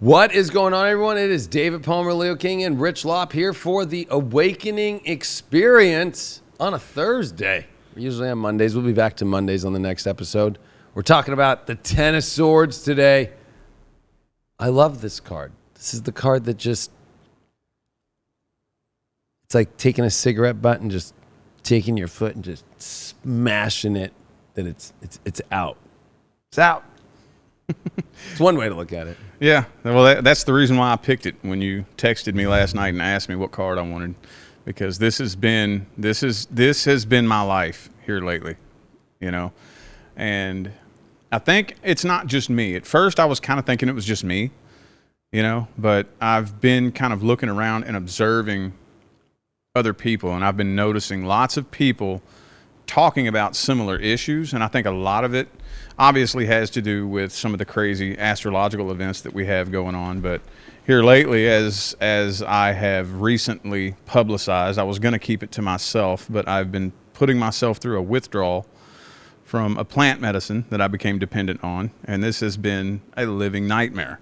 What is going on, everyone? It is David Palmer, Leo King, and Rich Lopp here for the Awakening Experience on a Thursday. We're usually on Mondays. We'll be back to Mondays on the next episode. We're talking about the Ten of Swords today. I love this card. This is the card that just... It's like taking a cigarette butt and just taking your foot and just smashing it. That it's out. It's out. It's one way to look at it. Yeah, well, that's the reason why I picked it when you texted me last night and asked me what card I wanted, because this has been my life here lately, you know, and I think it's not just me. At first, I was kind of thinking it was just me, you know, but I've been kind of looking around and observing other people, and I've been noticing lots of people talking about similar issues, and I think a lot of it obviously has to do with some of the crazy astrological events that we have going on. But here lately, as I have recently publicized, I was going to keep it to myself, but I've been putting myself through a withdrawal from a plant medicine that I became dependent on, and this has been a living nightmare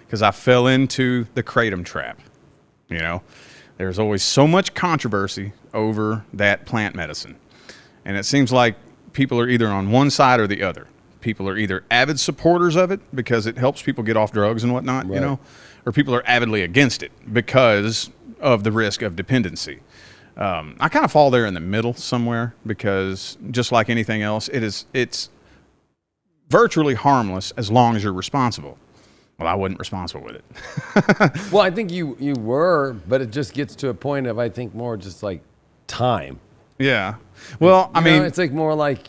because I fell into the kratom trap. You know, there's always so much controversy over that plant medicine, and it seems like people are either on one side or the other. People are either avid supporters of it because it helps people get off drugs and whatnot, right, you know, or people are avidly against it because of the risk of dependency. I kind of fall there in the middle somewhere because just like anything else, it's virtually harmless as long as you're responsible. Well, I wasn't responsible with it. Well, I think you were, but it just gets to a point of, I think, more just like time. Yeah. Well, I mean, it's like more like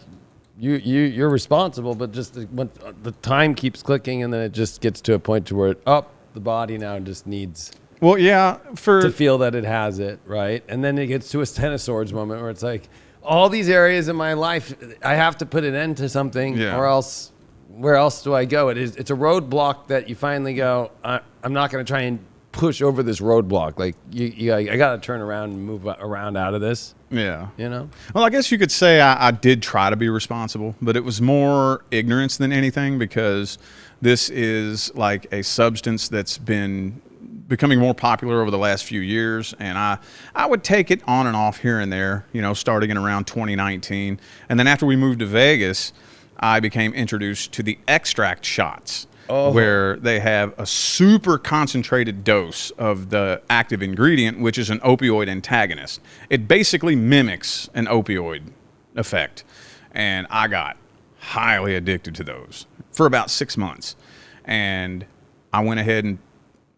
you're responsible, but just when the time keeps clicking, and then it just gets to a point to where the body now just needs to feel that it has it, right? And then it gets to a Ten of Swords moment where it's like, all these areas in my life, I have to put an end to something, or else where else do I go? It's a roadblock that you finally go, I'm not going to try and push over this roadblock. Like I got to turn around and move around out of this. Yeah. You know? Well, I guess you could say I did try to be responsible, but it was more ignorance than anything, because this is like a substance that's been becoming more popular over the last few years, and I would take it on and off here and there, you know, starting in around 2019. And then after we moved to Vegas, I became introduced to the extract shots. Where they have a super concentrated dose of the active ingredient, which is an opioid antagonist. It basically mimics an opioid effect. And I got highly addicted to those for about 6 months. And I went ahead and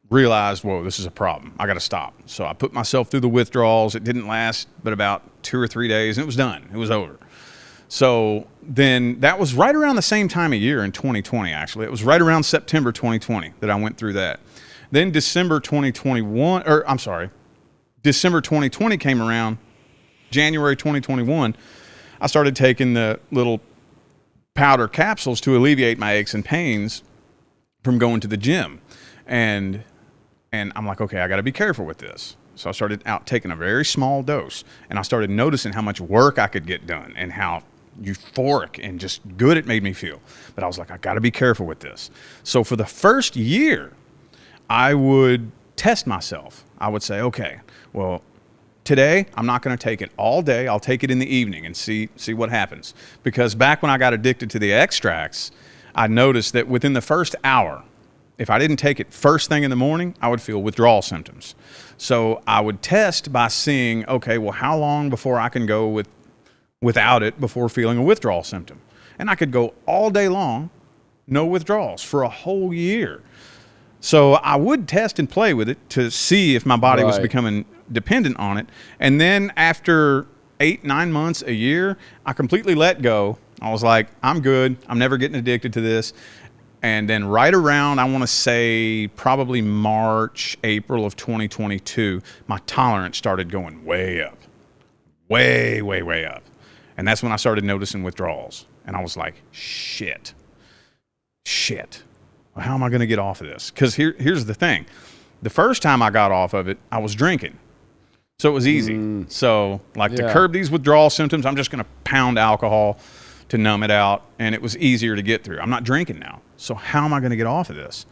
realized, whoa, this is a problem. I got to stop. So I put myself through the withdrawals. It didn't last but about 2 or 3 days, and it was done. It was over. So then that was right around the same time of year in 2020, actually. It was right around September 2020 that I went through that. Then December 2020 came around, January 2021, I started taking the little powder capsules to alleviate my aches and pains from going to the gym. And I'm like, okay, I got to be careful with this. So I started out taking a very small dose, and I started noticing how much work I could get done and how euphoric and just good it made me feel. But I was like, I got to be careful with this. So for the first year, I would test myself. I would say, okay, well, today I'm not going to take it all day. I'll take it in the evening and see what happens. Because back when I got addicted to the extracts, I noticed that within the first hour, if I didn't take it first thing in the morning, I would feel withdrawal symptoms. So I would test by seeing, okay, well, how long before I can go without it before feeling a withdrawal symptom? And I could go all day long, no withdrawals for a whole year. So I would test and play with it to see if my body was becoming dependent on it. And then after 8-9 months, a year, I completely let go. I was like, I'm good. I'm never getting addicted to this. And then right around, I want to say probably March, April of 2022, my tolerance started going way up, way, way, way up. And that's when I started noticing withdrawals. And I was like, shit. Well, how am I going to get off of this? Because here's the thing. The first time I got off of it, I was drinking. So it was easy. So to curb these withdrawal symptoms, I'm just going to pound alcohol to numb it out, and it was easier to get through. I'm not drinking now. So how am I going to get off of this?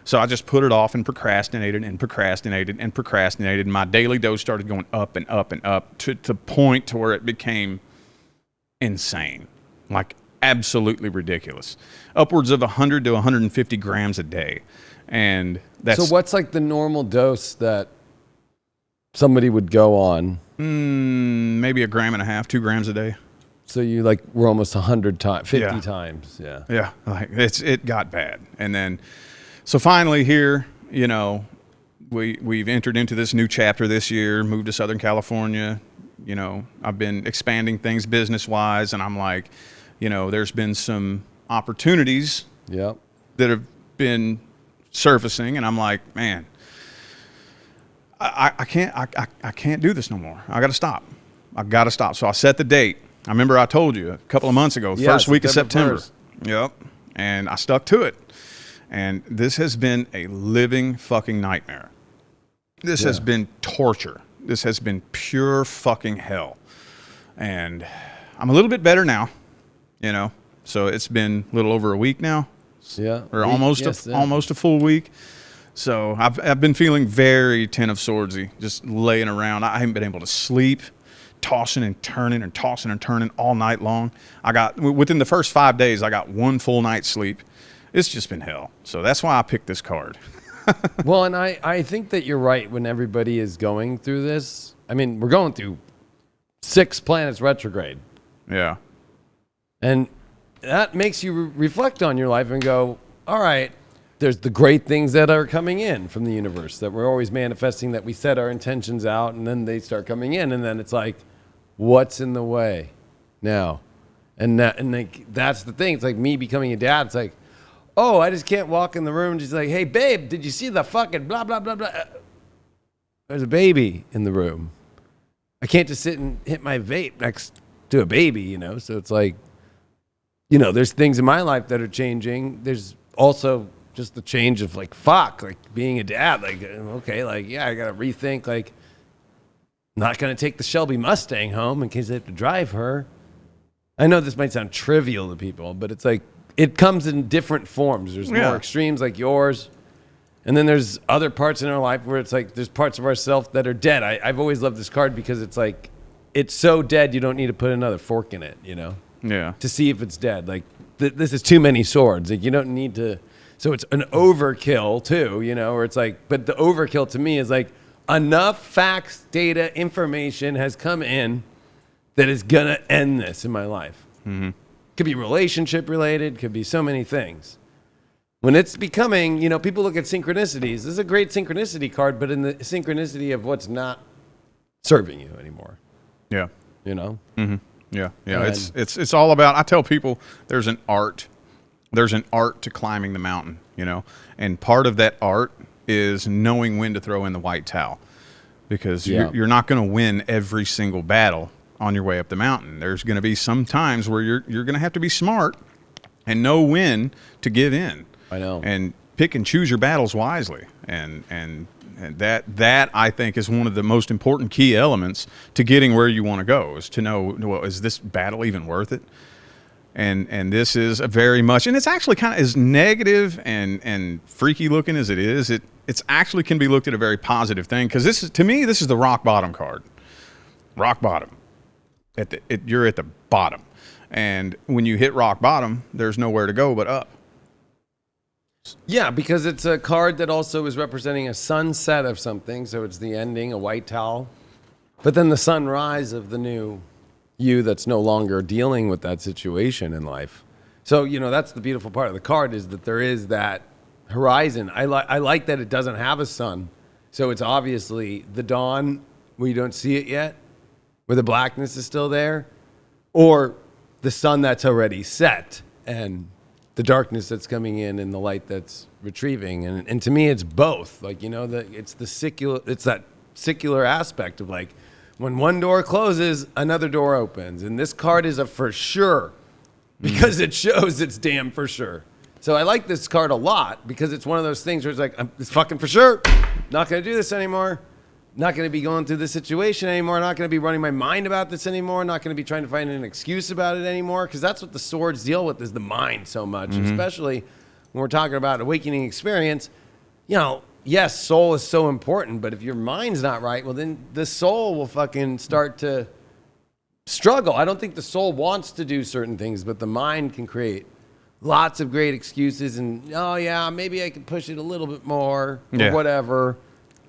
So I just put it off and procrastinated and procrastinated and procrastinated. My daily dose started going up and up and up to the point to where it became insane, like absolutely ridiculous, upwards of 100 to 150 grams a day. And that's so what's like the normal dose that somebody would go on? Maybe 1.5 grams, 2 grams a day. So you like were almost 100 times, 50 times. Yeah. Yeah. Like it got bad. And then, so finally here, you know, we've entered into this new chapter this year, moved to Southern California. You know, I've been expanding things business wise, and I'm like, you know, there's been some opportunities that have been surfacing, and I'm like, man, I can't do this no more. I got to stop. So I set the date. I remember I told you a couple of months ago, first week of September. 1st. Yep. And I stuck to it. And this has been a living fucking nightmare. This has been torture. This has been pure fucking hell. And I'm a little bit better now, you know. So it's been a little over a week now. Yeah. Or almost a full week. So I've been feeling very Ten of Swordsy, just laying around. I haven't been able to sleep, tossing and turning all night long. Within the first 5 days, I got 1 full night's sleep. It's just been hell. So that's why I picked this card. Well, and I think that you're right when everybody is going through this. I mean, we're going through 6 planets retrograde. Yeah. And that makes you reflect on your life and go, all right, there's the great things that are coming in from the universe that we're always manifesting, that we set our intentions out and then they start coming in. And then it's like, what's in the way now? And that's the thing. It's like me becoming a dad. It's like, oh, I just can't walk in the room and just like, hey, babe, did you see the fucking blah, blah, blah, blah? There's a baby in the room. I can't just sit and hit my vape next to a baby, you know? So it's like, you know, there's things in my life that are changing. There's also just the change of like, fuck, like being a dad, like, okay, like, yeah, I got to rethink, like, not going to take the Shelby Mustang home in case I have to drive her. I know this might sound trivial to people, but it's like, it comes in different forms. There's more extremes like yours. And then there's other parts in our life where it's like, there's parts of ourselves that are dead. I've always loved this card because it's like, it's so dead, you don't need to put another fork in it, you know? Yeah. To see if it's dead. Like, this is too many swords. Like, you don't need to. So it's an overkill too, you know, where it's like, but the overkill to me is like, enough facts, data, information has come in that is going to end this in my life. Mm-hmm. Could be relationship related, could be so many things. When it's becoming, you know, people look at synchronicities. This is a great synchronicity card, but in the synchronicity of what's not serving you anymore. Yeah. You know? Mm-hmm. Yeah. Yeah. And it's all about, I tell people there's an art to climbing the mountain, you know, and part of that art is knowing when to throw in the white towel, because you're not going to win every single battle on your way up the mountain. There's going to be some times where you're going to have to be smart and know when to give in. I know. And pick and choose your battles wisely. And that I think is one of the most important key elements to getting where you want to go, is to know, well, is this battle even worth it? And this is a very much, and it's actually kind of as negative and freaky looking as it is, it's actually can be looked at a very positive thing, because this is, to me, this is the rock bottom card. Rock bottom. You're at the bottom. And when you hit rock bottom, there's nowhere to go but up. Yeah, because it's a card that also is representing a sunset of something. So it's the ending, a white towel. But then the sunrise of the new you that's no longer dealing with that situation in life. So, you know, that's the beautiful part of the card, is that there is that horizon. I like that it doesn't have a sun. So it's obviously the dawn where you don't see it yet, where the blackness is still there, or the sun that's already set and the darkness that's coming in and the light that's retrieving. And to me, it's both. Like, you know, it's that secular aspect of like, when one door closes, another door opens. And this card is a for sure, because it shows it's damn for sure. So I like this card a lot, because it's one of those things where it's like, it's fucking for sure. Not going to do this anymore. Not going to be going through this situation anymore. Not going to be running my mind about this anymore. Not going to be trying to find an excuse about it anymore. Because that's what the swords deal with, is the mind so much. Mm-hmm. Especially when we're talking about awakening experience. you know, yes, soul is so important, but if your mind's not right, well, then the soul will fucking start to struggle. I don't think the soul wants to do certain things, but the mind can create lots of great excuses and, oh yeah, maybe I could push it a little bit more or whatever.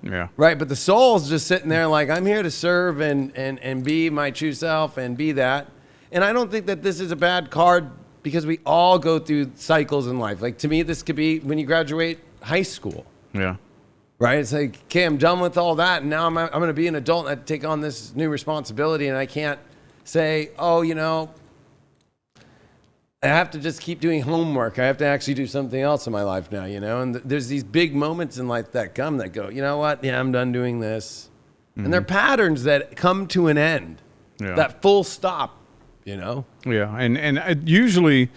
Yeah. Right. But the soul's just sitting there like, I'm here to serve and be my true self and be that. And I don't think that this is a bad card because we all go through cycles in life. Like, to me, this could be when you graduate high school. Yeah. Right. It's like, okay, I'm done with all that. And now I'm going to be an adult and I take on this new responsibility. And I can't say, oh, you know, I have to just keep doing homework. I have to actually do something else in my life now, you know? And there's these big moments in life that come that go, you know what? Yeah, I'm done doing this. Mm-hmm. And they're patterns that come to an end. Yeah. That full stop, you know? Yeah, and usually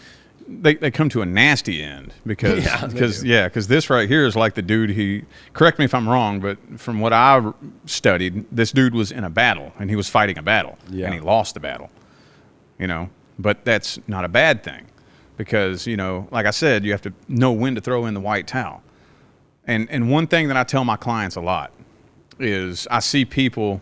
they come to a nasty end because this right here is like the dude, correct me if I'm wrong, but from what I studied, this dude was in a battle and he was fighting a battle and he lost the battle, you know? But that's not a bad thing because, you know, like I said, you have to know when to throw in the white towel. And one thing that I tell my clients a lot is I see people,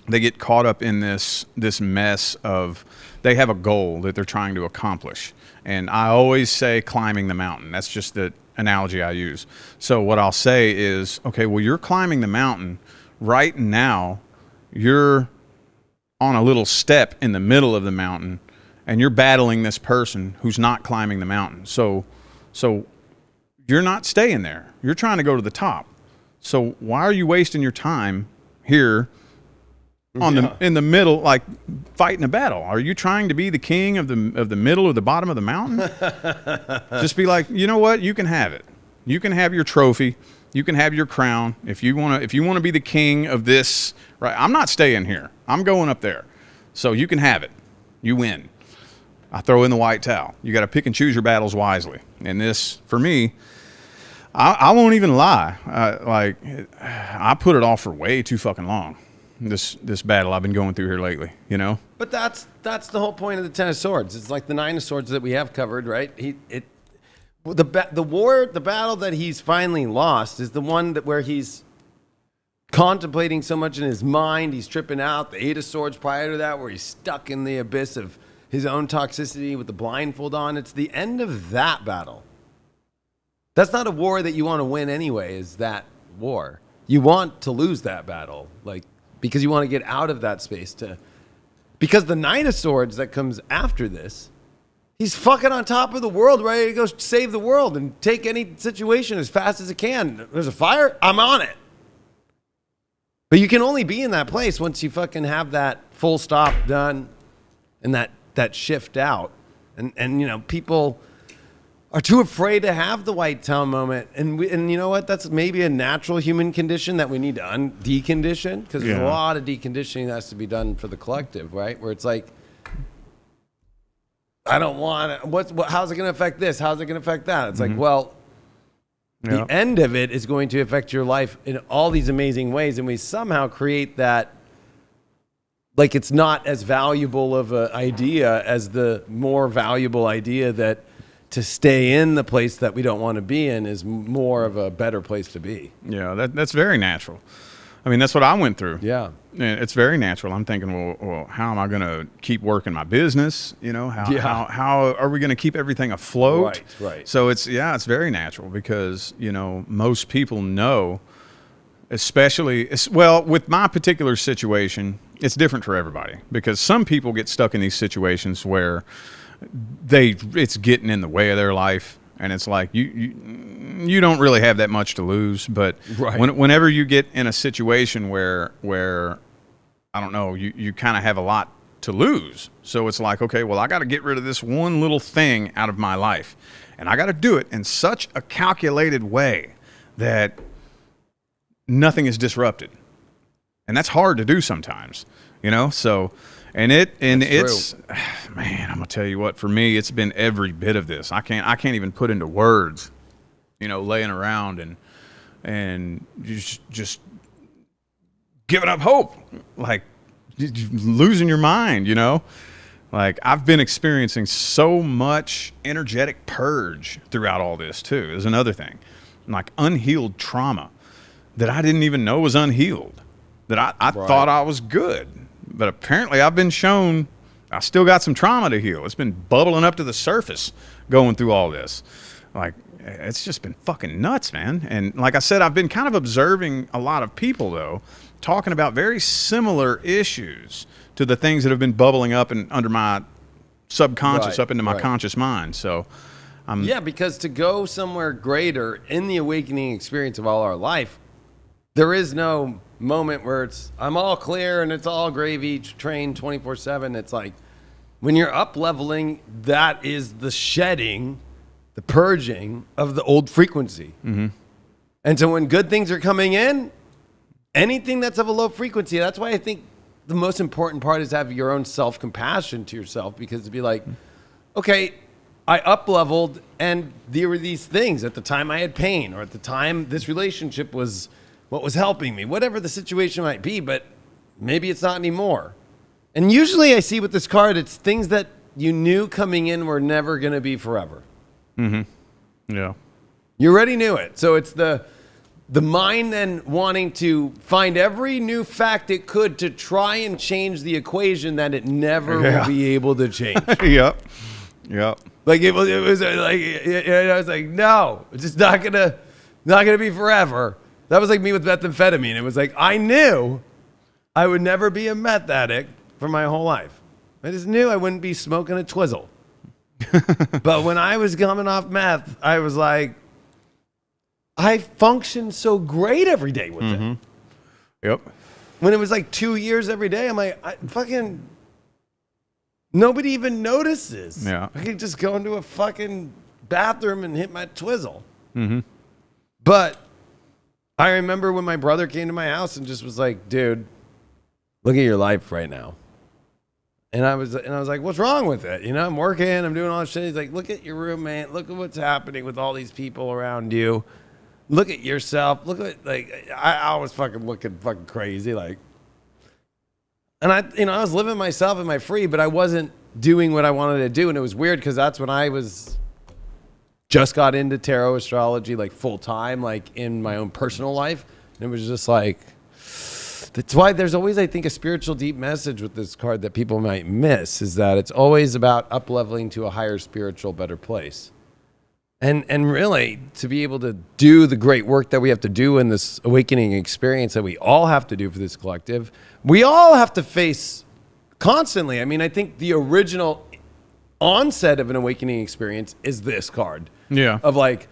they get caught up in this mess of they have a goal that they're trying to accomplish. And I always say climbing the mountain. That's just the analogy I use. So what I'll say is, okay, well, you're climbing the mountain right now. You're on a little step in the middle of the mountain and you're battling this person who's not climbing the mountain. So you're not staying there. You're trying to go to the top. So why are you wasting your time here in the middle, like fighting a battle? Are you trying to be the king of the middle or the bottom of the mountain? Just be like, you know what? You can have it. You can have your trophy. You can have your crown. If you want to be the king of this, right? I'm not staying here. I'm going up there. So you can have it. You win. I throw in the white towel. You got to pick and choose your battles wisely. And this, for me, I won't even lie. I put it off for way too fucking long. This battle I've been going through here lately, you know. But that's the whole point of the Ten of Swords. It's like the Nine of Swords that we have covered, right? The battle that he's finally lost is the one where he's contemplating so much in his mind, he's tripping out. The Eight of Swords prior to that, where he's stuck in the abyss of his own toxicity with the blindfold on. It's the end of that battle. That's not a war that you want to win anyway, is that war. You want to lose that battle, like, because you want to get out of that space because the Nine of Swords that comes after this, he's fucking on top of the world, ready to go save the world and take any situation as fast as it can. There's a fire, I'm on it. But you can only be in that place once you fucking have that full stop done and that shift out. And you know, people are too afraid to have the white towel moment. And you know what? That's maybe a natural human condition that we need to decondition, because there's a lot of deconditioning that has to be done for the collective, right? Where it's like, I don't want to, how's it going to affect this? How's it going to affect that? It's like, well, the end of it is going to affect your life in all these amazing ways. And we somehow create that, like, it's not as valuable of an idea as the more valuable idea that to stay in the place that we don't want to be in is more of a better place to be. Yeah, that's very natural. I mean, that's what I went through. Yeah. And it's very natural. I'm thinking, well, how am I going to keep working my business? You know, how are we going to keep everything afloat? Right. So it's very natural because, you know, most people know, especially, well, with my particular situation, it's different for everybody because some people get stuck in these situations where it's getting in the way of their life, and it's like you don't really have that much to lose. But whenever you get in a situation where I don't know, you kind of have a lot to lose, so it's like, okay, well, I got to get rid of this one little thing out of my life, and I got to do it in such a calculated way that nothing is disrupted, and that's hard to do sometimes, you know. So. And it's man, I'm gonna tell you what, for me, it's been every bit of this. I can't even put into words, you know, laying around and just giving up hope, like losing your mind, you know. Like, I've been experiencing so much energetic purge throughout all this too, is another thing. like unhealed trauma that I didn't even know was unhealed, that I thought I was good. But apparently I've been shown I still got some trauma to heal. It's been bubbling up to the surface going through all this. Like, it's just been fucking nuts, man. And like I said, I've been kind of observing a lot of people, though, talking about very similar issues to the things that have been bubbling up and under my subconscious, up into my conscious mind. So, yeah, because to go somewhere greater in the awakening experience of all our life, there is no moment where it's, I'm all clear and it's all gravy train 24/7. It's like, when you're up leveling, that is the shedding, the purging of the old frequency. Mm-hmm. And so when good things are coming in, anything that's of a low frequency, that's why I think the most important part is to have your own self-compassion to yourself, because to be like, okay, I up leveled and there were these things at the time I had pain, or at the time this relationship was what was helping me, whatever the situation might be, but maybe it's not anymore. And usually I see with this card, it's things that you knew coming in were never going to be forever. Mm-hmm. Yeah. You already knew it. So it's the mind then wanting to find every new fact it could to try and change the equation that it never will be able to change. Yep. Like it was like, I was like, no, it's just not gonna be forever. That was like me with methamphetamine. It was like, I knew I would never be a meth addict for my whole life. I just knew I wouldn't be smoking a twizzle. But when I was coming off meth, I was like, I functioned so great every day with it. Yep. When it was like 2 years every day, I'm like, nobody even notices. Yeah. I could just go into a fucking bathroom and hit my twizzle. Mm-hmm. But I remember when my brother came to my house and just was like, dude, look at your life right now. And I was like, what's wrong with it? You know, I'm working, I'm doing all this shit. He's like, look at your roommate. Look at what's happening with all these people around you. Look at yourself. Look at, like, I was fucking looking fucking crazy. Like, and I was living myself in my free, but I wasn't doing what I wanted to do. And it was weird because that's when I just got into tarot astrology, like full time, like in my own personal life. And it was just like, that's why there's always, I think, a spiritual deep message with this card that people might miss, is that it's always about up leveling to a higher spiritual, better place. And really, to be able to do the great work that we have to do in this awakening experience that we all have to do for this collective, we all have to face constantly. I mean, I think the original onset of an awakening experience is this card. Yeah. Of like,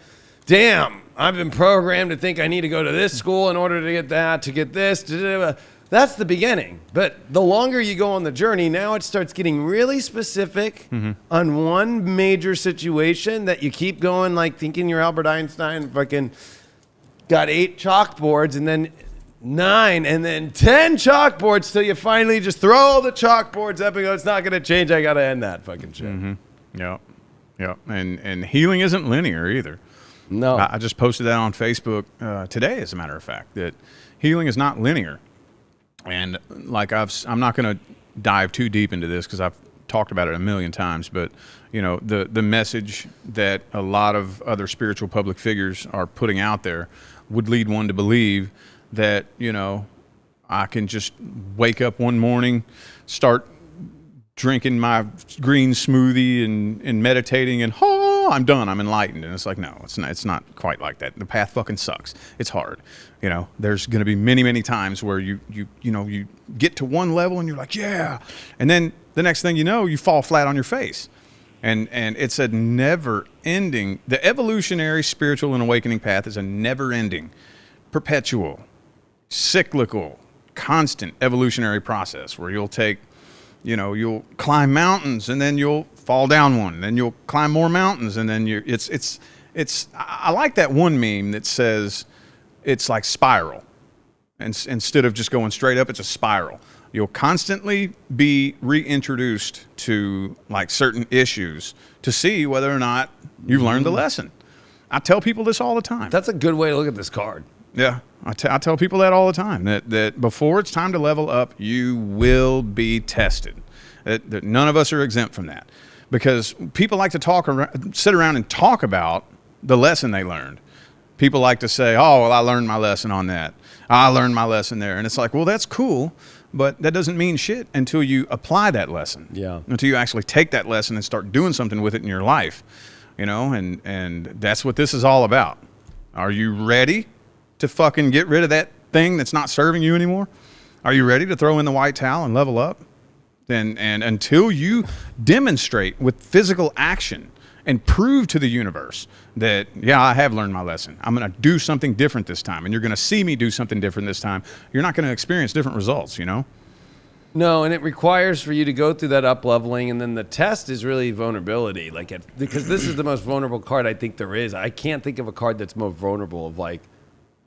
damn, I've been programmed to think I need to go to this school in order to get that, to get this. That's the beginning. But the longer you go on the journey, now it starts getting really specific on one major situation that you keep going, like thinking you're Albert Einstein, fucking got 8 chalkboards and then 9 and then 10 chalkboards till you finally just throw all the chalkboards up and go, it's not going to change. I got to end that fucking shit. Yep. And healing isn't linear either. No. I just posted that on Facebook today, as a matter of fact, that healing is not linear. And like I'm not going to dive too deep into this because I've talked about it a million times, but you know, the message that a lot of other spiritual public figures are putting out there would lead one to believe that, you know, I can just wake up one morning, start drinking my green smoothie and meditating and I'm done, I'm enlightened. And it's like, no, it's not quite like that. The path fucking sucks. It's hard. You know, there's going to be many, many times where you get to one level and you're like, yeah. And then the next thing you know, you fall flat on your face. And it's a never ending, the evolutionary spiritual and awakening path is a never ending, perpetual, cyclical, constant evolutionary process where you'll take, you know, you'll climb mountains and then you'll fall down one, and then you'll climb more mountains, and then I like that one meme that says it's like spiral, and instead of just going straight up, it's a spiral. You'll constantly be reintroduced to like certain issues to see whether or not you've learned the lesson. I tell people this all the time. That's a good way to look at this card. Yeah, I tell people that all the time, that before it's time to level up, you will be tested. That none of us are exempt from that. Because people like to sit around and talk about the lesson they learned. People like to say, oh, well, I learned my lesson on that. I learned my lesson there. And it's like, well, that's cool, but that doesn't mean shit until you apply that lesson. Yeah. Until you actually take that lesson and start doing something with it in your life, you know, and that's what this is all about. Are you ready to fucking get rid of that thing that's not serving you anymore? Are you ready to throw in the white towel and level up? And until you demonstrate with physical action and prove to the universe that, yeah, I have learned my lesson. I'm going to do something different this time. And you're going to see me do something different this time. You're not going to experience different results, you know? No, and it requires for you to go through that up leveling. And then the test is really vulnerability. Because this is the most vulnerable card I think there is. I can't think of a card that's more vulnerable of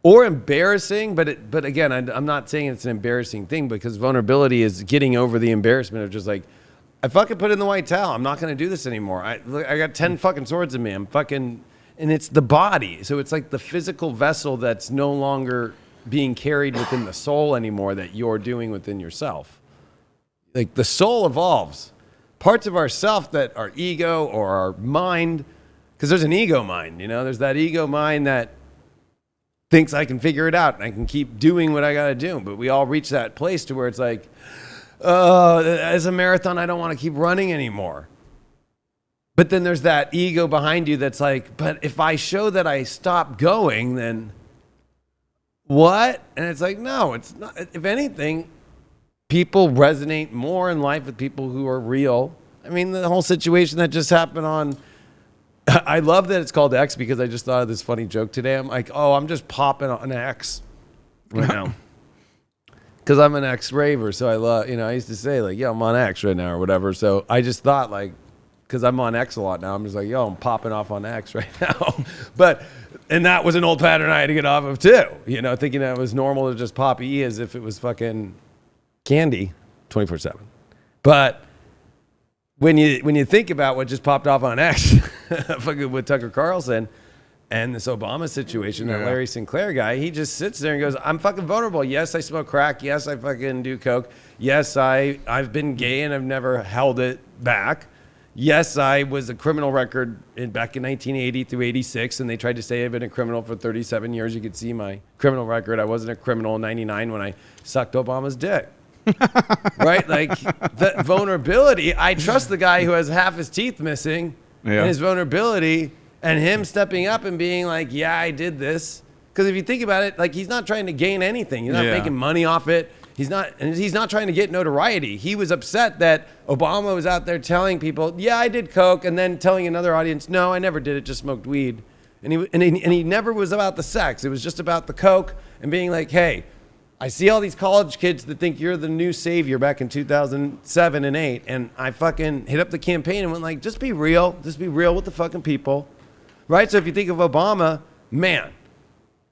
or embarrassing. But again, I'm not saying it's an embarrassing thing, because vulnerability is getting over the embarrassment of just I fucking put in the white towel. I'm not going to do this anymore. I got 10 fucking swords in me. And it's the body. So it's like the physical vessel that's no longer being carried within the soul anymore, that you're doing within yourself. Like the soul evolves. Parts of ourself that are ego or our mind, because there's an ego mind, you know, there's that ego mind that thinks I can figure it out and I can keep doing what I got to do. But we all reach that place to where it's like, as a marathon, I don't want to keep running anymore. But then there's that ego behind you that's like, but if I show that I stop going, then what? And it's like, no, it's not. If anything, people resonate more in life with people who are real. I mean, the whole situation that just happened on, I love that it's called X, because I just thought of this funny joke today. I'm like, oh, I'm just popping on X right now. Because I'm an X-raver, so I love, I used to say yeah, I'm on X right now or whatever. So I just thought because I'm on X a lot now, I'm just like, yo, I'm popping off on X right now. And that was an old pattern I had to get off of too. Thinking that it was normal to just pop E as if it was fucking candy 24/7. But when you think about what just popped off on X, fucking with Tucker Carlson, and this Obama situation, that Larry Sinclair guy, he just sits there and goes, I'm fucking vulnerable. Yes, I smoke crack. Yes, I fucking do coke. Yes, I've been gay and I've never held it back. Yes, I was a criminal record back in 1980 through 86, and they tried to say I've been a criminal for 37 years. You could see my criminal record. I wasn't a criminal in 99 when I sucked Obama's dick. Right? The vulnerability. I trust the guy who has half his teeth missing and his vulnerability, and him stepping up and being like, yeah, I did this. Because if you think about it, he's not trying to gain anything. He's not making money off it. He's not trying to get notoriety. He was upset that Obama was out there telling people, yeah, I did coke, and then telling another audience, no, I never did it, just smoked weed. And he never was about the sex. It was just about the coke and being like, hey, I see all these college kids that think you're the new savior back in 2007 and 8. And I fucking hit up the campaign and went just be real. Just be real with the fucking people. Right? So if you think of Obama, man,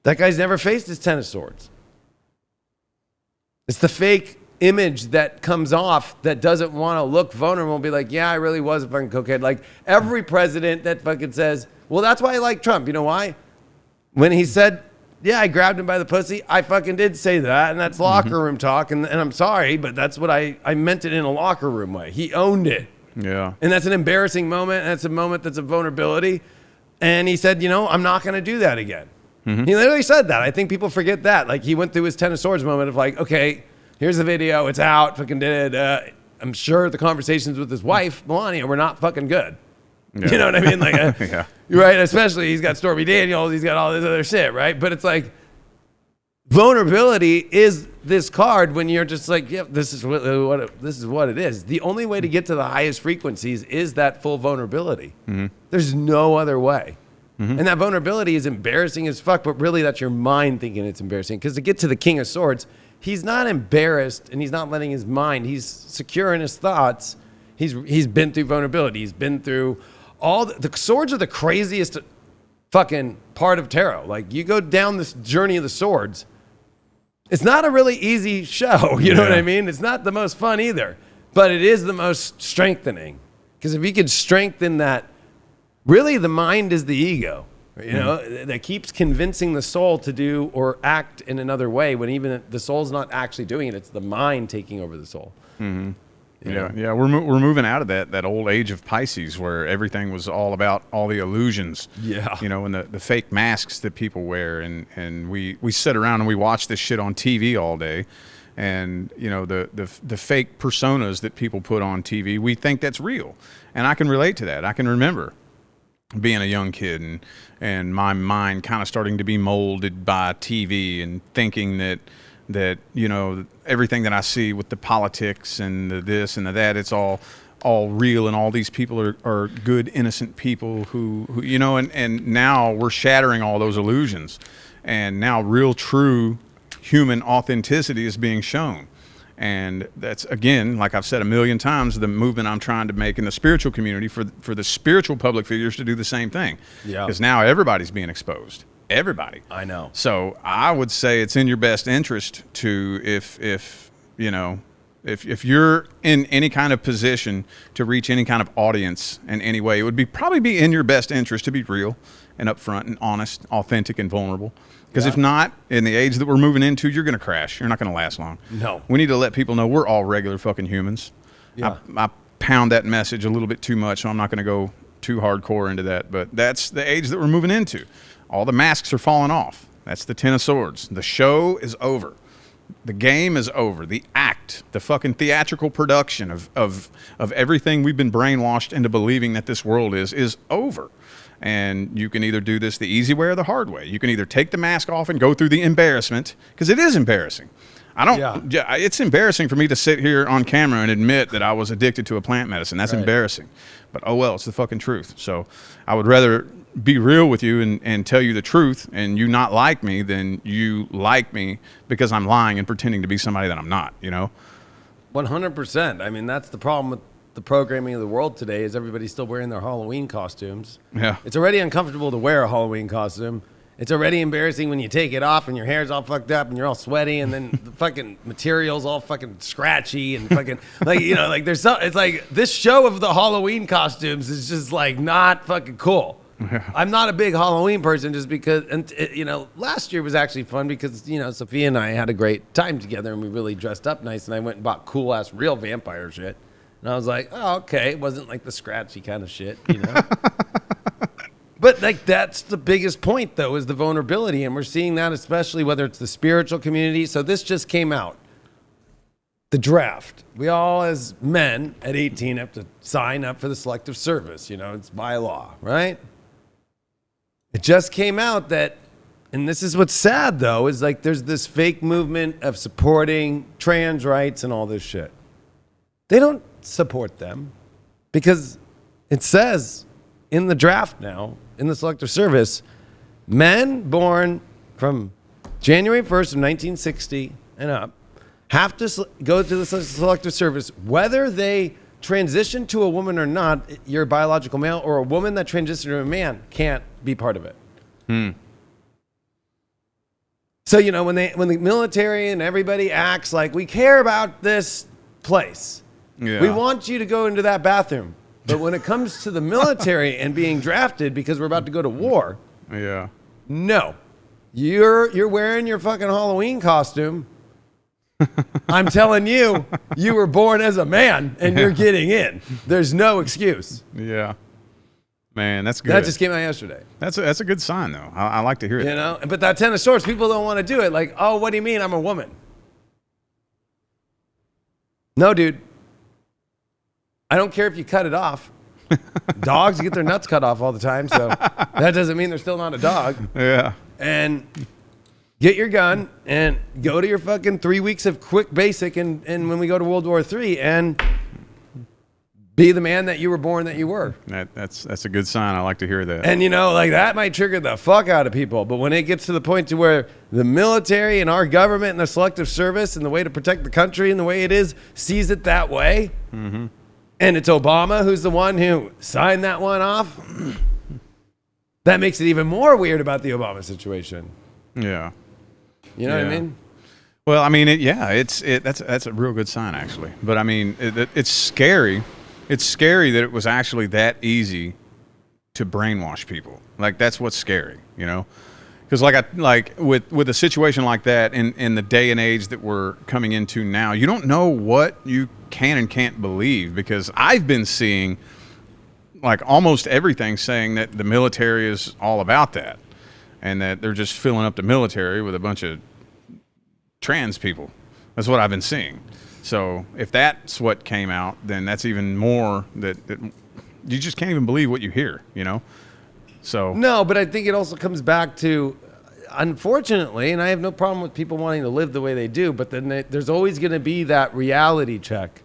that guy's never faced his 10 of swords. It's the fake image that comes off that doesn't want to look vulnerable and be like, yeah, I really was a fucking cokehead. Every president that fucking says, well, that's why I like Trump. You know why? When he said, yeah, I grabbed him by the pussy, I fucking did say that, and that's locker room talk, and I'm sorry, but that's what I meant it in a locker room way. He owned it. Yeah. And that's an embarrassing moment, and that's a moment that's a vulnerability. And he said, I'm not going to do that again. Mm-hmm. He literally said that. I think people forget that. He went through his 10 of swords moment of okay, here's the video, it's out, fucking did it. I'm sure the conversations with his wife, Melania, were not fucking good. Yeah. You know what I mean? Yeah. Right? Especially he's got Stormy Daniels, he's got all this other shit, right? But it's vulnerability is this card when you're just this is what it is. The only way to get to the highest frequencies is that full vulnerability. Mm-hmm. There's no other way. Mm-hmm. And that vulnerability is embarrassing as fuck, but really that's your mind thinking it's embarrassing. Because to get to the King of Swords, he's not embarrassed and he's not letting his mind, he's secure in his thoughts. He's been through vulnerability. He's been through all the swords are the craziest fucking part of tarot. You go down this journey of the swords. It's not a really easy show. You know what I mean? It's not the most fun either, but it is the most strengthening. Because if you could strengthen that, really the mind is the ego, that keeps convincing the soul to do or act in another way when even the soul's not actually doing it. It's the mind taking over the soul. Mm-hmm. Yeah. We're moving out of that old age of Pisces where everything was all about all the illusions. Yeah. You know, and the fake masks that people wear, and we sit around and we watch this shit on TV all day, and you know the fake personas that people put on TV. We think that's real, and I can relate to that. I can remember being a young kid and my mind kind of starting to be molded by TV and thinking that you know everything that I see with the politics and the this and the that, it's all real, and all these people are good innocent people who you know, and now we're shattering all those illusions, and now real true human authenticity is being shown. And that's, again, like I've said a million times, the movement I'm trying to make in the spiritual community for the spiritual public figures to do the same thing. Yeah. Because now everybody's being exposed. Everybody. I know. So I would say it's in your best interest to, if you know, if you're in any kind of position to reach any kind of audience in any way, it would probably be in your best interest to be real and upfront and honest, authentic and vulnerable. Because if not, in the age that we're moving into, you're going to crash. You're not going to last long. No. We need to let people know we're all regular fucking humans. Yeah. I pound that message a little bit too much, so I'm not going to go too hardcore into that. But that's the age that we're moving into. All the masks are falling off. That's the Ten of Swords. The show is over. The game is over. The act, the fucking theatrical production of everything we've been brainwashed into believing that this world is over. And you can either do this the easy way or the hard way. You can either take the mask off and go through the embarrassment, because it is embarrassing. It's embarrassing for me to sit here on camera and admit that I was addicted to a plant medicine. That's embarrassing. But oh well, it's the fucking truth. So I would rather be real with you and tell you the truth, and you not like me than you like me because I'm lying and pretending to be somebody that I'm not, you know? 100%. I mean, that's the problem with the programming of the world today, is everybody's still wearing their Halloween costumes. Yeah. It's already uncomfortable to wear a Halloween costume. It's already embarrassing when you take it off and your hair's all fucked up and you're all sweaty, and then the fucking material's all fucking scratchy and fucking like, you know, like it's like this show of the Halloween costumes is just like not fucking cool. Yeah. I'm not a big Halloween person just because, and you know, last year was actually fun because, you know, Sophia and I had a great time together and we really dressed up nice, and I went and bought cool ass real vampire shit. And I was like, oh, okay. It wasn't like the scratchy kind of shit, you know? But like, that's the biggest point though, is the vulnerability. And we're seeing that, especially whether it's the spiritual community. So this just came out. The draft. We all, as men at 18, have to sign up for the selective service. You know, it's by law, right? It just came out that, and this is what's sad though, is like there's this fake movement of supporting trans rights and all this shit. They don't support them because it says in the draft now, in the selective service, men born from January 1st of 1960 and up have to go to the selective service, whether they transition to a woman or not. You're a biological male, or a woman that transitioned to a man can't be part of it. So, you know, when the military and everybody acts like we care about this place, we want you to go into that bathroom. But when it comes to the military and being drafted because we're about to go to war, no, you're wearing your fucking Halloween costume. I'm telling you, you were born as a man and you're getting in. There's no excuse. Yeah. Man, that's good. That just came out yesterday. That's a good sign, though. I like to hear it. You know, but that Ten of Swords, people don't want to do it. Like, oh, what do you mean I'm a woman? No, dude. I don't care if you cut it off. Dogs get their nuts cut off all the time, so that doesn't mean they're still not a dog. Yeah. And get your gun and go to your fucking 3 weeks of quick basic, and when we go to World War III, and be the man that you were born that you were. That's a good sign. I like to hear that. And you know, like that might trigger the fuck out of people. But when it gets to the point to where the military and our government and the selective service and the way to protect the country and the way it is sees it that way, and it's Obama who's the one who signed that one off, that makes it even more weird about the Obama situation. Yeah. You know what I mean? Well, I mean, that's a real good sign, actually. But I mean, it's scary. It's scary that it was actually that easy to brainwash people. Like, that's what's scary, you know? Because with a situation like that in the day and age that we're coming into now, you don't know what you can and can't believe, because I've been seeing like almost everything saying that the military is all about that, and that they're just filling up the military with a bunch of trans people. That's what I've been seeing. So if that's what came out, then that's even more that you just can't even believe what you hear, you know? So no, but I think it also comes back to, unfortunately, and I have no problem with people wanting to live the way they do, but then there's always going to be that reality check.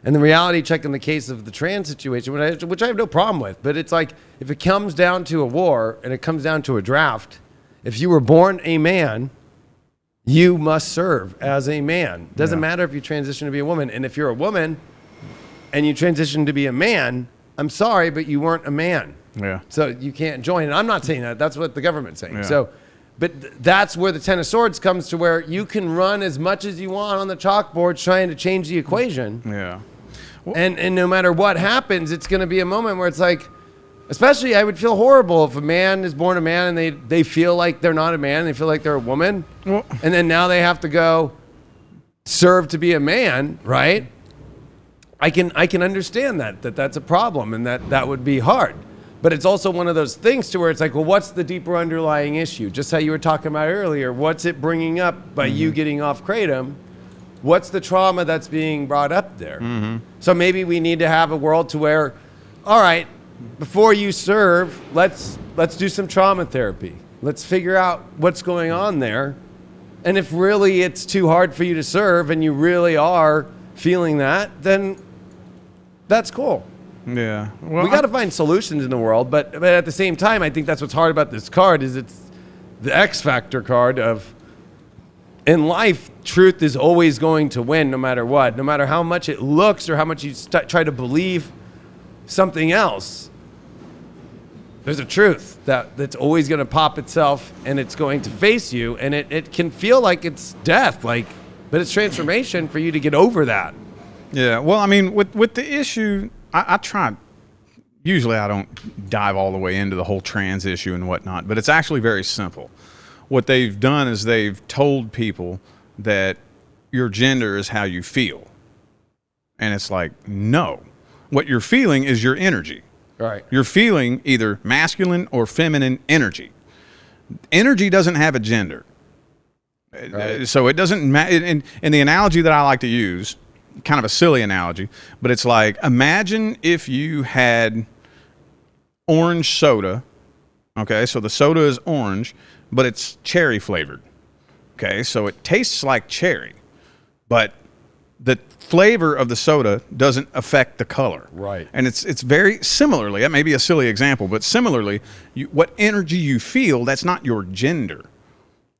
And the reality check in the case of the trans situation, which I have no problem with, but it's like, if it comes down to a war and it comes down to a draft, if you were born a man, you must serve as a man. Doesn't matter if you transition to be a woman. And if you're a woman and you transition to be a man, I'm sorry, but you weren't a man. Yeah. So you can't join. And I'm not saying that. That's what the government's saying. Yeah. So, but that's where the Ten of Swords comes to, where you can run as much as you want on the chalkboard trying to change the equation. Yeah. Well, and no matter what happens, it's going to be a moment where it's like, especially I would feel horrible if a man is born a man and they feel like they're not a man, they feel like they're a woman. Well, and then now they have to go serve to be a man, right? I can understand that's a problem, and that would be hard. But it's also one of those things to where it's like, well, what's the deeper underlying issue? Just how you were talking about earlier, what's it bringing up by you getting off kratom? What's the trauma that's being brought up there? Mm-hmm. So maybe we need to have a world to where, all right, before you serve, let's do some trauma therapy. Let's figure out what's going on there. And if really it's too hard for you to serve and you really are feeling that, then that's cool. Yeah. Well, we got to find solutions in the world, but at the same time, I think that's what's hard about this card, is it's the X Factor card of, in life, truth is always going to win no matter what. No matter how much it looks or how much you try to believe something else, there's a truth that's always going to pop itself, and it's going to face you, and it can feel like it's death, but it's transformation for you to get over that. Yeah. Well, I mean, with the issue, I try. Usually I don't dive all the way into the whole trans issue and whatnot, but it's actually very simple. What they've done is they've told people that your gender is how you feel. And it's like, no. What you're feeling is your energy. Right. You're feeling either masculine or feminine energy. Energy doesn't have a gender. Right. So it doesn't matter. In the analogy that I like to use, kind of a silly analogy, but it's like, imagine if you had orange soda. Okay, so the soda is orange, but it's cherry flavored. Okay, so it tastes like cherry, but the flavor of the soda doesn't affect the color. Right. And it's very similarly, that may be a silly example, but similarly, what energy you feel, that's not your gender.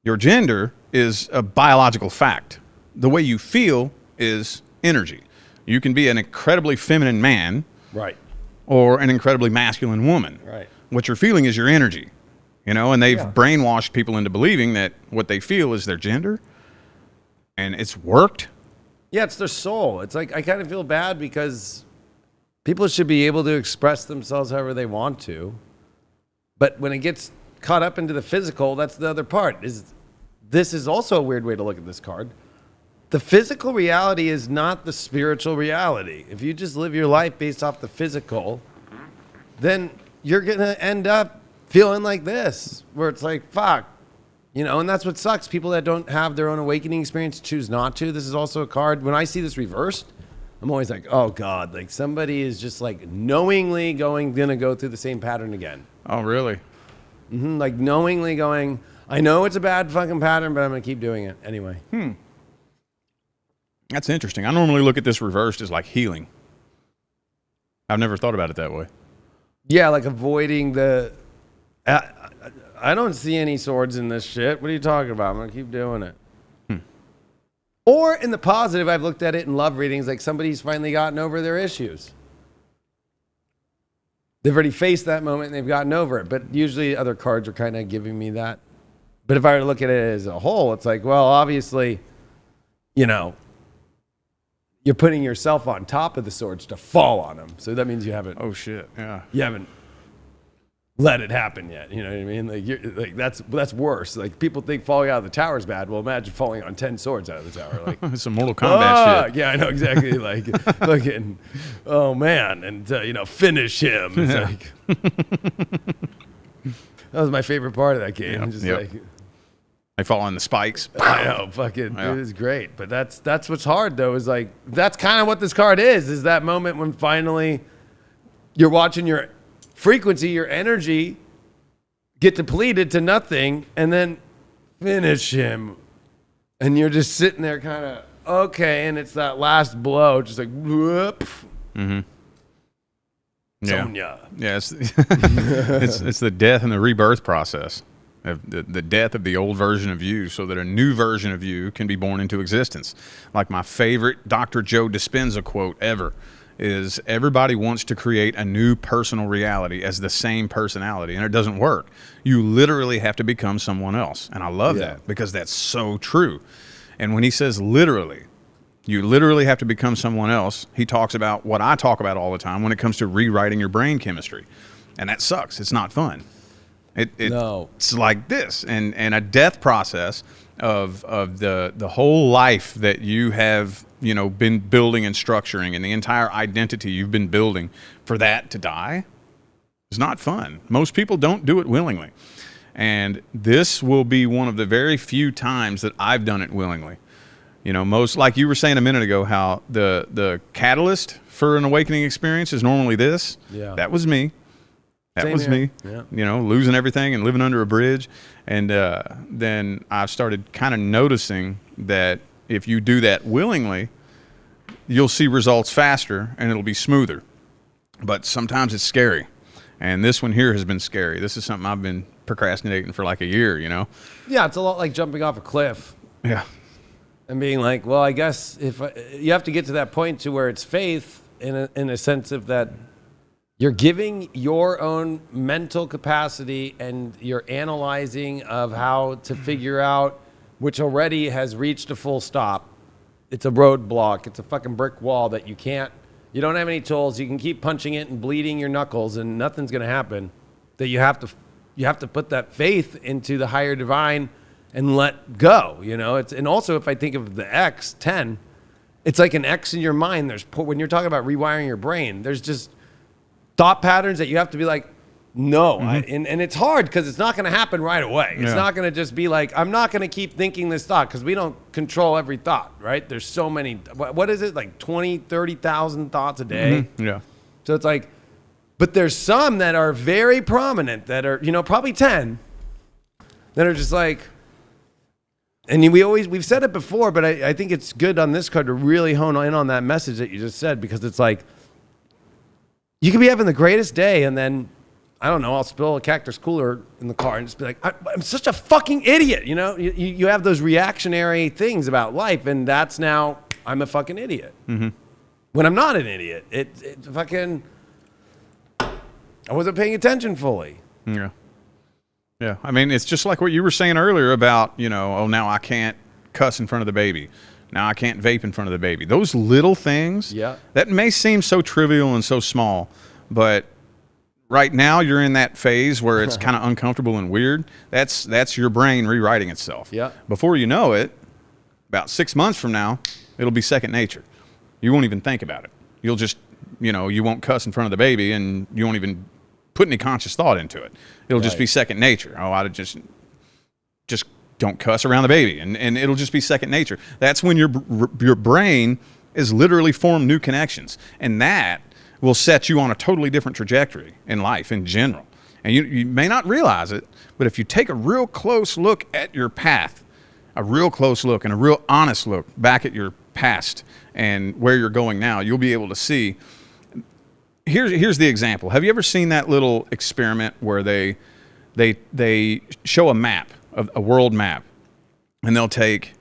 Your gender is a biological fact. The way you feel is energy. You can be an incredibly feminine man, right, or an incredibly masculine woman. Right. What you're feeling is your energy, you know, and they've brainwashed people into believing that what they feel is their gender, and it's worked. Yeah, it's their soul. It's like, I kind of feel bad because people should be able to express themselves however they want to, but when it gets caught up into the physical, that's the other part. This is also a weird way to look at this card. The physical reality is not the spiritual reality. If you just live your life based off the physical, then you're going to end up feeling like this, where it's like, fuck, you know, and that's what sucks. People that don't have their own awakening experience choose not to. This is also a card. When I see this reversed, I'm always like, oh God, like somebody is just like knowingly going to go through the same pattern again. Oh, really? Mm-hmm, like knowingly going, I know it's a bad fucking pattern, but I'm going to keep doing it anyway. That's interesting. I normally look at this reversed as like healing. I've never thought about it that way. Yeah, like avoiding the... I don't see any swords in this shit. What are you talking about? I'm going to keep doing it. Or in the positive, I've looked at it in love readings, like somebody's finally gotten over their issues. They've already faced that moment and they've gotten over it. But usually other cards are kind of giving me that. But if I were to look at it as a whole, it's like, well, obviously, you know, you're putting yourself on top of the swords to fall on them. So that means you haven't. Oh shit! Yeah. You haven't let it happen yet. You know what I mean? Like that's worse. Like people think falling out of the tower is bad. Well, imagine falling on 10 swords out of the tower. Like it's some Mortal Kombat shit. Yeah, I know exactly. Like fucking, oh man, and finish him. It's like that was my favorite part of that game. Yep. Just like they fall on the spikes. I know, fucking, it was great. But that's what's hard though. Is like that's kind of what this card is that moment when finally you're watching your frequency, your energy get depleted to nothing, and then finish him. And you're just sitting there kind of, okay, and it's that last blow, just like, whoop. Mm-hmm. Yeah. Sonya. Yeah, it's the death and the rebirth process. The death of the old version of you so that a new version of you can be born into existence. Like my favorite Dr. Joe Dispenza quote ever is everybody wants to create a new personal reality as the same personality, and it doesn't work. You literally have to become someone else. And I love that because that's so true. And when he says literally, you literally have to become someone else, he talks about what I talk about all the time when it comes to rewriting your brain chemistry. And that sucks. It's not fun. It's like this. And a death process of the whole life that you have been building and structuring, and the entire identity you've been building, for that to die is not fun. Most people don't do it willingly. And this will be one of the very few times that I've done it willingly. Most, like you were saying a minute ago, how the catalyst for an awakening experience is normally this. Yeah. That was me. That was me, losing everything and living under a bridge. And then I started kind of noticing that if you do that willingly, you'll see results faster and it'll be smoother. But sometimes it's scary. And this one here has been scary. This is something I've been procrastinating for like a year, Yeah, it's a lot like jumping off a cliff. Yeah. And being like, well, I guess if you have to get to that point to where it's faith in a sense of that you're giving your own mental capacity and you're analyzing of how to figure out, which already has reached a full stop. It's a roadblock. It's a fucking brick wall that you don't have any tools. You can keep punching it and bleeding your knuckles and nothing's going to happen. That you have to put that faith into the higher divine and let go, and also if I think of the X 10, it's like an X in your mind. When you're talking about rewiring your brain, there's just thought patterns that you have to be like, no. Mm-hmm. And it's hard because it's not going to happen right away. It's not going to just be like, I'm not going to keep thinking this thought because we don't control every thought, right? There's so many, what is it? Like 20, 30,000 thoughts a day. Mm-hmm. Yeah. So it's like, but there's some that are very prominent that are, probably 10 that are just like, and we've said it before, but I think it's good on this card to really hone in on that message that you just said, because it's like, you could be having the greatest day and then, I don't know, I'll spill a Cactus cooler in the car and just be like, I'm such a fucking idiot. You have those reactionary things about life, and that's now, I'm a fucking idiot. Mm-hmm. When I'm not an idiot, it fucking, I wasn't paying attention fully. Yeah. Yeah. I mean, it's just like what you were saying earlier about, now I can't cuss in front of the baby. Now I can't vape in front of the baby. Those little things that may seem so trivial and so small, but right now you're in that phase where it's kind of uncomfortable and weird. That's your brain rewriting itself. Yeah. Before you know it, about 6 months from now, it'll be second nature. You won't even think about it. You'll just, you won't cuss in front of the baby, and you won't even put any conscious thought into it. It'll just be second nature. Oh, I just don't cuss around the baby, and it'll just be second nature. That's when your brain is literally formed new connections, and that will set you on a totally different trajectory in life in general. And you may not realize it, but if you take a real close look at your path, a real close look and a real honest look back at your past and where you're going now, you'll be able to see. Here's the example. Have you ever seen that little experiment where they show a map, a world map, and they'll take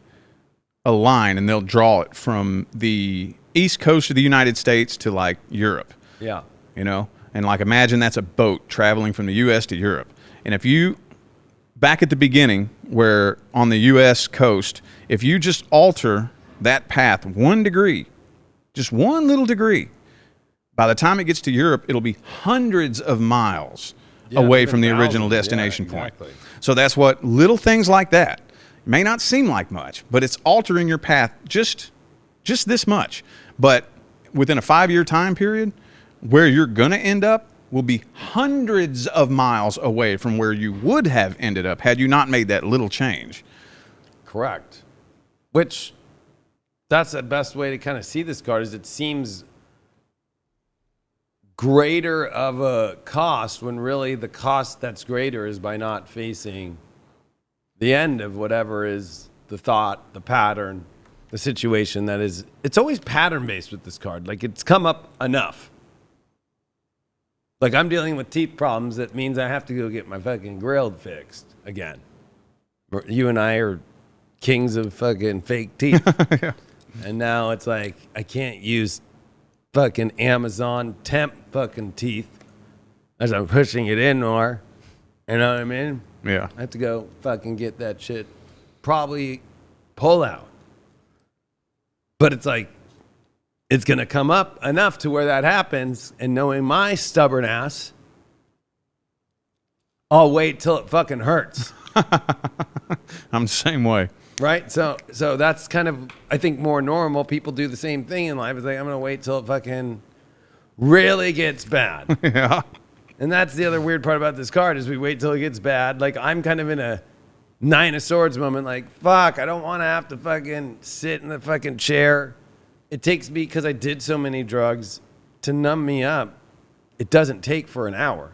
a line and they'll draw it from the east coast of the United States to like Europe. Yeah. And like imagine that's a boat traveling from the US to Europe. And if you, back at the beginning where on the US coast, if you just alter that path 1 degree, just 1 little degree, by the time it gets to Europe, it'll be hundreds of miles away from the original destination point. Exactly. So that's what little things like that may not seem like much, but it's altering your path just this much. But within a 5-year time period, where you're going to end up will be hundreds of miles away from where you would have ended up had you not made that little change. Correct. Which, that's the best way to kind of see this card, is it seems greater of a cost when really the cost that's greater is by not facing the end of whatever is the thought, the pattern, the situation that is. It's always pattern based with this card. Like, it's come up enough. Like, I'm dealing with teeth problems. That means I have to go get my fucking grill fixed again. You and I are kings of fucking fake teeth. Yeah. And now it's like, I can't use fucking Amazon temp fucking teeth as I'm pushing it in more. You know what I mean? Yeah. I have to go fucking get that shit, probably pull out. But it's like, it's going to come up enough to where that happens. And knowing my stubborn ass, I'll wait till it fucking hurts. I'm the same way. Right? So that's kind of, I think, more normal. People do the same thing in life. It's like, I'm going to wait till it fucking really gets bad. Yeah. And that's the other weird part about this card, is we wait till it gets bad. Like, I'm kind of in a 9 of Swords moment. Like, fuck, I don't want to have to fucking sit in the fucking chair. It takes me, because I did so many drugs, to numb me up. It doesn't take for an hour.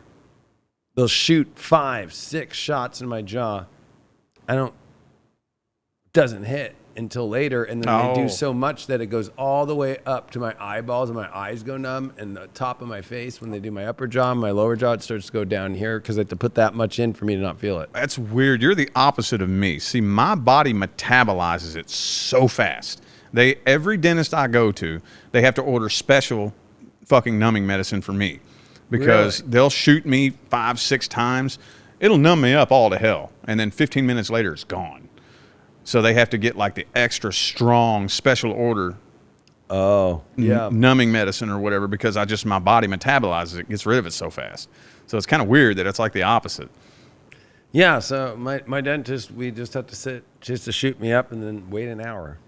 They'll shoot 5, 6 shots in my jaw. Doesn't hit until later, and then they do so much that it goes all the way up to my eyeballs, and my eyes go numb, and the top of my face, when they do my upper jaw and my lower jaw, it starts to go down here because I have to put that much in for me to not feel it. That's weird. You're the opposite of me. See, my body metabolizes it so fast. Every dentist I go to, they have to order special fucking numbing medicine for me, because they'll shoot me 5, 6 times. It'll numb me up all to hell, and then 15 minutes later it's gone. So they have to get like the extra strong special order numbing medicine or whatever, because my body metabolizes it, gets rid of it so fast. So it's kind of weird that it's like the opposite. Yeah, so my dentist, we just have to sit just to shoot me up and then wait an hour.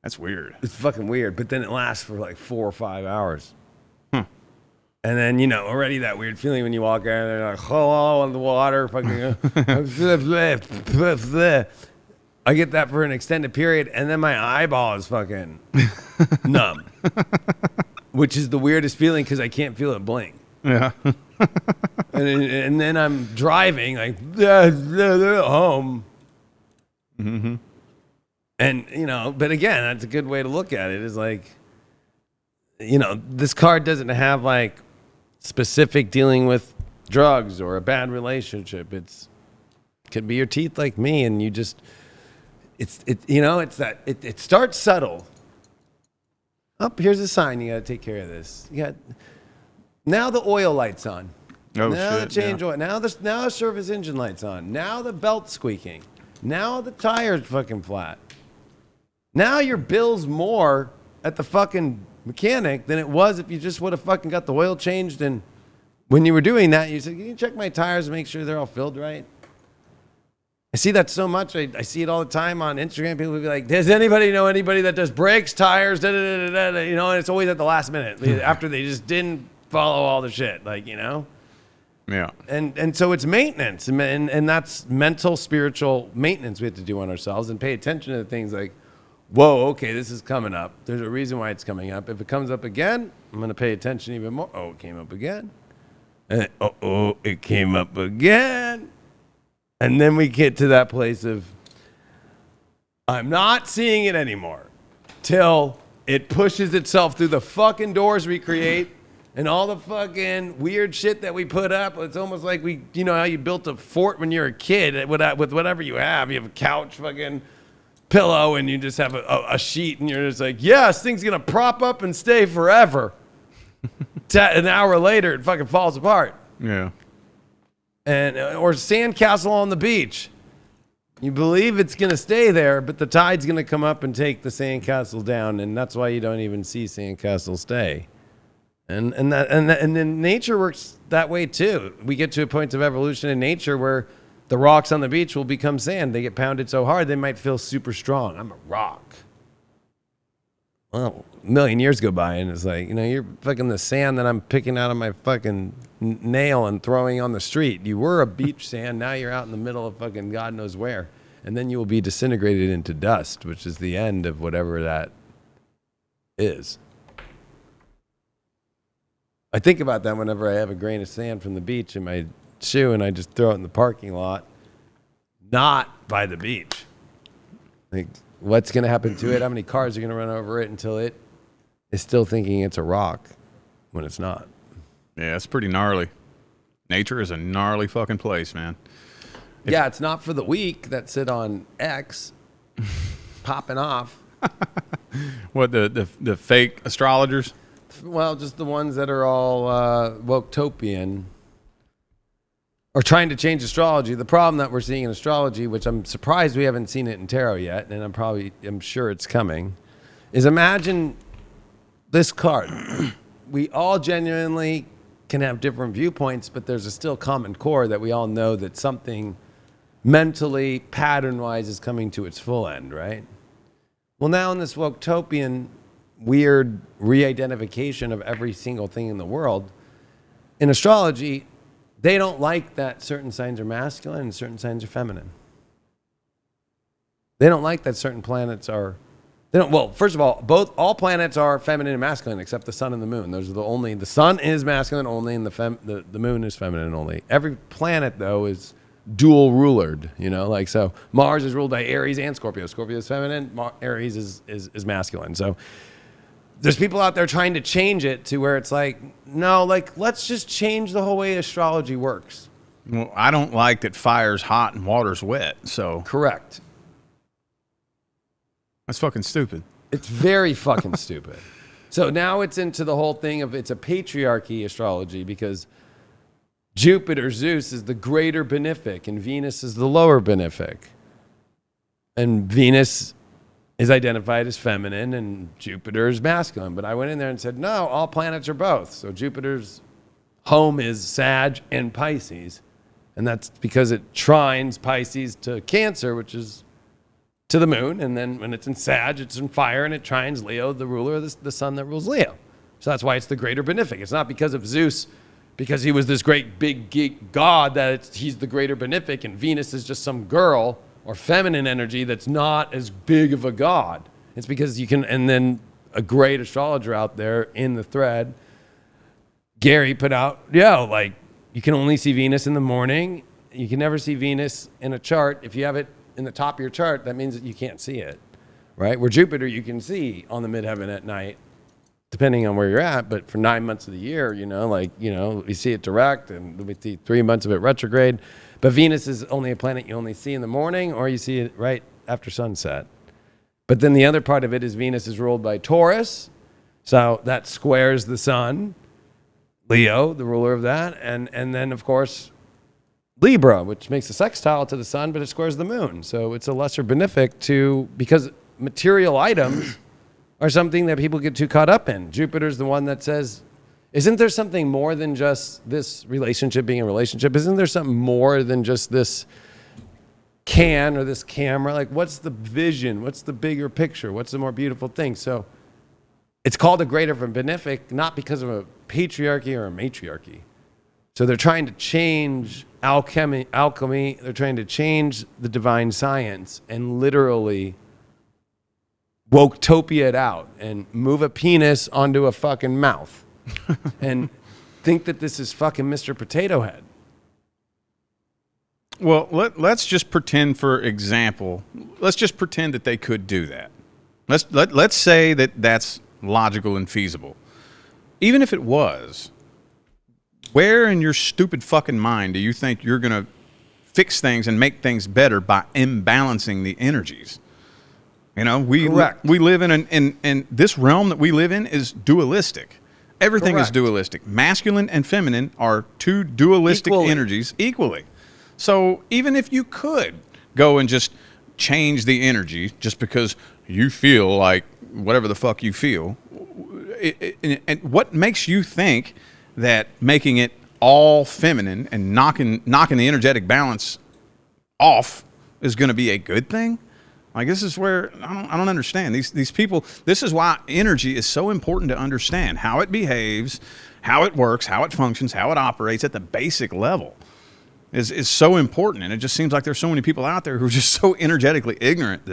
That's weird. It's fucking weird, but then it lasts for like 4 or 5 hours. And then, already that weird feeling when you walk out and they're like, hello, on the water, fucking. I get that for an extended period, and then my eyeball is fucking numb, which is the weirdest feeling because I can't feel it blink. Yeah. and then I'm driving, like, home. Mm-hmm. And, but again, that's a good way to look at it, is like, this card doesn't have like specific dealing with drugs or a bad relationship. It could be your teeth, like me, and you just, it starts subtle. Oh, here's a sign. You got to take care of this. Now the oil light's on. Oh, now shit, the change oil. Now the service engine light's on. Now the belt's squeaking. Now the tire's fucking flat. Now your bill's more at the fucking mechanic than it was if you just would have fucking got the oil changed. And when you were doing that, you said, can you check my tires and make sure they're all filled right? I see that so much. I see it all the time on Instagram. People will be like, does anybody know anybody that does brakes, tires, and it's always at the last minute after they just didn't follow all the shit, Yeah. And so it's maintenance, and that's mental, spiritual maintenance we have to do on ourselves, and pay attention to things like, whoa, okay, this is coming up. There's a reason why it's coming up. If it comes up again, I'm going to pay attention even more. Oh, it came up again. And it came up again. And then we get to that place of, I'm not seeing it anymore, till it pushes itself through the fucking doors we create and all the fucking weird shit that we put up. It's almost like how you built a fort when you're a kid with whatever you have. You have a couch, fucking pillow, and you just have a sheet, and you're just like, yeah, this thing's gonna prop up and stay forever. An hour later, it fucking falls apart. Yeah. Or sandcastle on the beach. You believe it's gonna stay there, but the tide's gonna come up and take the sandcastle down, and that's why you don't even see sandcastle stay. And then nature works that way too. We get to a point of evolution in nature where the rocks on the beach will become sand. They get pounded so hard they might feel super strong. I'm a rock. Well, a million years go by and it's like, you're fucking the sand that I'm picking out of my fucking nail and throwing on the street. You were a beach sand. Now you're out in the middle of fucking God knows where. And then you will be disintegrated into dust, which is the end of whatever that is. I think about that whenever I have a grain of sand from the beach in my shoe and I just throw it in the parking lot, not by the beach. Like, what's going to happen to it? How many cars are going to run over it until it is still thinking it's a rock when it's not? Yeah, it's pretty gnarly. Nature is a gnarly fucking place, man. Yeah, it's not for the weak that sit on X popping off. What, the fake astrologers? Well, just the ones that are all woke-topian or trying to change astrology. The problem that we're seeing in astrology, which I'm surprised we haven't seen it in tarot yet, and I'm sure it's coming, is imagine this card. We all genuinely can have different viewpoints, but there's a still common core that we all know that something mentally, pattern-wise, is coming to its full end, right? Well, now in this woke-topian weird re-identification of every single thing in the world, in astrology, they don't like that certain signs are masculine and certain signs are feminine. They don't like that certain planets are... Well, first of all, all planets are feminine and masculine except the sun and the moon. Those are the sun is masculine only and the moon is feminine only. Every planet, though, is dual rulered, so Mars is ruled by Aries and Scorpio. Scorpio is feminine, Aries is masculine. So there's people out there trying to change it to where it's like, no, let's just change the whole way astrology works. Well, I don't like that fire's hot and water's wet, so. Correct. That's fucking stupid. It's very fucking stupid. So now it's into the whole thing of it's a patriarchy astrology because Jupiter, Zeus, is the greater benefic and Venus is the lower benefic. And Venus is identified as feminine and Jupiter is masculine. But I went in there and said, no, all planets are both. So Jupiter's home is Sag and Pisces. And that's because it trines Pisces to Cancer, which is to the moon. And then when it's in Sag, it's in fire and it trines Leo, the ruler of the sun that rules Leo. So that's why it's the greater benefic. It's not because of Zeus, because he was this great big geek god that he's the greater benefic and Venus is just some girl or feminine energy that's not as big of a god. It's because you can, and then a great astrologer out there in the thread, Gary put out, you can only see Venus in the morning. You can never see Venus in a chart. If you have it in the top of your chart, that means that you can't see it, right? Where Jupiter, you can see on the midheaven at night, depending on where you're at, but for 9 months of the year, you see it direct and we see 3 months of it retrograde. But Venus is only a planet you only see in the morning or you see it right after sunset. But then the other part of it is Venus is ruled by Taurus. So that squares the sun. Leo, the ruler of that. And then, of course, Libra, which makes a sextile to the sun, but it squares the moon. So it's a lesser benefic because material items are something that people get too caught up in. Jupiter's the one that says, isn't there something more than just this relationship being a relationship? Isn't there something more than just this can or this camera? Like, what's the vision? What's the bigger picture? What's the more beautiful thing? So it's called a greater benefic, not because of a patriarchy or a matriarchy. So they're trying to change alchemy. They're trying to change the divine science and literally woke-topia it out and move a penis onto a fucking mouth. And think that this is fucking Mr. Potato Head. Well, let's just pretend, for example, that they could do that. Let's say that that's logical and feasible. Even if it was, where in your stupid fucking mind do you think you're going to fix things and make things better by imbalancing the energies? We live in this realm that we live in is dualistic. Everything Correct. is dualistic. Masculine and feminine are two dualistic energies equally. So even if you could go and just change the energy just because you feel like whatever the fuck you feel, and what makes you think that making it all feminine and knocking the energetic balance off is going to be a good thing? Like, this is where I don't understand these people. This is why energy is so important to understand how it behaves, how it works, how it functions, how it operates at the basic level is so important. And it just seems like there's so many people out there who are just so energetically ignorant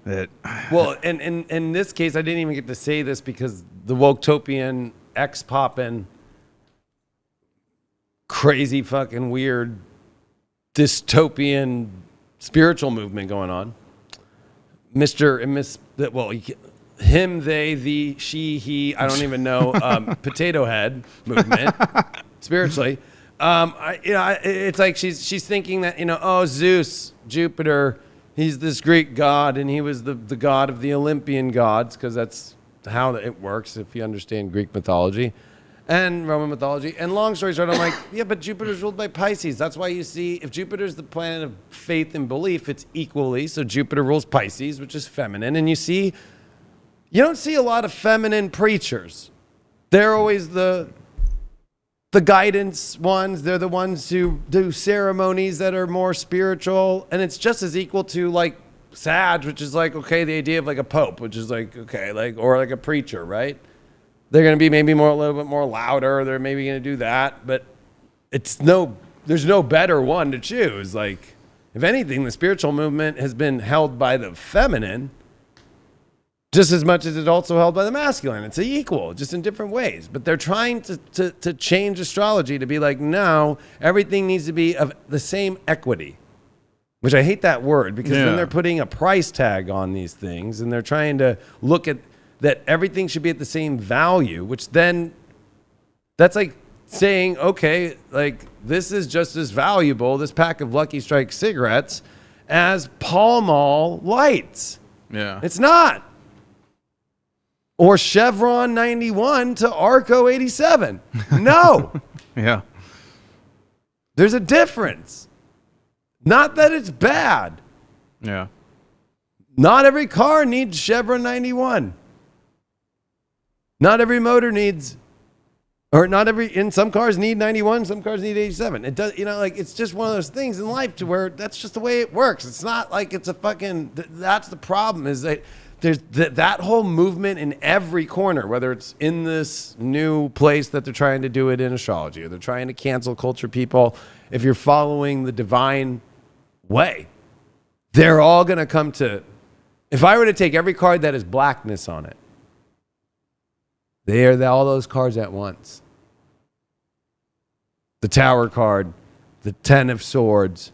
that well, and in this case, I didn't even get to say this because the Woketopian X-poppin' crazy fucking weird dystopian spiritual movement going on. Mr. and Miss, well, him, they, the, she, he, I don't even know, potato head movement spiritually. It's like she's thinking that, oh, Zeus, Jupiter, he's this Greek god, and he was the god of the Olympian gods, because that's how it works if you understand Greek mythology and Roman mythology. And long story short, I'm like, yeah, but Jupiter's ruled by Pisces. That's why you see, if Jupiter's the planet of faith and belief, it's equally. So Jupiter rules Pisces, which is feminine. And you don't see a lot of feminine preachers. They're always the guidance ones. They're the ones who do ceremonies that are more spiritual. And it's just as equal to like Sag, which is like, okay, the idea of like a pope, which is like, okay, like, or like a preacher, right? They're going to be maybe a little bit more louder. They're maybe going to do that, but there's no better one to choose. Like, if anything, the spiritual movement has been held by the feminine just as much as it's also held by the masculine. It's equal, just in different ways. But they're trying to change astrology to be like, no, everything needs to be of the same equity, which I hate that word, because then they're putting a price tag on these things, and they're trying to look at that everything should be at the same value, which then that's like saying, okay, like this is just as valuable, this pack of Lucky Strike cigarettes, as Pall Mall lights. Yeah. It's not. Or Chevron 91 to Arco 87. No. Yeah. There's a difference. Not that it's bad. Yeah. Not every car needs Chevron 91. Not every motor needs, and some cars need 91, some cars need 87. It does, it's just one of those things in life to where that's just the way it works. It's not like it's a fucking, that's the problem, is that there's that whole movement in every corner, whether it's in this new place that they're trying to do it in astrology, or they're trying to cancel culture people. If you're following the divine way, they're all going to come to, if I were to take every card that has blackness on it, they are all those cards at once. The Tower card, the 10 of Swords,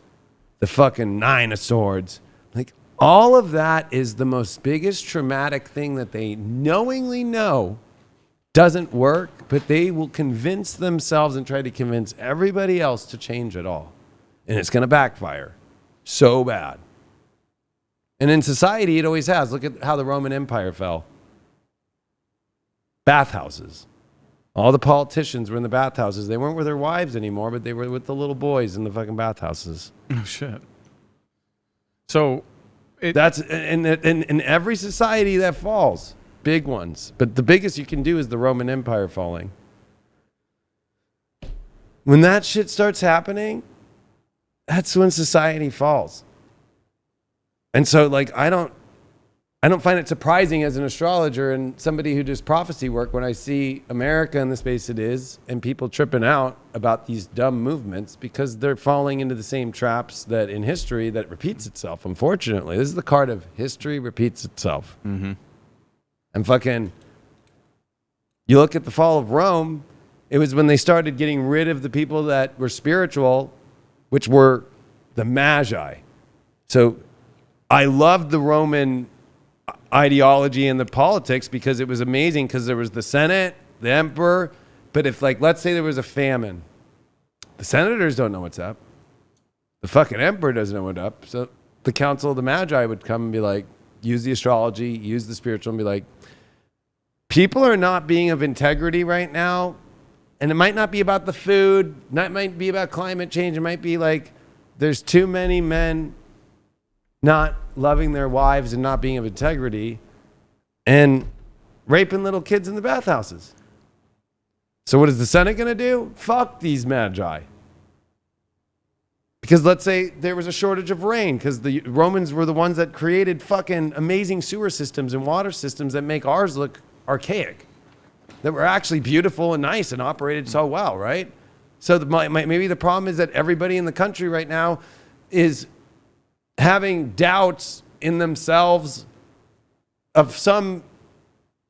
the fucking 9 of Swords. Like, all of that is the most biggest traumatic thing that they knowingly know doesn't work, but they will convince themselves and try to convince everybody else to change it all. And it's going to backfire so bad. And in society, it always has. Look at how the Roman Empire fell. Bathhouses. All the politicians were in the bathhouses. They weren't with their wives anymore, but they were with the little boys in the fucking bathhouses. Oh, shit. So that's in every society that falls. Big ones. But the biggest you can do is the Roman Empire falling. When that shit starts happening, that's when society falls. And so, like, I don't find it surprising as an astrologer and somebody who does prophecy work when I see America in the space it is and people tripping out about these dumb movements, because they're falling into the same traps that in history that repeats itself. Unfortunately, this is the card of history repeats itself. Mm-hmm. And fucking, you look at the fall of Rome, it was when they started getting rid of the people that were spiritual, which were the Magi. So I loved the Roman ideology and the politics because it was amazing, because there was the Senate, the emperor. But if, like, let's say there was a famine, the senators don't know what's up. The fucking emperor doesn't know what's up. So the council of the Magi would come and be like, use the astrology, use the spiritual, and be like, people are not being of integrity right now. And it might not be about the food. It might be about climate change. It might be like there's too many men not loving their wives and not being of integrity. And raping little kids in the bathhouses. So what is the Senate going to do? Fuck these magi. Because let's say there was a shortage of rain because the Romans were the ones that created fucking amazing sewer systems and water systems that make ours look archaic, that were actually beautiful and nice and operated so well, right? So maybe the problem is that everybody in the country right now is having doubts in themselves of some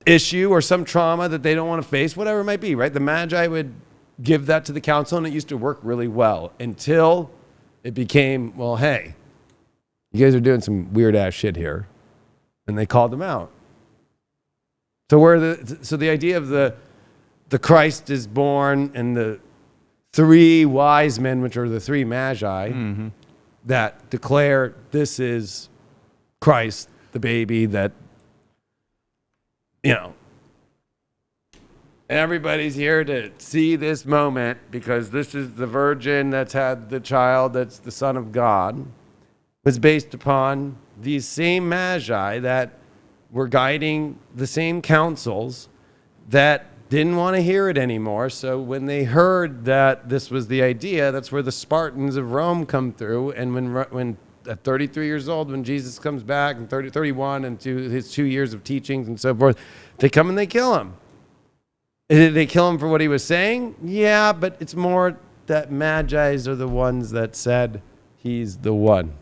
issue or some trauma that they don't want to face, whatever it might be, right? The Magi would give that to the council, and it used to work really well until it became, well, hey, you guys are doing some weird ass shit here, and they called them out. So the idea of the Christ is born and the three wise men, which are the three Magi, that declare this is Christ, the baby that, you know, everybody's here to see this moment because this is the virgin that's had the child that's the Son of God, was based upon these same Magi that were guiding the same councils that didn't want to hear it anymore. So when they heard that this was the idea, that's where the Spartans of Rome come through. And when at 33 years old, when Jesus comes back, and 31, and to his 2 years of teachings and so forth, they come and they kill him. Did they kill him for what he was saying? Yeah, but it's more that Magi's are the ones that said he's the one.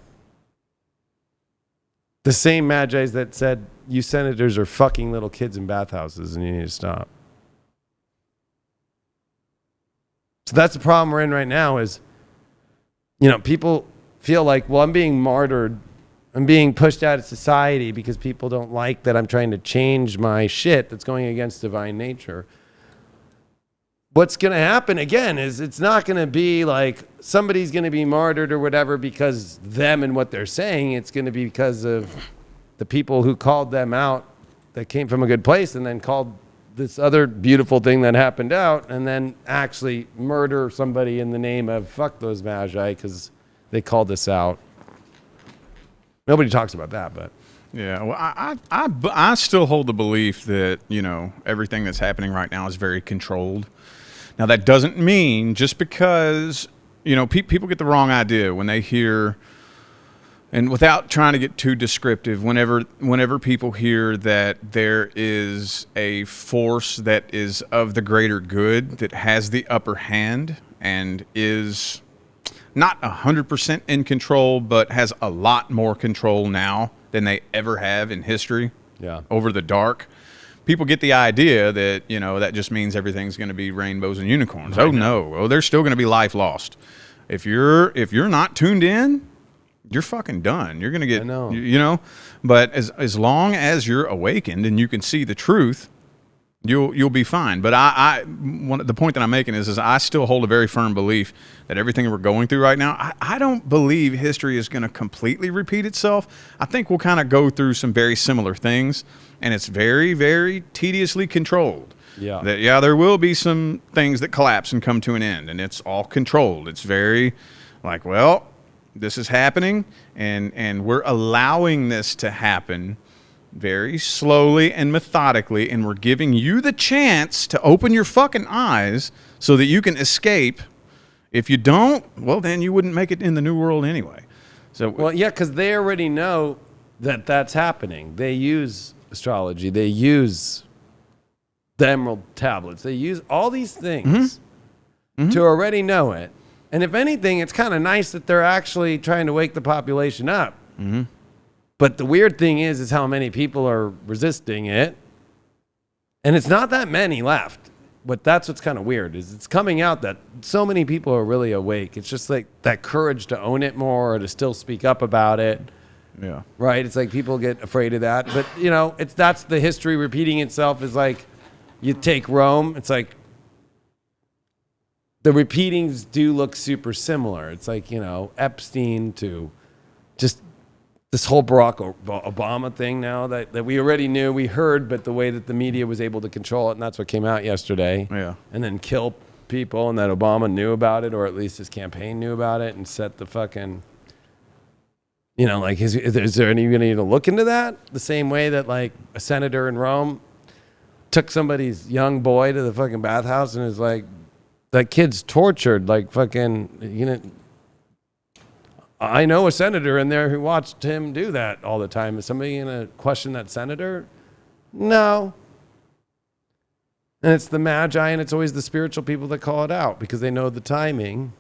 The same Magi's that said, you senators are fucking little kids in bathhouses and you need to stop. So that's the problem we're in right now is, you know, people feel like, well, I'm being martyred. I'm being pushed out of society because people don't like that I'm trying to change my shit that's going against divine nature. What's going to happen again is it's not going to be like somebody's going to be martyred or whatever because them and what they're saying. It's going to be because of the people who called them out that came from a good place and then called this other beautiful thing that happened out and then actually murder somebody in the name of fuck those Magi because they called this out. Nobody talks about that, but. Yeah, well, I still hold the belief that, you know, everything that's happening right now is very controlled. Now, that doesn't mean just because, you know, people get the wrong idea when they hear, and without trying to get too descriptive, whenever people hear that there is a force that is of the greater good that has the upper hand and is not 100% in control, but has a lot more control now than they ever have in history over the dark. People get the idea that, you know, that just means everything's going to be rainbows and unicorns. Oh, no. Oh, there's still going to be life lost. If you're not tuned in, you're fucking done. You're going to get, you know, but as long as you're awakened and you can see the truth, you'll be fine. But the point that I'm making is I still hold a very firm belief that everything we're going through right now, I don't believe history is going to completely repeat itself. I think we'll kind of go through some very similar things, and it's very, very tediously controlled. Yeah. There will be some things that collapse and come to an end, and it's all controlled. It's very like, well, this is happening, and we're allowing this to happen very slowly and methodically, and we're giving you the chance to open your fucking eyes so that you can escape. If you don't, well, then you wouldn't make it in the new world anyway. So, well, yeah, because they already know that that's happening. They use astrology. They use the emerald tablets. They use all these things to already know it. And if anything, it's kind of nice that they're actually trying to wake the population up. But the weird thing is how many people are resisting it. And it's not that many left. But that's what's kind of weird is it's coming out that so many people are really awake. It's just like that courage to own it more or to still speak up about it. Yeah. Right? It's like people get afraid of that. But, you know, that's the history repeating itself is like you take Rome. It's like the repeatings do look super similar. It's like, you know, Epstein to just this whole Barack Obama thing now that we already knew, we heard, but the way that the media was able to control it, and that's what came out yesterday. Yeah. And then kill people, and that Obama knew about it, or at least his campaign knew about it, and set the fucking, you know, like, is there anybody to look into that? The same way that, like, a senator in Rome took somebody's young boy to the fucking bathhouse and is like, that kid's tortured, like fucking, you know. I know a senator in there who watched him do that all the time. Is somebody going to question that senator? No. And it's the magi, and it's always the spiritual people that call it out because they know the timing.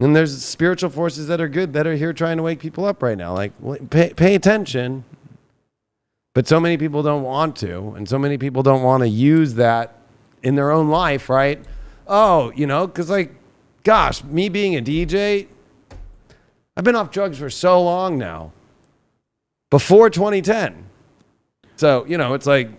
And there's spiritual forces that are good that are here trying to wake people up right now. Like, pay attention. But so many people don't want to, and so many people don't want to use that in their own life, right? Oh, you know, because like, gosh, me being a DJ, I've been off drugs for so long now. Before 2010. So, you know, it's like,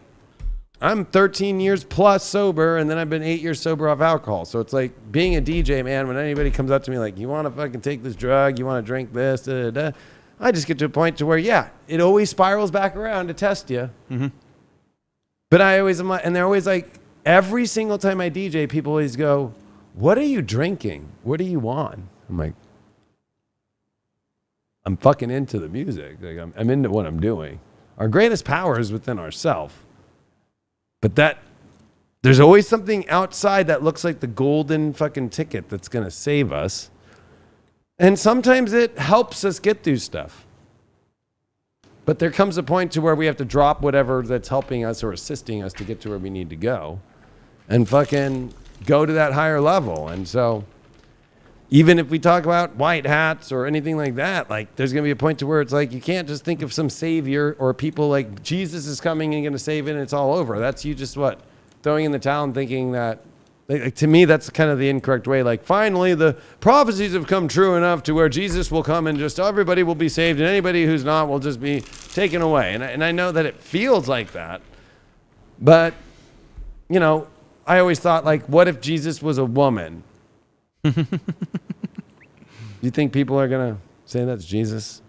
I'm 13 years plus sober, and then I've been 8 years sober off alcohol. So it's like being a DJ, man, when anybody comes up to me like, you want to fucking take this drug, you want to drink this, da, da, da. I just get to a point to where, yeah, it always spirals back around to test you. Mm-hmm. But I always am like, and they're always like, every single time I DJ, people always go, what are you drinking? What are you on? I'm like, I'm fucking into the music. Like I'm into what I'm doing. Our greatest power is within ourselves. But that, there's always something outside that looks like the golden fucking ticket that's going to save us. And sometimes it helps us get through stuff. But there comes a point to where we have to drop whatever that's helping us or assisting us to get to where we need to go and fucking go to that higher level. And so even if we talk about white hats or anything like that, like there's going to be a point to where it's like you can't just think of some savior or people like Jesus is coming and going to save it and it's all over. That's you just what? Throwing in the towel and thinking that, like, to me, that's kind of the incorrect way. Like, finally, the prophecies have come true enough to where Jesus will come and just everybody will be saved and anybody who's not will just be taken away. And I know that it feels like that. But, you know, I always thought, like, what if Jesus was a woman? You think people are going to say that's Jesus?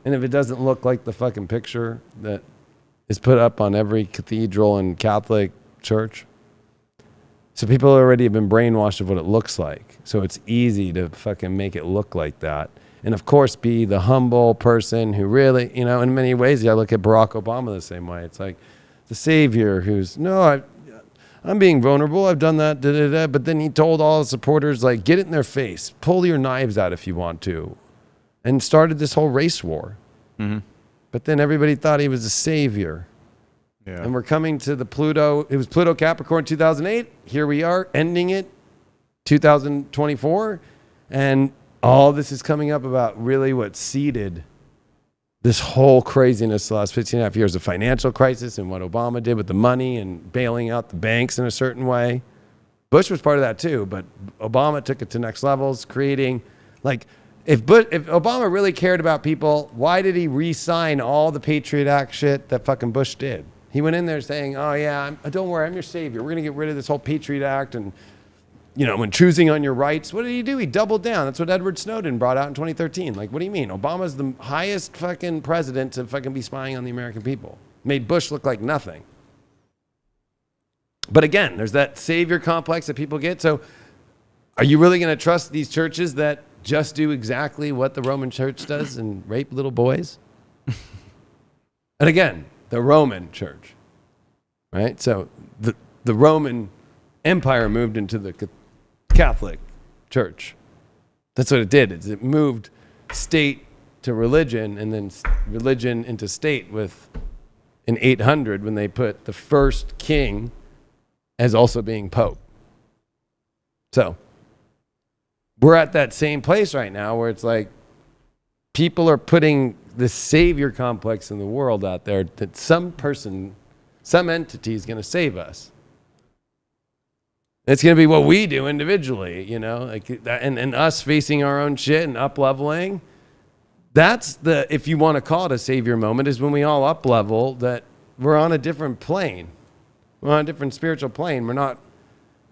And if it doesn't look like the fucking picture that is put up on every cathedral and Catholic church? So people already have been brainwashed of what it looks like. So it's easy to fucking make it look like that. And of course, be the humble person who really, you know, in many ways, I look at Barack Obama the same way. It's like the savior who's, no, I'm being vulnerable. I've done that, da, da, da. But then he told all the supporters, like, get it in their face. Pull your knives out if you want to. And started this whole race war. Mm-hmm. But then everybody thought he was a savior. Yeah. And we're coming to the Pluto. It was Pluto Capricorn 2008. Here we are, ending it 2024. And all this is coming up about really what seeded this whole craziness the last 15 and a half years, the financial crisis and what Obama did with the money and bailing out the banks in a certain way. Bush was part of that too, but Obama took it to next levels, creating, like, if Obama really cared about people, why did he re-sign all the Patriot Act shit that fucking Bush did? He went in there saying, oh yeah, don't worry, I'm your savior. We're going to get rid of this whole Patriot Act and, you know, when choosing on your rights. What did he do? He doubled down. That's what Edward Snowden brought out in 2013. Like, what do you mean? Obama's the highest fucking president to fucking be spying on the American people. Made Bush look like nothing. But again, there's that savior complex that people get. So are you really going to trust these churches that just do exactly what the Roman church does and rape little boys? And again, the Roman church, right? So the Roman Empire moved into the Catholic Church. That's what it did. It moved state to religion and then religion into state with in 800 when they put the first king as also being pope. So we're at that same place right now where it's like people are putting the savior complex in the world out there that some person, some entity is going to save us. It's going to be what we do individually, you know, like, and us facing our own shit and up leveling. That's the, if you want to call it a savior moment, is when we all up level, that we're on a different plane. We're on a different spiritual plane. We're not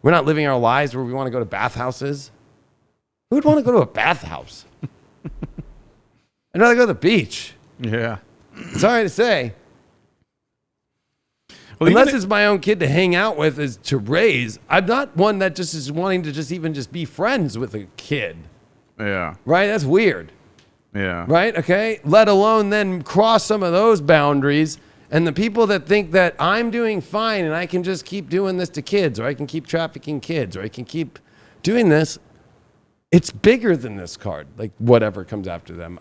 living our lives where we want to go to bathhouses. Who would want to go to a bathhouse? I'd rather go to the beach. Yeah. Sorry to say. Well, unless it's my own kid to hang out with, is to raise. I'm not one that just is wanting to just be friends with a kid. Yeah. Right? That's weird. Yeah. Right? Okay? Let alone then cross some of those boundaries And the people that think that I'm doing fine and I can just keep doing this to kids, or I can keep trafficking kids, or I can keep doing this, it's bigger than this card, like whatever comes after them.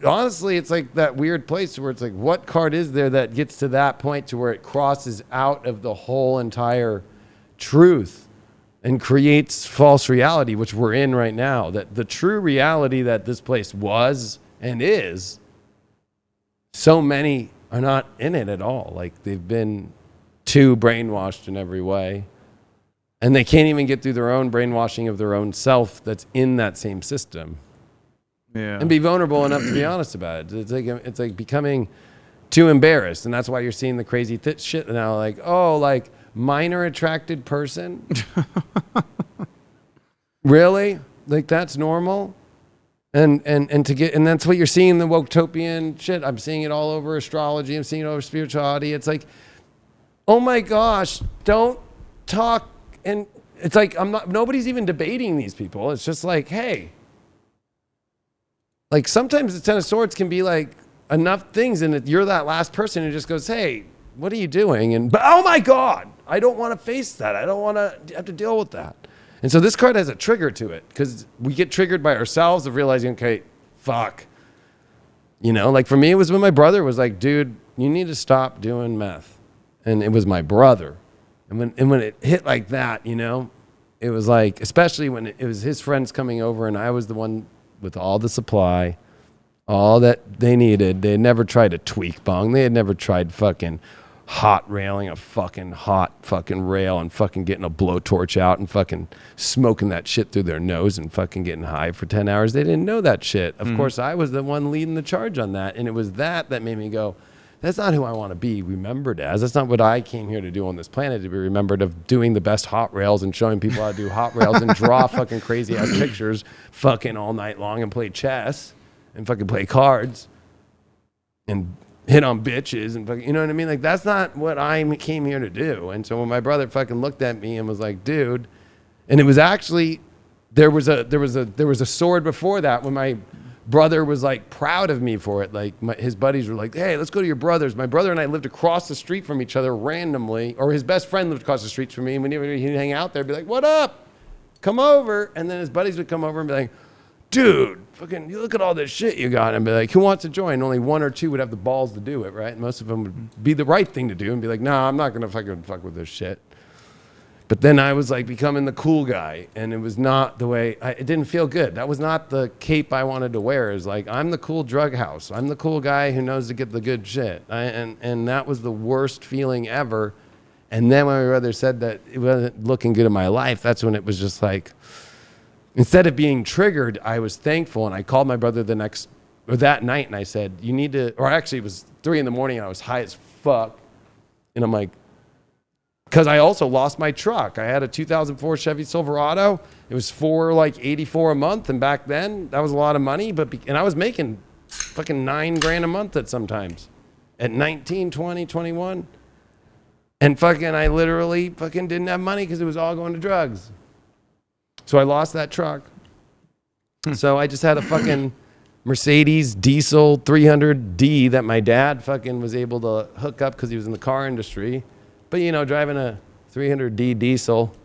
Honestly, it's like that weird place where it's like, what card is there that gets to that point to where it crosses out of the whole entire truth and creates false reality, which we're in right now? That the true reality that this place was and is, so many are not in it at all. Like they've been too brainwashed in every way. And they can't even get through their own brainwashing of their own self that's in that same system. Yeah. And be vulnerable enough to be honest about it. It's like becoming too embarrassed. And that's why you're seeing the crazy shit now. Like, oh, like minor attracted person? Really? Like that's normal? And that's what you're seeing in the woke-topian shit. I'm seeing it all over astrology. I'm seeing it over spirituality. It's like, oh my gosh, don't talk. And it's like, nobody's even debating these people. It's just like, hey, like sometimes the Ten of Swords can be like enough things, and you're that last person who just goes, hey, what are you doing? But oh my God, I don't want to face that. I don't want to have to deal with that. And so this card has a trigger to it, because we get triggered by ourselves of realizing, okay, fuck. Like for me, it was when my brother was like, dude, you need to stop doing meth. And it was my brother. And when it hit like that, it was like, especially when it was his friends coming over and I was the one with all the supply, all that they needed. They had never tried a tweak bong. They had never tried fucking hot railing a fucking hot fucking rail and fucking getting a blowtorch out and fucking smoking that shit through their nose and fucking getting high for 10 hours. They didn't know that shit. Of course, I was the one leading the charge on that. And it was that made me go, that's not who I want to be remembered as. That's not what I came here to do on this planet, to be remembered of doing the best hot rails and showing people how to do hot rails and draw fucking crazy ass pictures fucking all night long and play chess and fucking play cards and hit on bitches and fucking, you know what I mean? Like that's not what I came here to do. And so when my brother fucking looked at me and was like, dude, and it was actually, there was a sword before that when my brother was like proud of me for it. Like his buddies were like, hey, let's go to your brother's. My brother and I lived across the street from each other randomly, or his best friend lived across the street from me. And whenever he'd hang out there, be like, what up? Come over. And then his buddies would come over and be like, dude, fucking, you look at all this shit you got. And be like, who wants to join? Only one or two would have the balls to do it, right? And most of them would be the right thing to do and be like, nah, I'm not going to fucking fuck with this shit. But then I was like becoming the cool guy, and it was not the way, it didn't feel good. That was not the cape I wanted to wear. It was like, I'm the cool drug house. I'm the cool guy who knows to get the good shit. And that was the worst feeling ever. And then when my brother said that it wasn't looking good in my life, that's when it was just like, instead of being triggered, I was thankful. And I called my brother that night, and I said, you need to, or actually it was 3 a.m. and I was high as fuck. And I'm like, because I also lost my truck. I had a 2004 Chevy Silverado. It was $84 a month, and back then that was a lot of money. And I was making fucking $9,000 a month at sometimes, at 19, 20, 21, and fucking I literally fucking didn't have money because it was all going to drugs. So I lost that truck. So I just had a fucking Mercedes diesel 300D that my dad fucking was able to hook up because he was in the car industry. But, driving a 300D diesel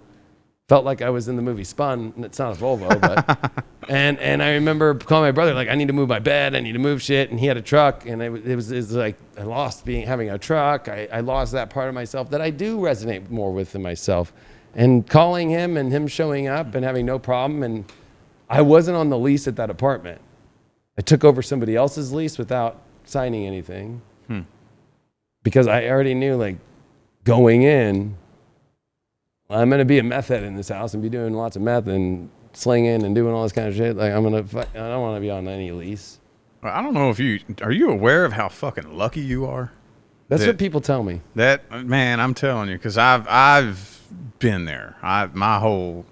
felt like I was in the movie Spun, and it's not a Volvo, but, and I remember calling my brother, like, I need to move my bed, I need to move shit, and he had a truck, and it was like, I lost having a truck, I lost that part of myself that I do resonate more with in myself, and calling him and him showing up and having no problem, and I wasn't on the lease at that apartment. I took over somebody else's lease without signing anything, because I already knew, like, going in, I'm going to be a meth head in this house and be doing lots of meth and slinging and doing all this kind of shit. Like I don't want to be on any lease. I don't know if are you aware of how fucking lucky you are? That's what people tell me. Man, I'm telling you, because I've been there. My whole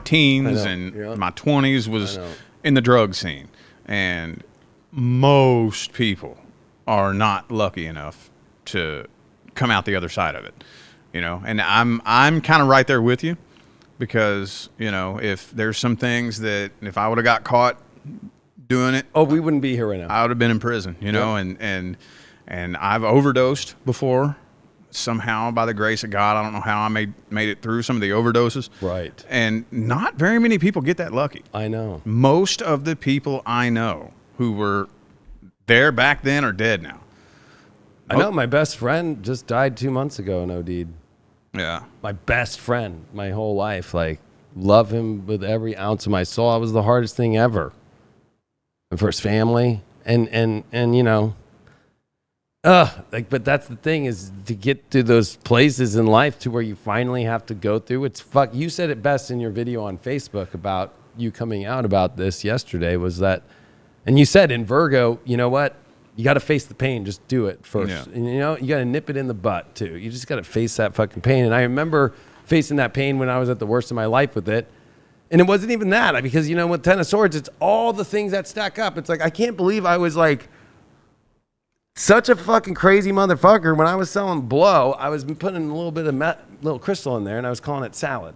teens and my 20s was in the drug scene. And most people are not lucky enough to come out the other side of it, and I'm kind of right there with you, because if there's some things that if I would have got caught doing it, we wouldn't be here right now. I would have been in prison, and And I've overdosed before, somehow by the grace of God. I don't know how I made it through some of the overdoses. Right. And not very many people get that lucky. I know. Most of the people I know who were there back then are dead now. I know my best friend just died 2 months ago and OD'd. Yeah. My best friend, my whole life. Like, love him with every ounce of my soul. It was the hardest thing ever. And for his family. And you know, but that's the thing, is to get to those places in life to where you finally have to go through. It's you said it best in your video on Facebook about you coming out about this yesterday, was that, and you said in Virgo, you know what? You got to face the pain. Just do it first. Yeah. And, you know, you got to nip it in the butt too. You just got to face that fucking pain. And I remember facing that pain when I was at the worst of my life with it. And it wasn't even that, because, you know, with Ten of Swords, it's all the things that stack up. It's like, I can't believe I was like such a fucking crazy motherfucker. When I was selling blow, I was putting a little bit of little crystal in there, and I was calling it salad.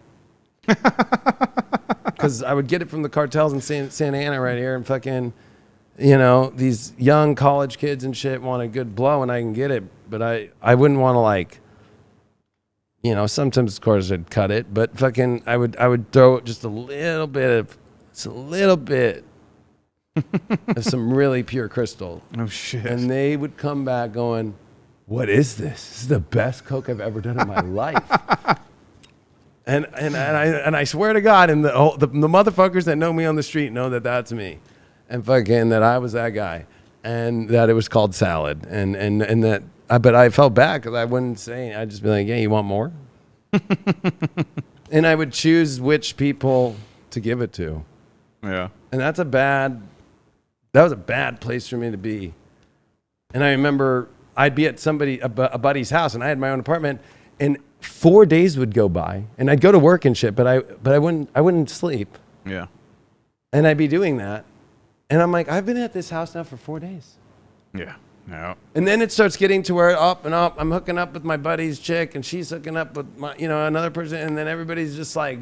Because I would get it from the cartels in Santa Ana right here, and fucking, you know, these young college kids and shit want a good blow, and I can get it, but I wouldn't want to, like, you know, sometimes of course I'd cut it, but fucking I would throw just a little bit of some really pure crystal. Oh shit. And they would come back going, "What is this? This is the best coke I've ever done in my life." And I swear to God, and the motherfuckers that know me on the street know that that's me. And fucking that I was that guy, and that it was called salad, and that. But I felt bad because I wouldn't say. I'd just be like, "Yeah, you want more?" And I would choose which people to give it to. Yeah. And that was a bad place for me to be. And I remember I'd be at a buddy's house, and I had my own apartment, and 4 days would go by, and I'd go to work and shit, but I wouldn't sleep. Yeah. And I'd be doing that. And I'm like, I've been at this house now for 4 days. Yeah. Yeah. And then it starts getting to where up and up. I'm hooking up with my buddy's chick, and she's hooking up with my, you know, another person. And then everybody's just like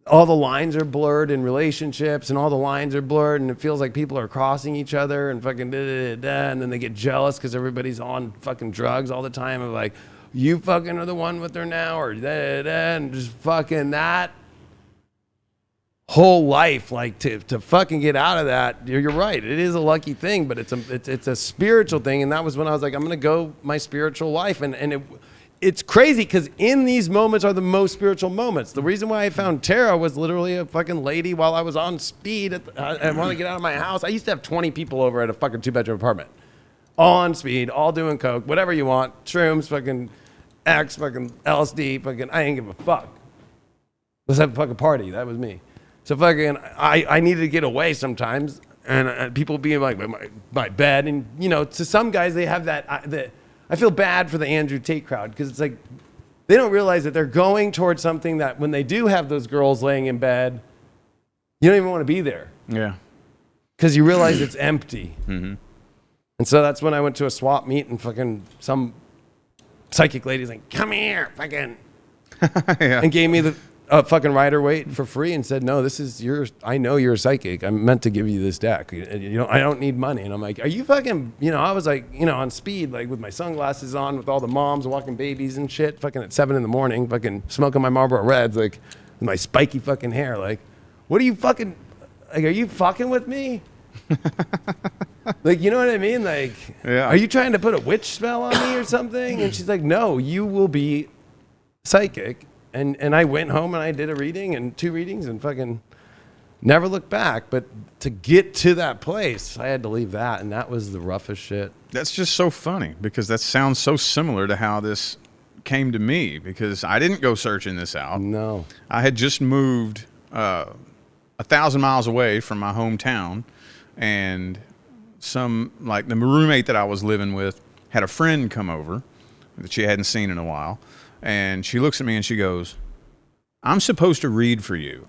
all the lines are blurred in relationships, and all the lines are blurred, and it feels like people are crossing each other and fucking da-da-da-da. And then they get jealous because everybody's on fucking drugs all the time. Of like, you fucking are the one with her now, or da-da-da, and just fucking that. Whole life, like to fucking get out of that. You're right. It is a lucky thing, but it's a spiritual thing. And that was when I was like, I'm gonna go my spiritual life. And it's crazy because in these moments are the most spiritual moments. The reason why I found Tara was literally a fucking lady while I was on speed. I wanted to get out of my house. I used to have 20 people over at a fucking 2-bedroom apartment, all on speed, all doing coke, whatever you want, shrooms, fucking X, fucking LSD, fucking. I ain't give a fuck. Let's have a fucking party. That was me. So fucking, I needed to get away sometimes, and people being like, my bed, and you know, to some guys they have that. I feel bad for the Andrew Tate crowd because it's like they don't realize that they're going towards something that when they do have those girls laying in bed, you don't even want to be there. Yeah. Because you realize it's empty. Mm-hmm. And so that's when I went to a swap meet, and fucking some psychic lady's like, "Come here, fucking," yeah. and gave me the fucking rider weight for free and said, "No, this is yours. I know you're a psychic. I'm meant to give you this deck. I don't need money." And I'm like, "Are you fucking?" You know, I was like, you know, on speed, like with my sunglasses on, with all the moms walking babies and shit, fucking at 7 a.m, fucking smoking my Marlboro Reds, like with my spiky fucking hair. Like, what are you fucking? Like, are you fucking with me? Like, you know what I mean? Like, yeah. Are you trying to put a witch spell on me or something? And she's like, "No, you will be psychic." And I went home and I did a reading and 2 readings and fucking never looked back. But to get to that place, I had to leave that, and that was the roughest shit. That's just so funny because that sounds so similar to how this came to me, because I didn't go searching this out. No. I had just moved 1,000 miles away from my hometown, and the roommate that I was living with had a friend come over that she hadn't seen in a while. And she looks at me and she goes, "I'm supposed to read for you."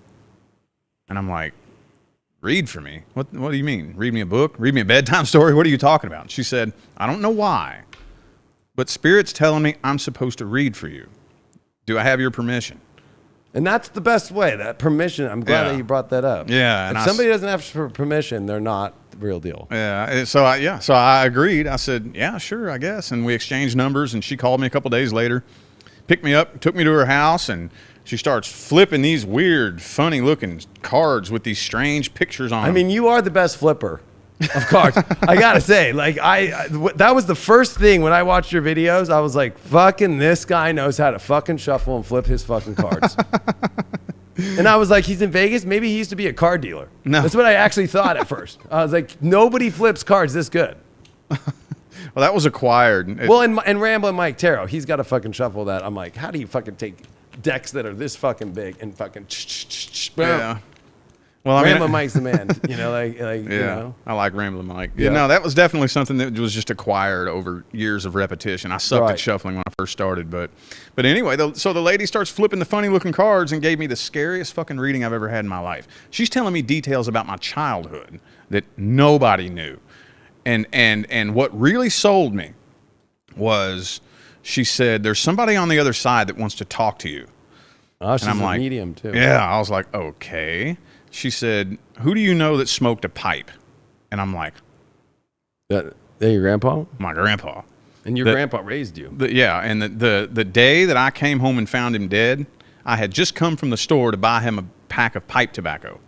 And I'm like, "Read for me? What do you mean? Read me a book? Read me a bedtime story? What are you talking about?" She said, "I don't know why, but Spirit's telling me I'm supposed to read for you. Do I have your permission?" And that's the best way, that permission. I'm glad that you brought that up. Yeah. If somebody doesn't have permission, they're not real deal. Yeah. So I agreed. I said, yeah, sure, I guess. And we exchanged numbers, and she called me a couple days later, picked me up, took me to her house, and she starts flipping these weird, funny looking cards with these strange pictures on them. I mean, you are the best flipper of cards. I gotta say, like, that was the first thing when I watched your videos. I was like, fucking, this guy knows how to fucking shuffle and flip his fucking cards. And I was like, he's in Vegas. Maybe he used to be a card dealer. No. That's what I actually thought at first. I was like, nobody flips cards this good. Well, that was acquired. And Ramblin' Mike Tarot, he's got to fucking shuffle that. I'm like, how do you fucking take decks that are this fucking big and fucking boom. Yeah. Well, I mean, Ramblin' Mike's the man, you know, like yeah, you know. I like Ramblin' Mike. Yeah. No, that was definitely something that was just acquired over years of repetition. I sucked at shuffling when I first started, but anyway, so the lady starts flipping the funny looking cards and gave me the scariest fucking reading I've ever had in my life. She's telling me details about my childhood that nobody knew, and what really sold me was she said, "There's somebody on the other side that wants to talk to you." Oh, she's a medium too. Yeah, I was like, okay. She said, "Who do you know that smoked a pipe?" And I'm like, "That your grandpa?" My grandpa. And your grandpa raised you. Yeah, and the day that I came home and found him dead, I had just come from the store to buy him a pack of pipe tobacco.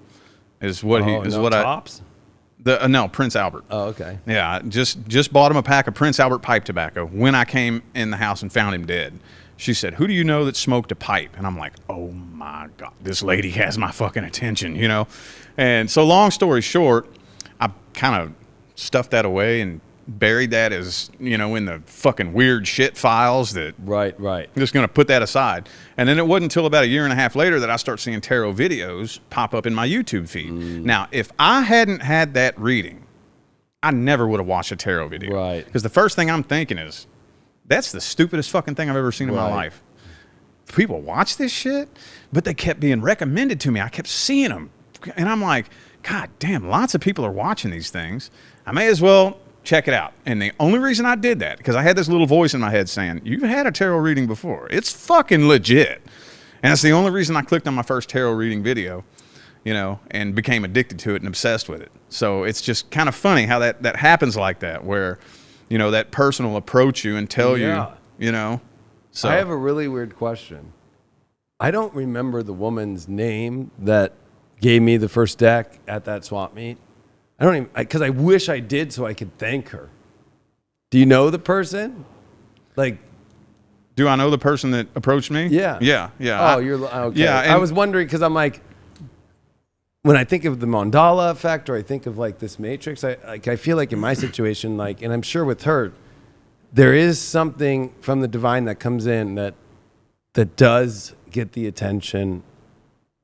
Tops? No, Prince Albert. Oh, okay. Yeah, just bought him a pack of Prince Albert pipe tobacco when I came in the house and found him dead. She said, "Who do you know that smoked a pipe?" And I'm like, oh my God, this lady has my fucking attention, you know? And so long story short, I kind of stuffed that away and buried that as, you know, in the fucking weird shit files that... Right. I'm just going to put that aside. And then it wasn't until about a year and a half later that I start seeing tarot videos pop up in my YouTube feed. Now, if I hadn't had that reading, I never would have watched a tarot video. Right. Because the first thing I'm thinking is, that's the stupidest fucking thing I've ever seen in my life. People watch this shit, but they kept being recommended to me. I kept seeing them. And I'm like, God damn, lots of people are watching these things. I may as well check it out. And the only reason I did that, because I had this little voice in my head saying, you've had a tarot reading before. It's fucking legit. And that's the only reason I clicked on my first tarot reading video, you know, and became addicted to it and obsessed with it. So it's just kind of funny how that happens like that, where... you know, that person will approach you and tell you, you know. So I have a really weird question. I don't remember the woman's name that gave me the first deck at that swap meet. I don't even, because I wish I did so I could thank her. Do you know the person? Like, do I know the person that approached me? Yeah. Yeah. Oh, you're okay. Yeah. I was wondering because I'm like, when I think of the mandala effect, or I think of like this matrix, I feel like in my situation, like, and I'm sure with her, there is something from the divine that comes in that does get the attention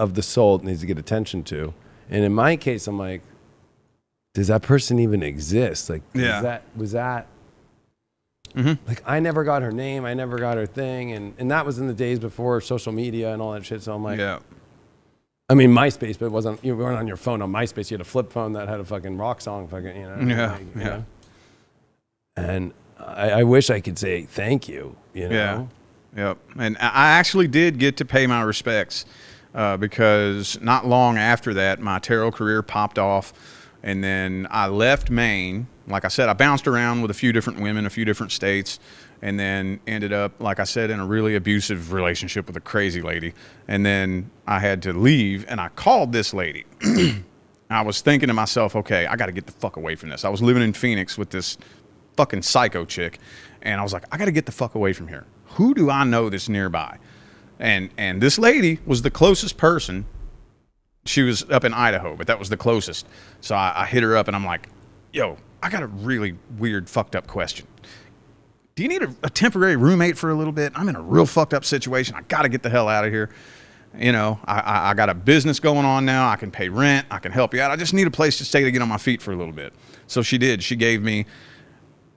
of the soul it needs to get attention to. And in my case, I'm like, does that person even exist? Like, was that like, I never got her name, I never got her thing, and that was in the days before social media and all that shit. So I'm like, I mean, MySpace, but it wasn't, you weren't on your phone on MySpace. You had a flip phone that had a fucking rock song, fucking, you know. You know? And I wish I could say thank you, you know. Yep. And I actually did get to pay my respects because not long after that, my tarot career popped off. And then I left Maine. Like I said, I bounced around with a few different women, a few different states, and then ended up, like I said, in a really abusive relationship with a crazy lady. And then I had to leave, and I called this lady. I was thinking to myself, okay, I got to get the fuck away from this. I was living in Phoenix with this fucking psycho chick, and I was like, I got to get the fuck away from here. Who do I know that's nearby? And this lady was the closest person. She was up in Idaho, but that was the closest. So I hit her up, and I'm like, yo, I got a really weird, fucked up question. Do you need a temporary roommate for a little bit? I'm in a real fucked up situation. I got to get the hell out of here. You know, I got a business going on now. I can pay rent. I can help you out. I just need a place to stay to get on my feet for a little bit. So she did. She gave me,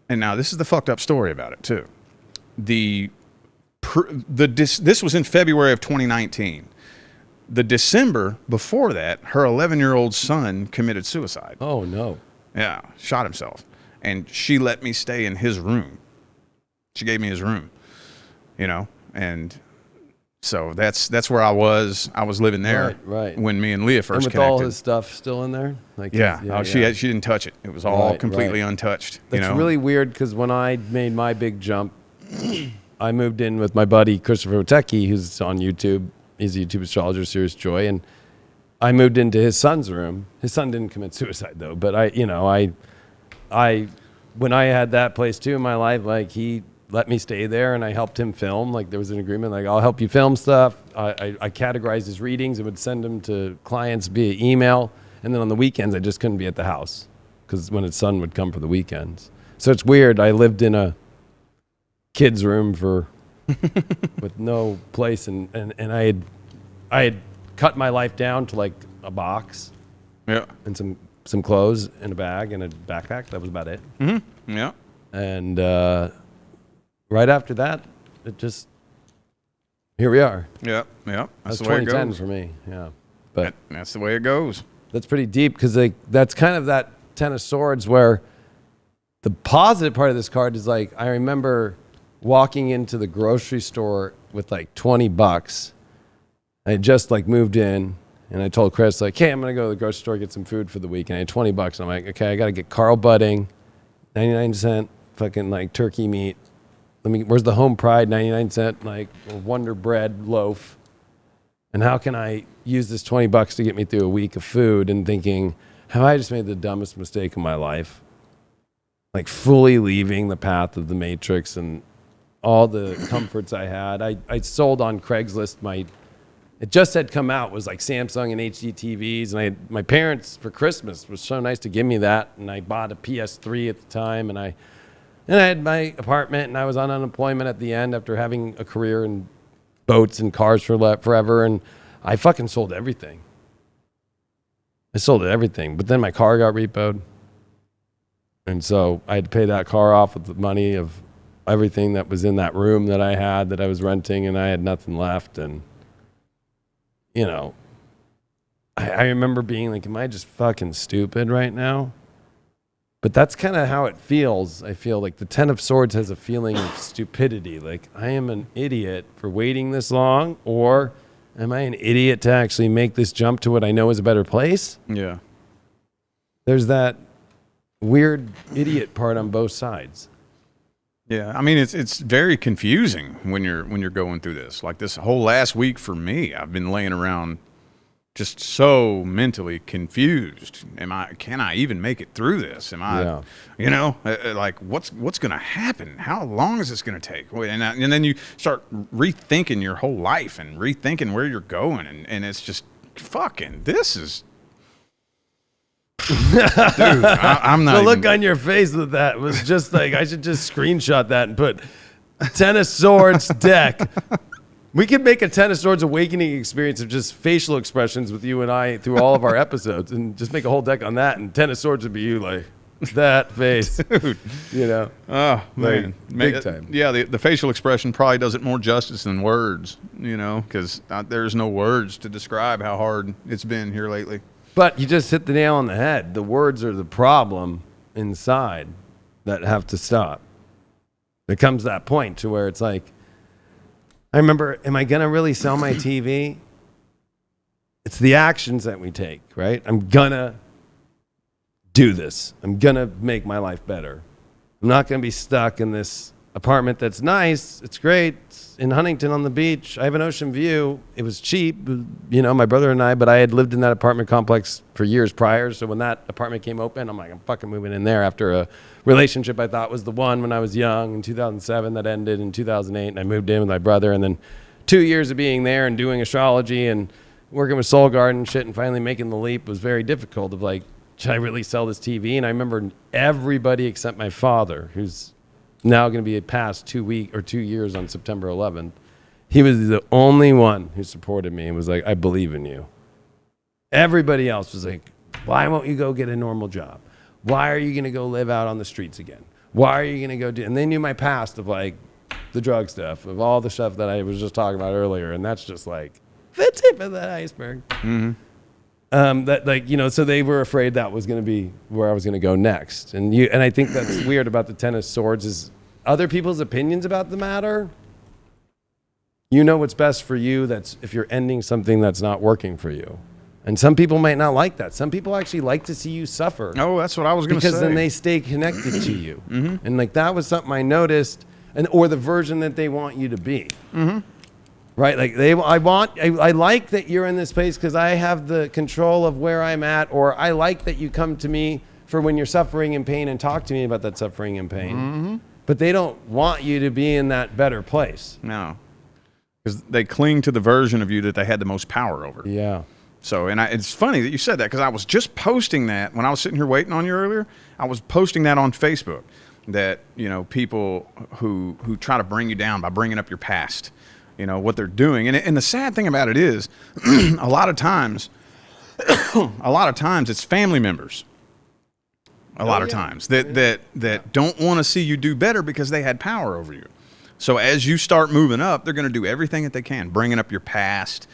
and now this is the fucked up story about it too. This was in February of 2019. The December before that, her 11-year-old son committed suicide. Oh, no. Yeah, shot himself. And she let me stay in his room. She gave me his room, you know, and So that's where I was. I was living there right. when me and Leah first and with connected. all his stuff still in there? Like She didn't touch it. It was all completely untouched. That's really weird because when I made my big jump, I moved in with my buddy Christopher Witecki, who's on YouTube. He's a YouTube astrologer, Serious Joy, and I moved into his son's room. His son didn't commit suicide though, but I when I had that place too in my life, like he let me stay there and I helped him film. Like there was an agreement, like I'll help you film stuff. I categorized his readings and would send them to clients via email. And then on the weekends, I just couldn't be at the house because when his son would come for the weekends. So it's weird. I lived in a kid's room with no place. And I had cut my life down to like a box and some clothes and a bag and a backpack. That was about it. Mm-hmm. Yeah. And right after that, here we are. Yeah. That's the way it goes. 2010 for me. Yeah. But that's the way it goes. That's pretty deep because that's kind of that Ten of Swords where the positive part of this card is like, I remember walking into the grocery store with like $20. I had just like moved in and I told Chris like, hey, I'm going to go to the grocery store, get some food for the week. And I had $20. And I'm like, okay, I got to get Carl Budding, 99-cent fucking like turkey meat. Where's the Home Pride 99-cent like Wonder Bread loaf? And how can I use this $20 to get me through a week of food? And thinking, have I just made the dumbest mistake of my life? Like fully leaving the path of the Matrix and all the comforts I had. I sold on Craigslist it just had come out, was like Samsung and HD TVs. And my parents for Christmas was so nice to give me that. And I bought a PS3 at the time. And I had my apartment and I was on unemployment at the end after having a career in boats and cars for forever. And I fucking sold everything. I sold everything. But then my car got repoed. And so I had to pay that car off with the money of everything that was in that room that I had that I was renting, and I had nothing left. And, I remember being like, am I just fucking stupid right now? But that's kind of how it feels. I feel like the Ten of Swords has a feeling of stupidity. Like, I am an idiot for waiting this long, or am I an idiot to actually make this jump to what I know is a better place? Yeah. There's that weird idiot part on both sides. Yeah, I mean it's very confusing when you're going through this. Like this whole last week for me, I've been laying around just so mentally confused. Can I even make it through this? Like what's going to happen? How long is this going to take? And then you start rethinking your whole life and rethinking where you're going, and it's just fucking this is. Dude, I'm not. The look on your face with that was just like, I should just screenshot that and put Ten of Swords deck. We could make a Ten of Swords awakening experience of just facial expressions with you and I through all of our episodes, and just make a whole deck on that. And Ten of Swords would be you, like that face, dude. Oh man, big time. Yeah, the facial expression probably does it more justice than words. Because there's no words to describe how hard it's been here lately. But you just hit the nail on the head. The words are the problem inside that have to stop. There comes that point to where it's like, I remember, am I going to really sell my TV? It's the actions that we take, right? I'm going to do this. I'm going to make my life better. I'm not going to be stuck in this apartment that's nice. It's great. It's in Huntington on the beach. I have an ocean view. It was cheap, my brother and I, but I had lived in that apartment complex for years prior. So when that apartment came open, I'm like, I'm fucking moving in there after a relationship I thought was the one when I was young in 2007 that ended in 2008. And I moved in with my brother. And then 2 years of being there and doing astrology and working with Soul Garden and shit and finally making the leap was very difficult of like, should I really sell this TV? And I remember everybody except my father, who's now going to be past 2 years on September 11th. He was the only one who supported me and was like, I believe in you. Everybody else was like, why won't you go get a normal job? Why are you going to go live out on the streets again? Why are you going to go do? And they knew my past of like the drug stuff, of all the stuff that I was just talking about earlier. And that's just like the tip of that iceberg. Mm-hmm. So they were afraid that was going to be where I was going to go next. And I think that's weird about the Ten of Swords is other people's opinions about the matter You know what's best for you. That's if you're ending something that's not working for you. And some people might not like that. Some people actually like to see you suffer. Oh, that's what I was going to say. Because then they stay connected to you. And like that was something I noticed, or the version that they want you to be. Right? Like I like that you're in this place because I have the control of where I'm at, or I like that you come to me for when you're suffering in pain and talk to me about that suffering and pain. But they don't want you to be in that better place. No. Because they cling to the version of you that they had the most power over. Yeah. So, and it's funny that you said that because I was just posting that when I was sitting here waiting on you earlier. I was posting that on Facebook that, you know, people who try to bring you down by bringing up your past, you know, what they're doing. And the sad thing about it is a lot of times it's family members. A lot of times that don't want to see you do better because they had power over you. So as you start moving up, they're going to do everything that they can, bringing up your past,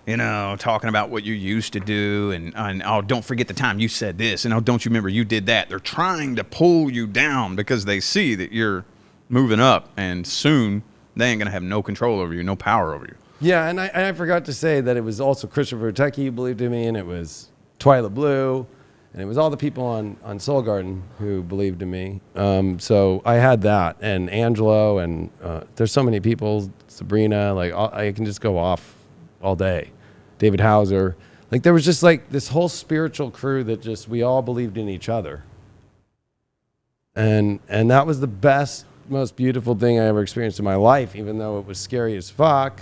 you know, talking about what you used to do, and oh, don't forget the time you said this, and oh, don't you remember you did that. They're trying to pull you down because they see that you're moving up, and soon they ain't going to have no control over you, no power over you. Yeah, and I forgot to say that it was also Christopher Tucky who believed in me, and it was Twyla Blue, and it was all the people on Soul Garden who believed in me. So I had that, and Angelo, and there's so many people, Sabrina, like I can just go off all day. David Hauser. Like there was just like this whole spiritual crew that just, we all believed in each other. And that was the best, most beautiful thing I ever experienced in my life, even though it was scary as fuck.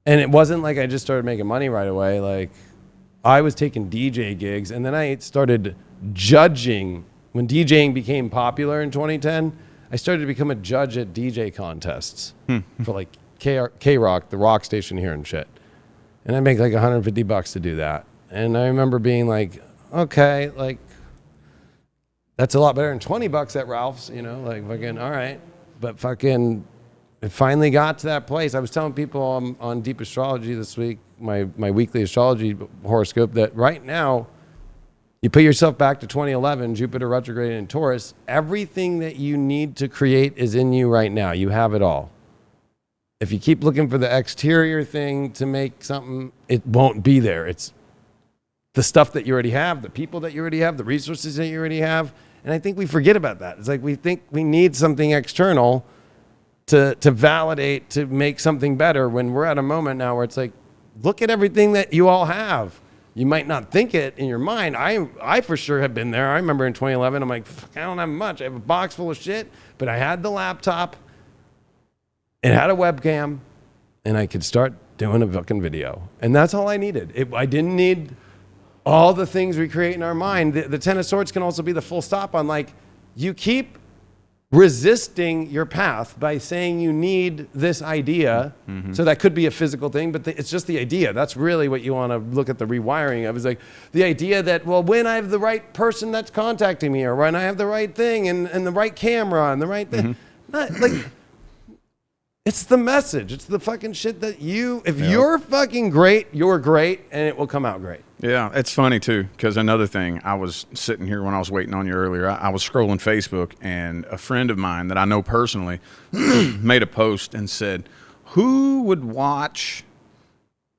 And it wasn't like I just started making money right away. Like I was taking DJ gigs, and then I started judging. When DJing became popular in 2010, I started to become a judge at DJ contests for like K-Rock, the rock station here and shit. And I make like $150 to do that. And I remember being like, okay, like that's a lot better than $20 at Ralph's, you know, like fucking, all right. But fucking, it finally got to that place. I was telling people on Deep Astrology this week, my weekly astrology horoscope, that right now, you put yourself back to 2011, Jupiter retrograde in Taurus, everything that you need to create is in you right now. You have it all. If you keep looking for the exterior thing to make something, it won't be there. It's the stuff that you already have, the people that you already have, the resources that you already have. And I think we forget about that. It's like we think we need something external to validate, to make something better, when we're at a moment now where it's like, look at everything that you all have. You might not think it in your mind. I for sure have been there. I remember in 2011, I'm like, fuck, I don't have much. I have a box full of shit, but I had the laptop. It had a webcam, and I could start doing a fucking video. And that's all I needed. I didn't need all the things we create in our mind. The Ten of Swords can also be the full stop on, like, you keep resisting your path by saying you need this idea. So that could be a physical thing, but it's just the idea. That's really what you want to look at the rewiring of, is like the idea that, well, when I have the right person that's contacting me, or when I have the right thing and the right camera and the right thing, like... It's the message. It's the fucking shit that if you're fucking great, you're great, and it will come out great. Yeah, it's funny too, because another thing, I was sitting here when I was waiting on you earlier, I was scrolling Facebook, and a friend of mine that I know personally made a post and said, who would watch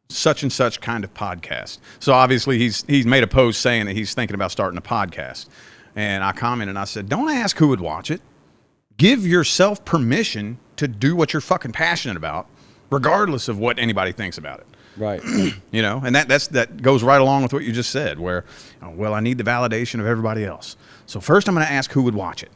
such and such kind of podcast? So obviously he's made a post saying that he's thinking about starting a podcast. And I commented, and I said, don't ask who would watch it. Give yourself permission to do what you're fucking passionate about, regardless of what anybody thinks about it. Right. You know, and that goes right along with what you just said, where, well, I need the validation of everybody else. So first I'm going to ask who would watch it.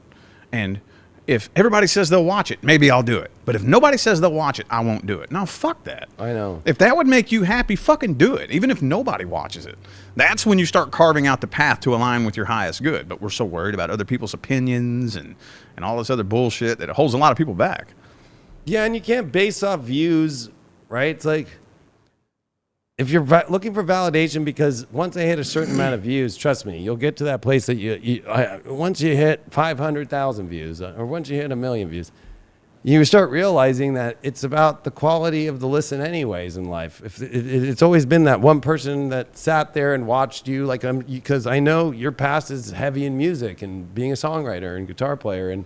And if everybody says they'll watch it, maybe I'll do it. But if nobody says they'll watch it, I won't do it. No, fuck that. I know. If that would make you happy, fucking do it, even if nobody watches it. That's when you start carving out the path to align with your highest good. But we're so worried about other people's opinions and all this other bullshit that it holds a lot of people back. Yeah, and you can't base off views, right? It's like, if you're looking for validation, because once I hit a certain amount of views, trust me, you'll get to that place that once you hit 500,000 views, or once you hit 1 million views, you start realizing that it's about the quality of the listen anyways in life. It's always been that one person that sat there and watched you, like, because I know your past is heavy in music and being a songwriter and guitar player, and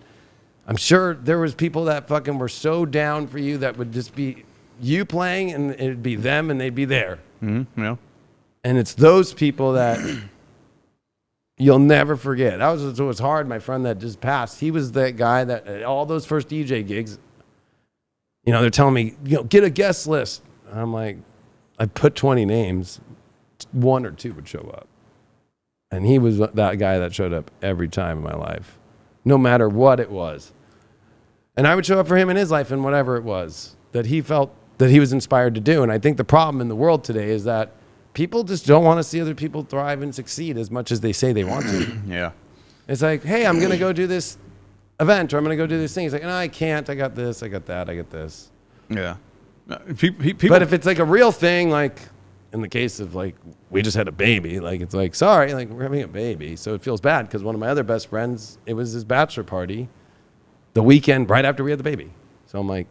I'm sure there was people that fucking were so down for you that would just be you playing, and it'd be them, and they'd be there. Mm-hmm. Yeah. And it's those people that you'll never forget. That was hard. My friend that just passed, he was that guy that at all those first DJ gigs, you know, they're telling me, you know, get a guest list. I'm like, I put 20 names, 1 or 2 would show up. And he was that guy that showed up every time in my life, no matter what it was. And I would show up for him in his life and whatever it was that he felt that he was inspired to do. And I think the problem in the world today is that people just don't want to see other people thrive and succeed as much as they say they want to. Yeah. It's like, hey, I'm going to go do this event, or I'm going to go do this thing. It's like, no, I can't. I got this. I got that. I got this. Yeah. People, but if it's like a real thing, like in the case of like, we just had a baby, like, it's like, sorry, like we're having a baby. So it feels bad because one of my other best friends, it was his bachelor party the weekend right after we had the baby. So I'm like,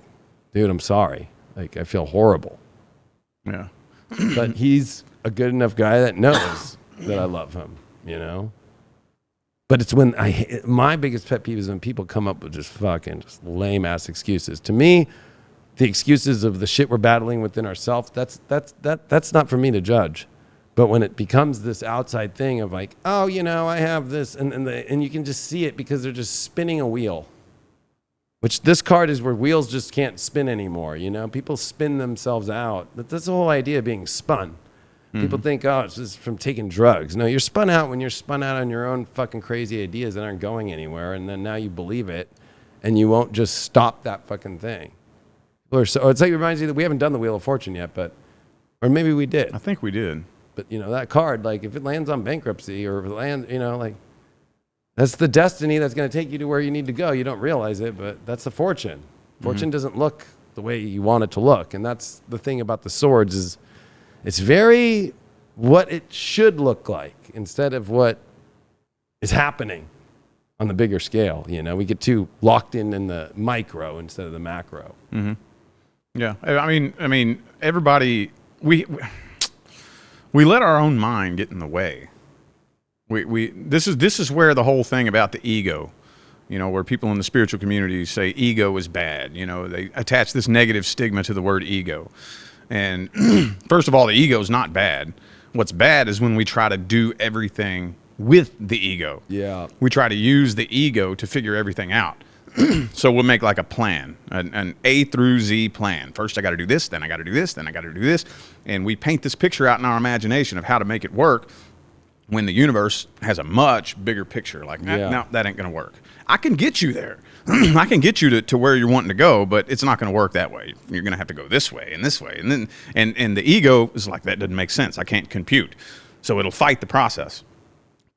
dude, I'm sorry. Like, I feel horrible. Yeah. But he's a good enough guy that knows that I love him, you know? But it's when my biggest pet peeve is when people come up with just lame ass excuses. To me, the excuses of the shit we're battling within ourselves, that's not for me to judge. But when it becomes this outside thing of like, oh, you know, I have this, and you can just see it because they're just spinning a wheel. Which this card is where wheels just can't spin anymore, you know? People spin themselves out. That's the whole idea of being spun. Mm-hmm. People think, oh, it's just from taking drugs. No, you're spun out when you're spun out on your own fucking crazy ideas that aren't going anywhere, and then now you believe it, and you won't just stop that fucking thing. It's like it reminds you that we haven't done the Wheel of Fortune yet, or maybe we did. I think we did. But, you know, that card, like, if it lands on bankruptcy, or if it lands, you know, like, that's the destiny that's going to take you to where you need to go. You don't realize it, but that's the fortune. Fortune doesn't look the way you want it to look. And that's the thing about the swords is it's very what it should look like instead of what is happening on the bigger scale. You know, we get too locked in the micro instead of the macro. Mm-hmm. Yeah. I mean, everybody, we let our own mind get in the way. This is where the whole thing about the ego, you know, where people in the spiritual community say ego is bad. You know, they attach this negative stigma to the word ego. And first of all, the ego is not bad. What's bad is when we try to do everything with the ego. Yeah. We try to use the ego to figure everything out. So we'll make like a plan, an A through Z plan. First, I got to do this, then I got to do this, then I got to do this. And we paint this picture out in our imagination of how to make it work, when the universe has a much bigger picture. Like, no, that ain't going to work. I can get you there. I can get you to where you're wanting to go, but it's not going to work that way. You're going to have to go this way and this way. And then, and the ego is like, that doesn't make sense. I can't compute. So it'll fight the process,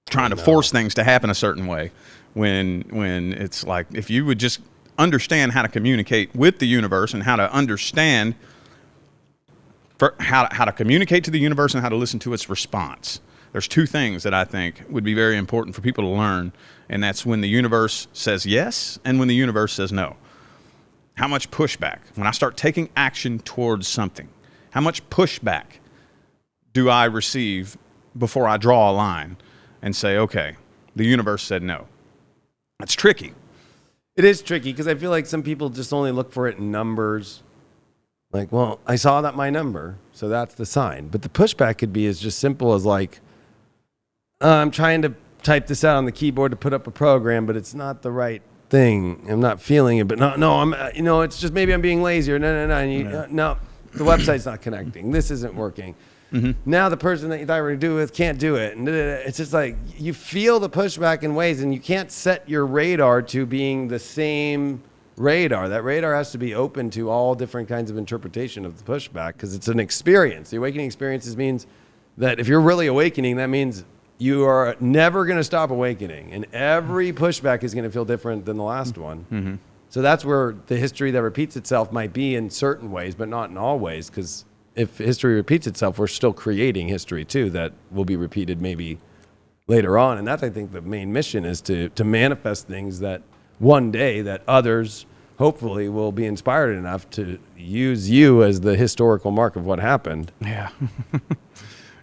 trying to force things to happen a certain way, when it's like, if you would just understand how to communicate with the universe and how to understand how to communicate to the universe and how to listen to its response. There's 2 things that I think would be very important for people to learn, and that's when the universe says yes and when the universe says no. How much pushback? When I start taking action towards something, how much pushback do I receive before I draw a line and say, okay, the universe said no? That's tricky. It is tricky because I feel like some people just only look for it in numbers. Like, well, I saw that my number, so that's the sign. But the pushback could be as just simple as like, I'm trying to type this out on the keyboard to put up a program, but it's not the right thing. I'm not feeling it, but no, I'm, you know, it's just maybe I'm being lazy or no, the website's not connecting. This isn't working. Mm-hmm. Now the person that you thought you were going to do it with can't do it. And it's just like you feel the pushback in ways, and you can't set your radar to being the same radar. That radar has to be open to all different kinds of interpretation of the pushback because it's an experience. The awakening experiences means that if you're really awakening, that means you are never going to stop awakening, and every pushback is going to feel different than the last one. Mm-hmm. So that's where the history that repeats itself might be in certain ways, but not in all ways, because if history repeats itself, we're still creating history too that will be repeated maybe later on. And that's, I think, the main mission is to manifest things that one day that others hopefully will be inspired enough to use you as the historical mark of what happened. Yeah.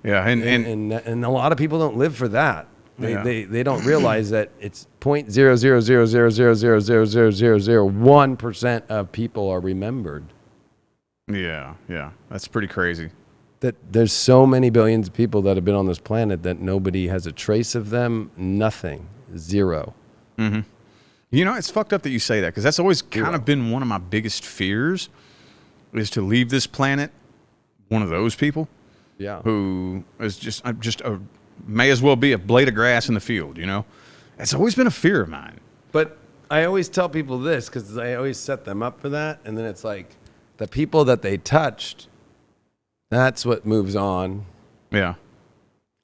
Yeah, and a lot of people don't live for that. They don't realize that it's 0.00000000001% of people are remembered. Yeah, that's pretty crazy. That there's so many billions of people that have been on this planet that nobody has a trace of them. Nothing. Zero. Mm-hmm. You know, it's fucked up that you say that, because that's always kind of been one of my biggest fears, is to leave this planet one of those people. Yeah. Who is just may as well be a blade of grass in the field, you know? It's always been a fear of mine. But I always tell people this, because I always set them up for that. And then it's like the people that they touched, that's what moves on. Yeah.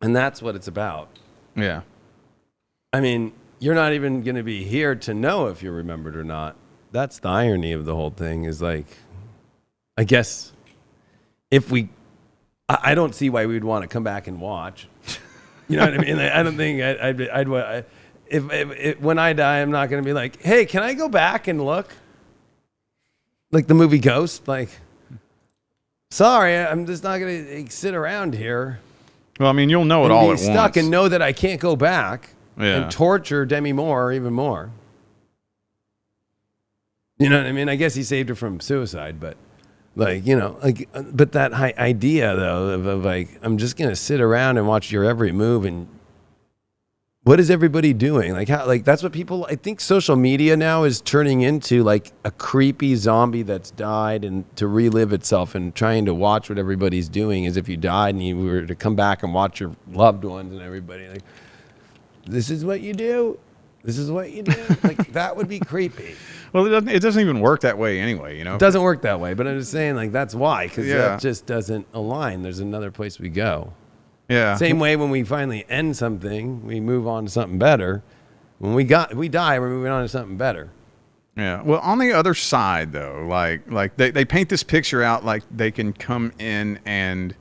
And that's what it's about. Yeah. I mean, you're not even going to be here to know if you're remembered or not. That's the irony of the whole thing, is like, I guess if I don't see why we'd want to come back and watch. You know what I mean? I don't think if when I die, I'm not going to be like, hey, can I go back and look? Like the movie Ghost? Like, sorry, I'm just not going to sit around here. Well, I mean, you'll know it all at once. Stuck and know that I can't go back. Yeah. And torture Demi Moore even more. You know what I mean? I guess he saved her from suicide, but like, you know, like, but that idea though of like, I'm just gonna sit around and watch your every move, and what is everybody doing? Like how, like that's what people. I think social media now is turning into like a creepy zombie that's died, and to relive itself and trying to watch what everybody's doing as if you died and you were to come back and watch your loved ones and everybody like. This is what you do. This is what you do. Like that would be creepy. Well, it doesn't even work that way anyway, you know? It doesn't work that way, but I'm just saying like that's why, because that just doesn't align. There's another place we go. Yeah. Same way when we finally end something, we move on to something better. When we die, we're moving on to something better. Yeah. Well, on the other side though, like they paint this picture out like they can come in and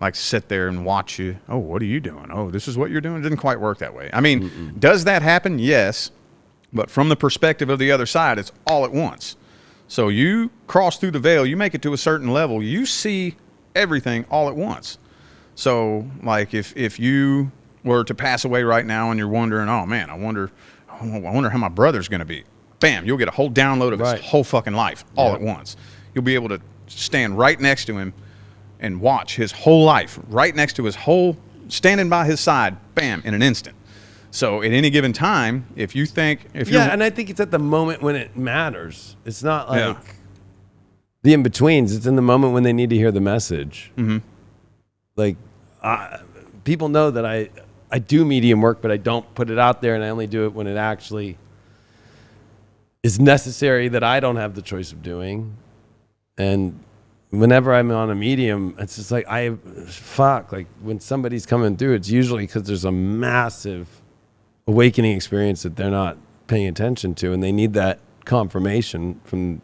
like sit there and watch you. Oh, what are you doing? Oh, this is what you're doing. It didn't quite work that way. I mean, does that happen? Yes. But from the perspective of the other side, it's all at once. So you cross through the veil, you make it to a certain level, you see everything all at once. So like if you were to pass away right now and you're wondering, oh man, I wonder how my brother's going to be. Bam, you'll get a whole download of his whole fucking life all at once. You'll be able to stand right next to him and watch his whole life right next to his whole, standing by his side, bam, in an instant. So at any given time, if you think, and I think it's at the moment when it matters. It's not like the in-betweens. It's in the moment when they need to hear the message. Mm-hmm. Like, people know that I do medium work, but I don't put it out there, and I only do it when it actually is necessary that I don't have the choice of doing. And whenever I'm on a medium, it's just like, like when somebody's coming through, it's usually because there's a massive awakening experience that they're not paying attention to, and they need that confirmation from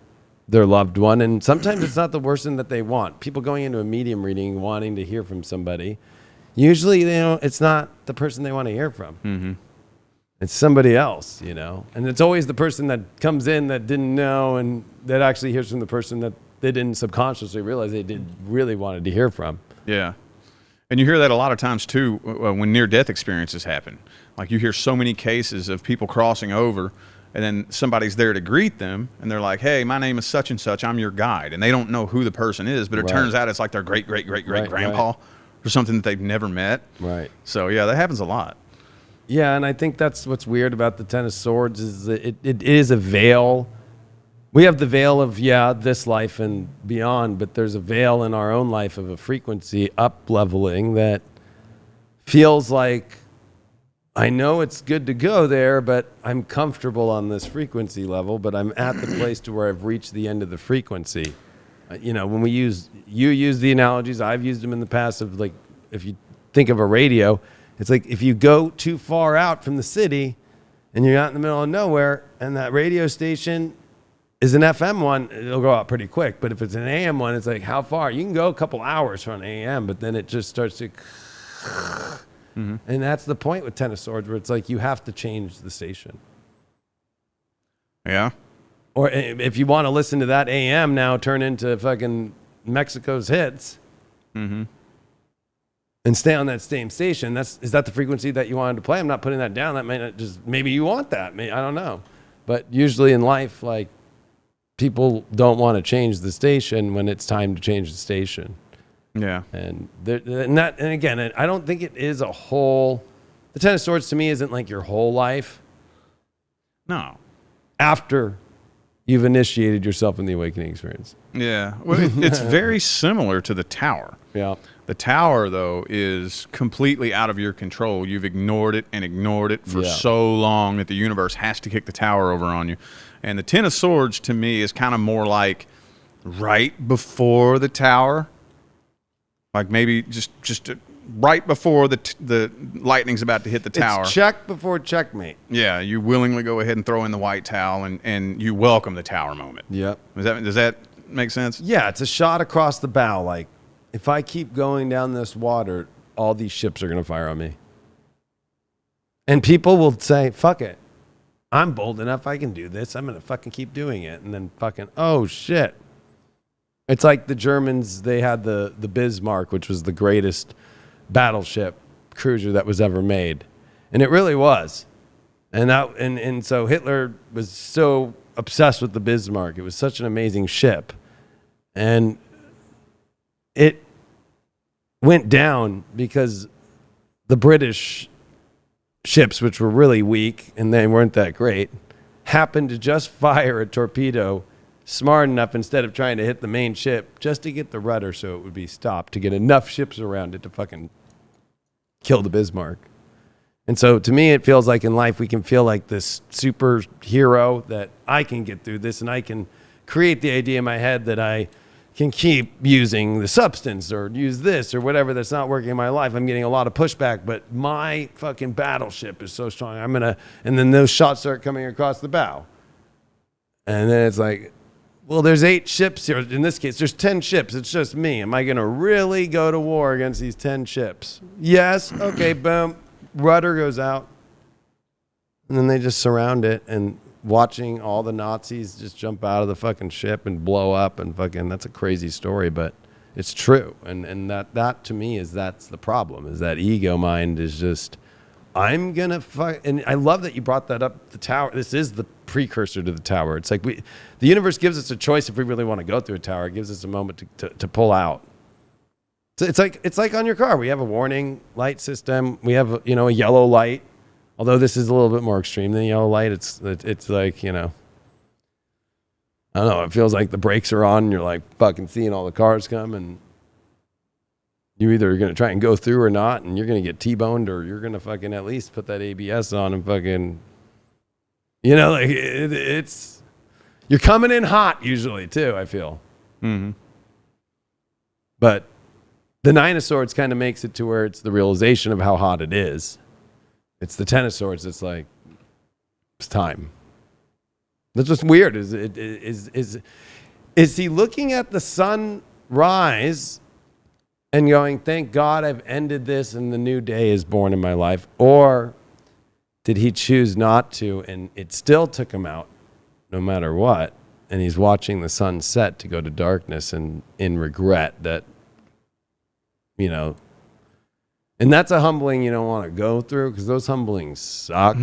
their loved one. And sometimes it's not the person that they want. People going into a medium reading wanting to hear from somebody, usually it's not the person they want to hear from. Mm-hmm. It's somebody else, you know. And it's always the person that comes in that didn't know, and that actually hears from the person that they didn't subconsciously realize they did really wanted to hear from. Yeah. And you hear that a lot of times too when near-death experiences happen. Like you hear so many cases of people crossing over, and then somebody's there to greet them, and they're like, hey, my name is such and such, I'm your guide. And they don't know who the person is, but it turns out it's like their great-great-great-great-grandpa or something that they've never met. Right. So yeah, that happens a lot. Yeah, and I think that's what's weird about the Ten of Swords is that it is a veil. We have the veil of, this life and beyond, but there's a veil in our own life of a frequency up-leveling that feels like, I know it's good to go there, but I'm comfortable on this frequency level, but I'm at the place to where I've reached the end of the frequency. When you use the analogies, I've used them in the past of like, if you think of a radio, it's like if you go too far out from the city and you're out in the middle of nowhere and that radio station is an FM one, it'll go out pretty quick. But if it's an AM one, it's like, how far? You can go a couple hours from an AM, but then it just starts to... Mm-hmm. And that's the point with Ten of Swords, where it's like you have to change the station. Yeah. Or if you want to listen to that AM now turn into fucking Mexico's hits, mm-hmm. and stay on that same station, is that the frequency that you wanted to play? I'm not putting that down. That may not maybe you want that. I don't know. But usually in life, like, people don't want to change the station when it's time to change the station. Yeah. And again, I don't think it is a whole. The Ten of Swords to me isn't like your whole life. No. After you've initiated yourself in the awakening experience. Yeah. Well, it's very similar to the Tower. Yeah. The Tower, though, is completely out of your control. You've ignored it for so long that the universe has to kick the Tower over on you. And the Ten of Swords, to me, is kind of more like right before the Tower. Like maybe just right before the lightning's about to hit the Tower. It's check before checkmate. Yeah, you willingly go ahead and throw in the white towel, and you welcome the Tower moment. Yep. Does that make sense? Yeah, it's a shot across the bow. Like, if I keep going down this water, all these ships are going to fire on me. And people will say, fuck it. I'm bold enough. I can do this. I'm going to fucking keep doing it. And then fucking, oh, shit. It's like the Germans, they had the Bismarck, which was the greatest battleship cruiser that was ever made. And it really was. And so Hitler was so obsessed with the Bismarck. It was such an amazing ship. And it went down because the British ships, which were really weak and they weren't that great, happened to just fire a torpedo smart enough, instead of trying to hit the main ship, just to get the rudder so it would be stopped, to get enough ships around it to fucking kill the Bismarck. And so to me, it feels like in life we can feel like this superhero that I can get through this, and I can create the idea in my head that I can keep using the substance or use this or whatever that's not working in my life. I'm getting a lot of pushback, but my fucking battleship is so strong. And then those shots start coming across the bow. And then it's like, well, there's 8 ships here. In this case, there's 10 ships. It's just me. Am I going to really go to war against these 10 ships? Yes. Okay, boom. Rudder goes out. And then they just surround it, and watching all the Nazis just jump out of the fucking ship and blow up, and fucking, that's a crazy story, but it's true. And that to me that's the problem, is that ego mind is just, I'm going to fuck. And I love that you brought that up. The Tower, this is the precursor to the Tower. It's like the universe gives us a choice if we really want to go through a tower. It gives us a moment to pull out. So it's like on your car. We have a warning light system. We have a yellow light. Although this is a little bit more extreme than yellow light. It's like, I don't know. It feels like the brakes are on and you're like fucking seeing all the cars come, and you either are going to try and go through or not, and you're going to get T-boned, or you're going to fucking at least put that ABS on and fucking, it's, you're coming in hot usually too, I feel. Mm-hmm. But the Nine of Swords kind of makes it to where it's the realization of how hot it is. It's the Ten of Swords. It's like, it's time. That's what's weird. Is he looking at the sun rise and going, thank God I've ended this and the new day is born in my life? Or did he choose not to, and it still took him out no matter what? And he's watching the sun set to go to darkness, and in regret that, and that's a humbling you don't want to go through, because those humblings suck.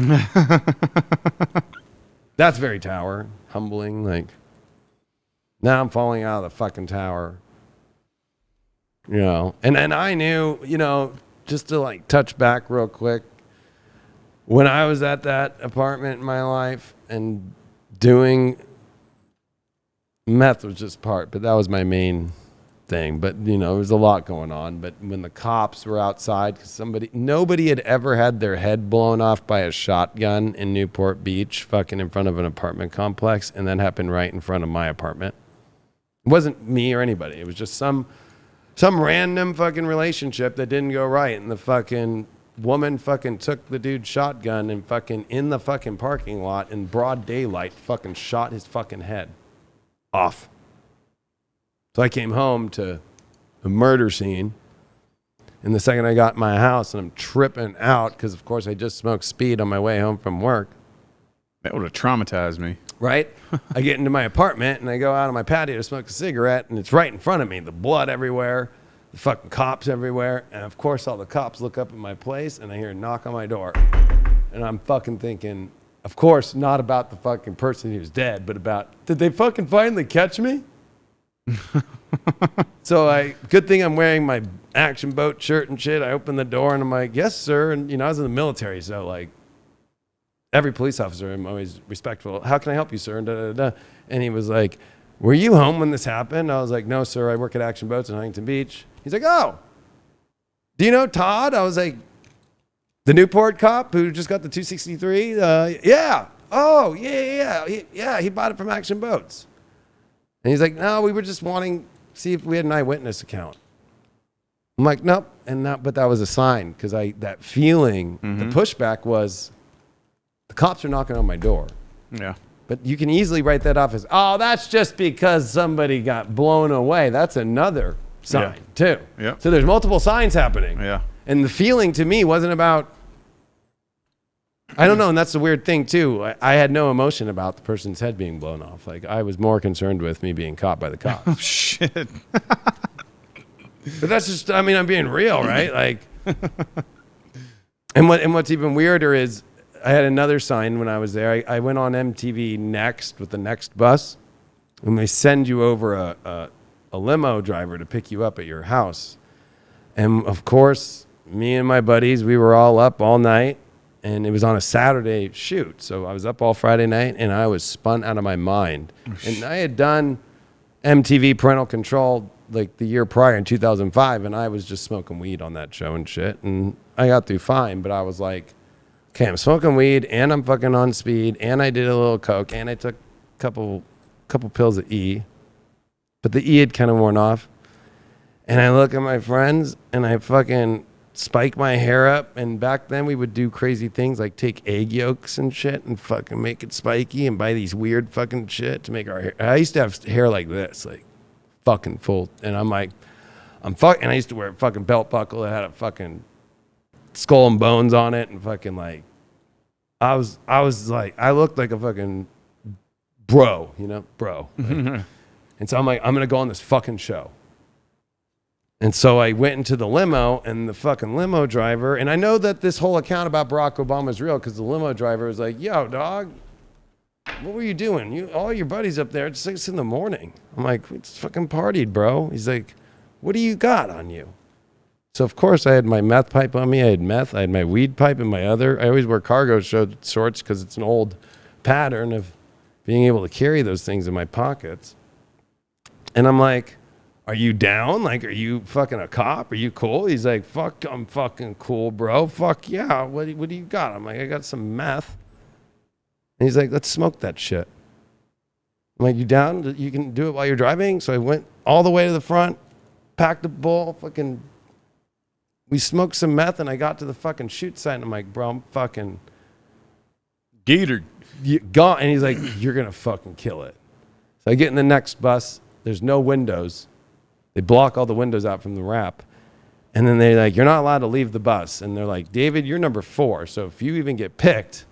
That's very Tower. Humbling. Like, now I'm falling out of the fucking tower. And I knew, just to like touch back real quick, when I was at that apartment in my life and doing meth was just part, but that was my main thing. But there was a lot going on. But when the cops were outside, because nobody had ever had their head blown off by a shotgun in Newport Beach, fucking in front of an apartment complex, and that happened right in front of my apartment. It wasn't me or anybody. It was just some random fucking relationship that didn't go right, and the fucking woman fucking took the dude's shotgun and fucking in the fucking parking lot in broad daylight fucking shot his fucking head off. So I came home to a murder scene, and the second I got in my house, and I'm tripping out because, of course, I just smoked speed on my way home from work. That would have traumatized me. Right? I get into my apartment, and I go out on my patio to smoke a cigarette, and it's right in front of me. The blood everywhere, the fucking cops everywhere, and, of course, all the cops look up at my place, and I hear a knock on my door. And I'm fucking thinking, of course, not about the fucking person who's dead, but about, did they fucking finally catch me? So good thing I'm wearing my action boat shirt and shit. I open the door and I'm like, yes, sir. And, I was in the military, so like every police officer, I'm always respectful. How can I help you, sir? And he was like, were you home when this happened? I was like, no, sir. I work at Action Boats in Huntington Beach. He's like, oh, do you know Todd? I was like, the Newport cop who just got the 263? Yeah. Oh, yeah. He bought it from Action Boats. And he's like, no, we were just wanting to see if we had an eyewitness account. I'm like, nope. But that was a sign, because that feeling, the pushback was, the cops are knocking on my door. Yeah. But you can easily write that off as, oh, that's just because somebody got blown away. That's another sign, too. Yeah. So there's multiple signs happening. Yeah. And the feeling to me wasn't about, I don't know, and that's the weird thing, too. I had no emotion about the person's head being blown off. Like, I was more concerned with me being caught by the cops. Oh, shit. But that's just, I mean, I'm being real, right? Like, and what's even weirder is, I had another sign when I was there. I went on MTV Next with the Next bus, and they send you over a limo driver to pick you up at your house. And of course, me and my buddies, we were all up all night, and it was on a Saturday shoot. So I was up all Friday night, and I was spun out of my mind. And I had done MTV Parental Control like the year prior in 2005, and I was just smoking weed on that show and shit. And I got through fine, but I was like, okay, I'm smoking weed, and I'm fucking on speed, and I did a little coke, and I took a couple pills of E, but the E had kind of worn off. And I look at my friends, and I fucking spike my hair up, and back then we would do crazy things like take egg yolks and shit and fucking make it spiky and buy these weird fucking shit to make our hair. I used to have hair like this, like fucking full, and I'm like, and I used to wear a fucking belt buckle that had a fucking skull and bones on it, and fucking like, I was like, I looked like a fucking bro, bro. Like, and so I'm like, I'm going to go on this fucking show. And so I went into the limo, and the fucking limo driver, and I know that this whole account about Barack Obama is real, because the limo driver was like, yo, dog, what were you doing? All your buddies up there at 6 in the morning. I'm like, we just fucking partied, bro. He's like, what do you got on you? So, of course, I had my meth pipe on me. I had meth. I had my weed pipe and my other. I always wear cargo shorts because it's an old pattern of being able to carry those things in my pockets. And I'm like, are you down? Like, are you fucking a cop? Are you cool? He's like, fuck, I'm fucking cool, bro. Fuck yeah. What do you got? I'm like, I got some meth. And he's like, let's smoke that shit. I'm like, you down? You can do it while you're driving? So I went all the way to the front, packed a bowl, fucking... We smoked some meth, and I got to the fucking shoot site, and I'm like, bro, I'm fucking... Gator. Gone. And he's like, you're going to fucking kill it. So I get in the next bus. There's no windows. They block all the windows out from the wrap. And then they're like, you're not allowed to leave the bus. And they're like, David, you're number 4. So if you even get picked,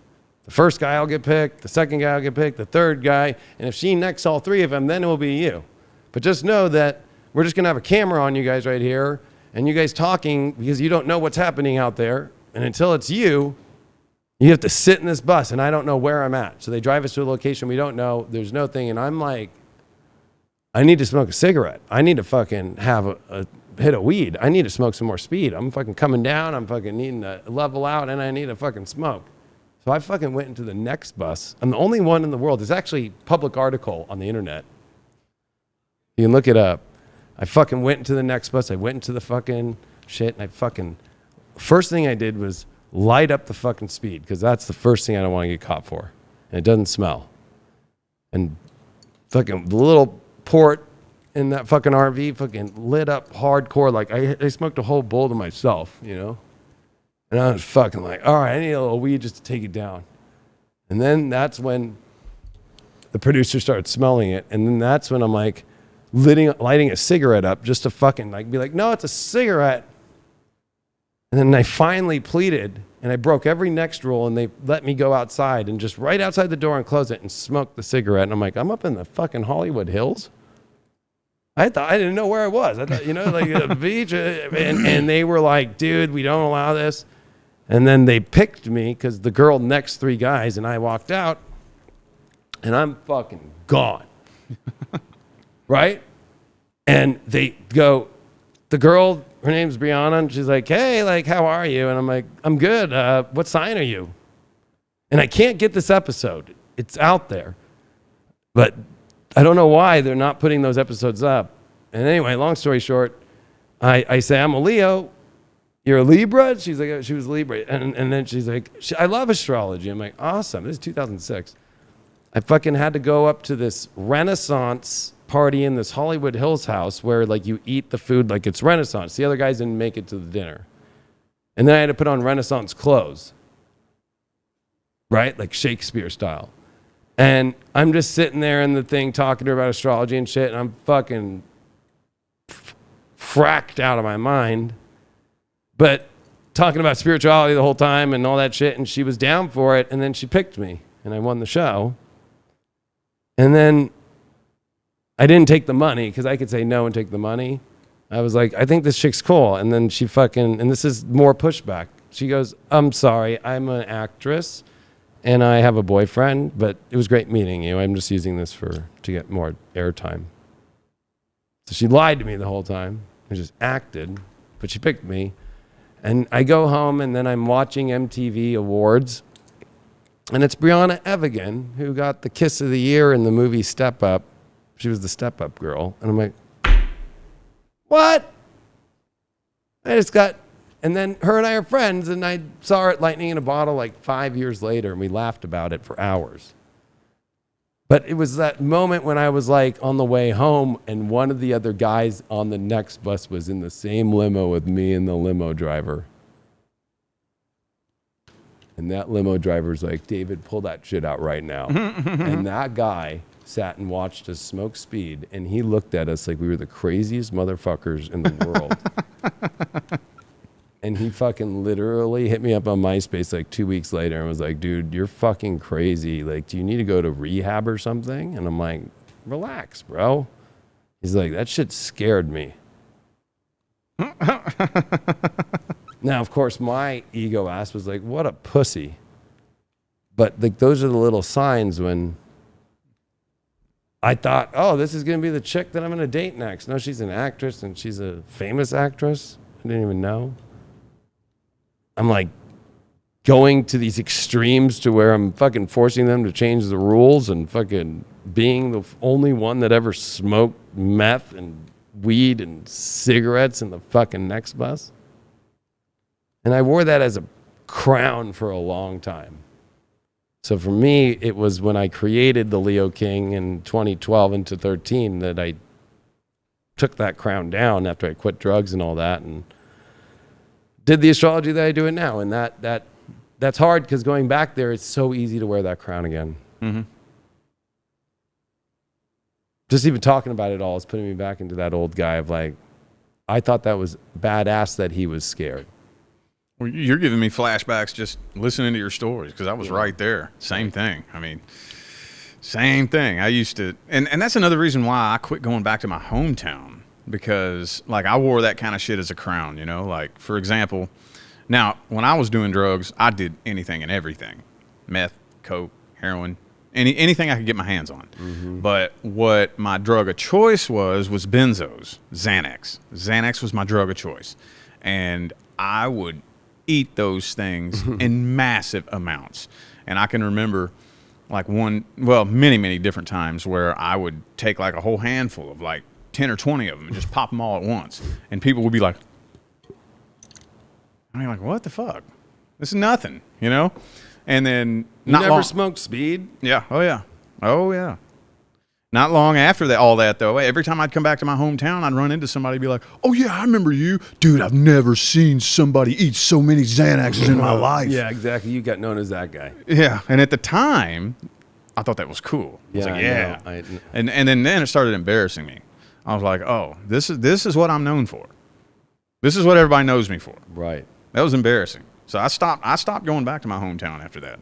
the first guy will get picked, the second guy will get picked, the third guy. And if she necks all 3 of them, then it will be you. But just know that we're just going to have a camera on you guys right here, and you guys talking, because you don't know what's happening out there. And until it's you have to sit in this bus, and I don't know where I'm at. So they drive us to a location we don't know. There's no thing. And I'm like, I need to smoke a cigarette. I need to fucking have a hit of weed. I need to smoke some more speed. I'm fucking coming down. I'm fucking needing to level out, and I need to fucking smoke. So I fucking went into the next bus. I'm the only one in the world. There's actually a public article on the internet. You can look it up. I fucking went into the next bus. I went into the fucking shit, and first thing I did was light up the fucking speed, because that's the first thing I don't want to get caught for. And it doesn't smell. And fucking the little port in that fucking RV fucking lit up hardcore. Like I smoked a whole bowl to myself, And I was fucking like, all right, I need a little weed just to take it down. And then that's when the producer started smelling it. And then that's when I'm like, lighting a cigarette up just to fucking like be like, no, it's a cigarette. And then I finally pleaded, and I broke every next rule, and they let me go outside and just right outside the door and close it and smoke the cigarette. And I'm like, I'm up in the fucking Hollywood Hills. I didn't know where I was. I thought, like the beach. And they were like, dude, we don't allow this. And then they picked me because the girl next 3 guys, and I walked out, and I'm fucking gone. Right? And they go, the girl, her name's Brianna, and she's like, hey, like, how are you? And I'm like, I'm good. What sign are you? And I can't get this episode. It's out there. But I don't know why they're not putting those episodes up. And anyway, long story short, I say, I'm a Leo. You're a Libra? She's like, she was Libra. And then she's like, I love astrology. I'm like, awesome. This is 2006. I fucking had to go up to this Renaissance party in this Hollywood Hills house where like you eat the food like it's Renaissance. The other guys didn't make it to the dinner. And then I had to put on Renaissance clothes. Right? Like Shakespeare style. And I'm just sitting there in the thing talking to her about astrology and shit, and I'm fucking fracked out of my mind. But talking about spirituality the whole time and all that shit, and she was down for it, and then she picked me, and I won the show. And then I didn't take the money, because I could say no and take the money. I was like, I think this chick's cool. And then she fucking, and this is more pushback. She goes, I'm sorry, I'm an actress, and I have a boyfriend, but it was great meeting you. I'm just using this to get more airtime. So she lied to me the whole time. I just acted, but she picked me. And I go home, and then I'm watching MTV Awards, and it's Brianna Evigan who got the Kiss of the Year in the movie Step Up. She was the Step Up girl. And I'm like, what? I just got, and then her and I are friends, and I saw her at Lightning in a Bottle like 5 years later, and we laughed about it for hours. But it was that moment when I was like on the way home, and one of the other guys on the next bus was in the same limo with me and the limo driver. And that limo driver's like, David, pull that shit out right now. And that guy sat and watched us smoke speed, and he looked at us like we were the craziest motherfuckers in the world. And he fucking literally hit me up on MySpace like 2 weeks later and was like, dude, you're fucking crazy. Like, do you need to go to rehab or something? And I'm like, relax, bro. He's like, that shit scared me. Now, of course, my ego ass was like, what a pussy. But like, those are the little signs when I thought, oh, this is going to be the chick that I'm going to date next. No, she's an actress, and she's a famous actress. I didn't even know. I'm like going to these extremes to where I'm fucking forcing them to change the rules and fucking being the only one that ever smoked meth and weed and cigarettes in the fucking next bus. And I wore that as a crown for a long time. So for me, it was when I created the Leo King in 2012 into 13 that I took that crown down after I quit drugs and all that, and did the astrology that I do it now. And that's hard, because going back there, it's so easy to wear that crown again. Mm-hmm. Just even talking about it all is putting me back into that old guy of like, I thought that was badass that he was scared. Well, you're giving me flashbacks just listening to your stories, because I was right there. Same thing. I mean, same thing. I used to, and that's another reason why I quit going back to my hometown, because like I wore that kind of shit as a crown, you know, like for example, now when I was doing drugs, I did anything and everything, meth, coke, heroin, anything I could get my hands on. Mm-hmm. But what my drug of choice was benzos, Xanax. Xanax was my drug of choice. And I would eat those things in massive amounts. And I can remember like many different times where I would take like a whole handful of like 10 or 20 of them and just pop them all at once. And people would be like, I mean, like, what the fuck? This is nothing, you know? And then you never smoked speed? Yeah. Oh yeah. Oh yeah. Not long after that, all that though, every time I'd come back to my hometown, I'd run into somebody and be like, oh yeah, I remember you. Dude, I've never seen somebody eat so many Xanaxes in my life. Yeah, exactly. You got known as that guy. Yeah. And at the time, I thought that was cool. I was like, yeah. And then it started embarrassing me. I was like, oh, this is what I'm known for. This is what everybody knows me for. Right. That was embarrassing. So I stopped going back to my hometown after that.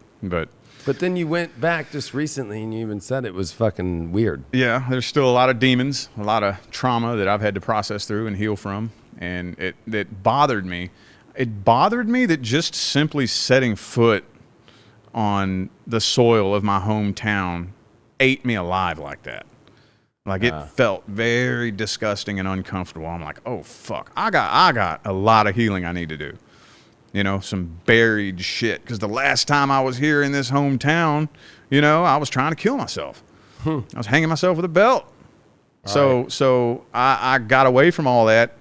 But then you went back just recently, and you even said it was fucking weird. Yeah, there's still a lot of demons, a lot of trauma that I've had to process through and heal from, and it bothered me. It bothered me that just simply setting foot on the soil of my hometown ate me alive like that. Like it felt very disgusting and uncomfortable. I'm like, oh fuck, I got a lot of healing I need to do. You know, some buried shit. Because the last time I was here in this hometown, you know, I was trying to kill myself. I was hanging myself with a belt. So I got away from all that,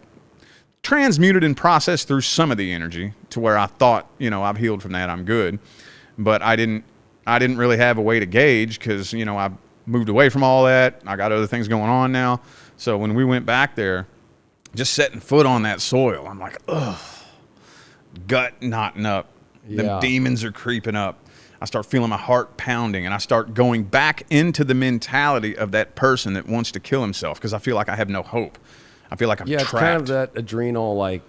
transmuted and processed through some of the energy to where I thought, you know, I've healed from that, I'm good. But I didn't really have a way to gauge because, you know, I moved away from all that. I got other things going on now. So when we went back there, just setting foot on that soil, I'm like, ugh, gut knotting up. The demons are creeping up. I start feeling my heart pounding, and I start going back into the mentality of that person that wants to kill himself because I feel like I have no hope. I feel like I'm trapped. It's kind of that adrenal, like,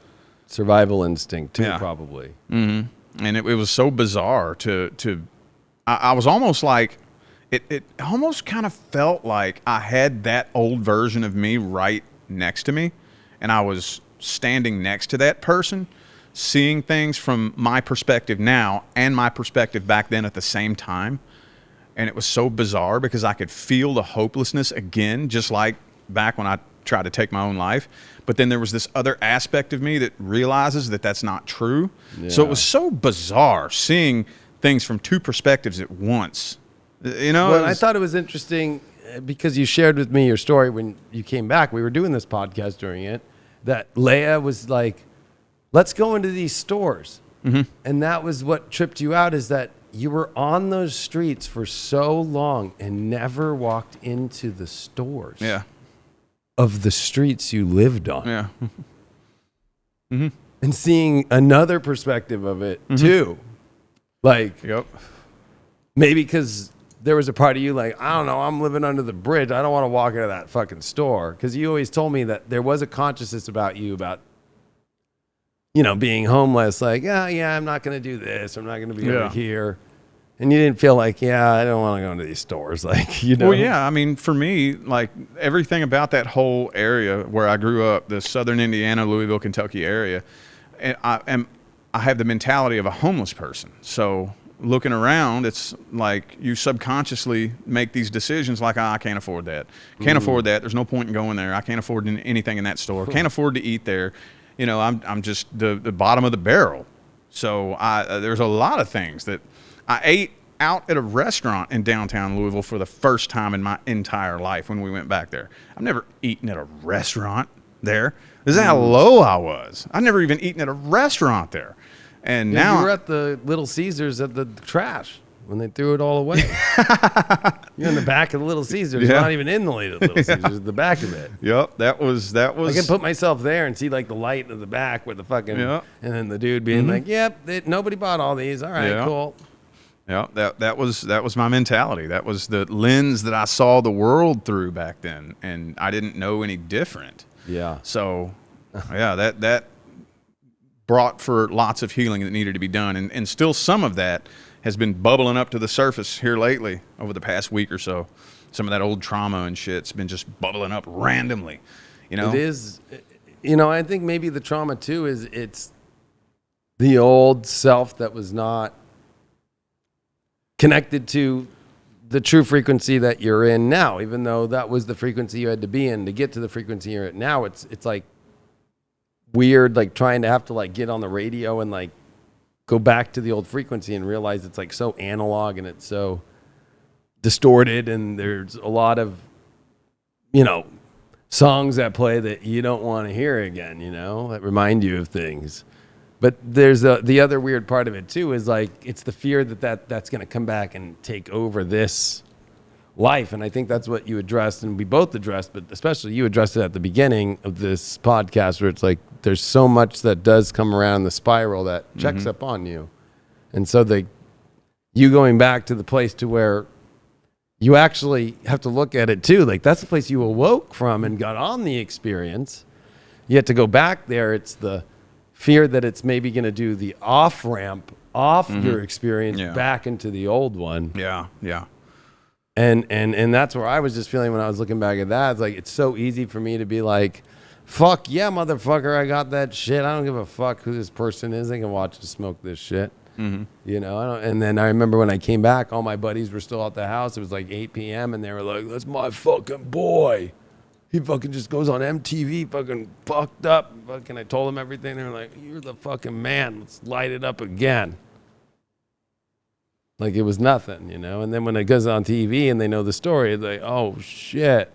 survival instinct, too, probably. Mm-hmm. And it was so bizarre I was almost like, it almost kind of felt like I had that old version of me right next to me, and I was standing next to that person, seeing things from my perspective now and my perspective back then at the same time. And it was so bizarre because I could feel the hopelessness again, just like back when I tried to take my own life. But then there was this other aspect of me that realizes that that's not true. So it was so bizarre seeing things from two perspectives at once. You know, well, I thought it was interesting because you shared with me your story when you came back. We were doing this podcast during it, that Leia was like, let's go into these stores. And that was what tripped you out, is that you were on those streets for so long and never walked into the stores of the streets you lived on. And seeing another perspective of it too. Like, maybe because there was a part of you like, I don't know, I'm living under the bridge. I don't want to walk into that fucking store. Because you always told me that there was a consciousness about you about, you know, being homeless. Like, I'm not going to do this. I'm not going to be over here. And you didn't feel like, I don't want to go into these stores. Like, you know. Well, yeah. I mean, for me, like everything about that whole area where I grew up, the southern Indiana, Louisville, Kentucky area, and I have the mentality of a homeless person. So looking around, it's like you subconsciously make these decisions like, I can't afford that. Can't afford that. There's no point in going there. I can't afford anything in that store. Can't afford to eat there. You know, I'm just the bottom of the barrel. So there's a lot of things that I ate out at a restaurant in downtown Louisville for the first time in my entire life when we went back there. I've never eaten at a restaurant there. This is how low I was. I've never even eaten at a restaurant there. And now you were at the Little Caesars at the trash when they threw it all away. You're in the back of the Little Caesars. You're not even in the Little Caesars, the back of it. Yep, that was. I can put myself there and see like the light in the back with the fucking, and then the dude being like, nobody bought all these. All right, cool. Yeah, that was my mentality. That was the lens that I saw the world through back then, and I didn't know any different. Yeah. So, that brought for lots of healing that needed to be done, and still some of that has been bubbling up to the surface here lately over the past week or so. Some of that old trauma and shit's been just bubbling up randomly. You know, it is. You know, I think maybe the trauma too is it's the old self that was not connected to the true frequency that you're in now, even though that was the frequency you had to be in to get to the frequency you're at now. It's like weird, like trying to have to like get on the radio and like go back to the old frequency and realize it's like so analog and it's so distorted, and there's a lot of, you know, songs that play that you don't want to hear again, you know, that remind you of things. But there's the other weird part of it too, is like it's the fear that's going to come back and take over this life. And I think that's what you addressed, and we both addressed, but especially you addressed it at the beginning of this podcast, where it's like there's so much that does come around the spiral that checks up on you. And so you going back to the place to where you actually have to look at it too, like that's the place you awoke from and got on the experience. You have to go back there. It's the fear that it's maybe going to do the off ramp off your experience back into the old one. Yeah. And that's where I was just feeling when I was looking back at that. It's like, it's so easy for me to be like, fuck yeah, motherfucker, I got that shit. I don't give a fuck who this person is. They can watch us smoke this shit. Mm-hmm. You know, and then I remember when I came back, all my buddies were still at the house. It was like 8 p.m. and they were like, that's my fucking boy. He fucking just goes on MTV, fucking fucked up. Fucking, I told them everything. They were like, you're the fucking man. Let's light it up again. Like it was nothing, you know? And then when it goes on TV and they know the story, they're like, oh shit.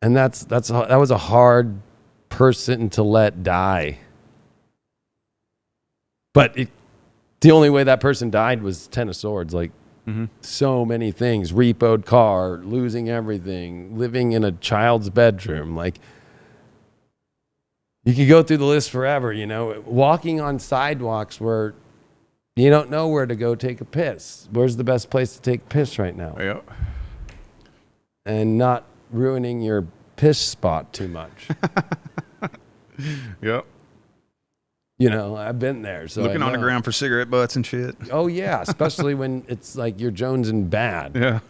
And that was a hard person to let die. But the only way that person died was 10 of swords. Like so many things, repoed car, losing everything, living in a child's bedroom. Like you could go through the list forever, you know, walking on sidewalks where you don't know where to go take a piss. Where's the best place to take a piss right now? Yeah. And not ruining your piss spot too much. Yep. You know, I've been there. So looking on the ground for cigarette butts and shit. Oh yeah, especially when it's like you're jonesing bad. Yeah.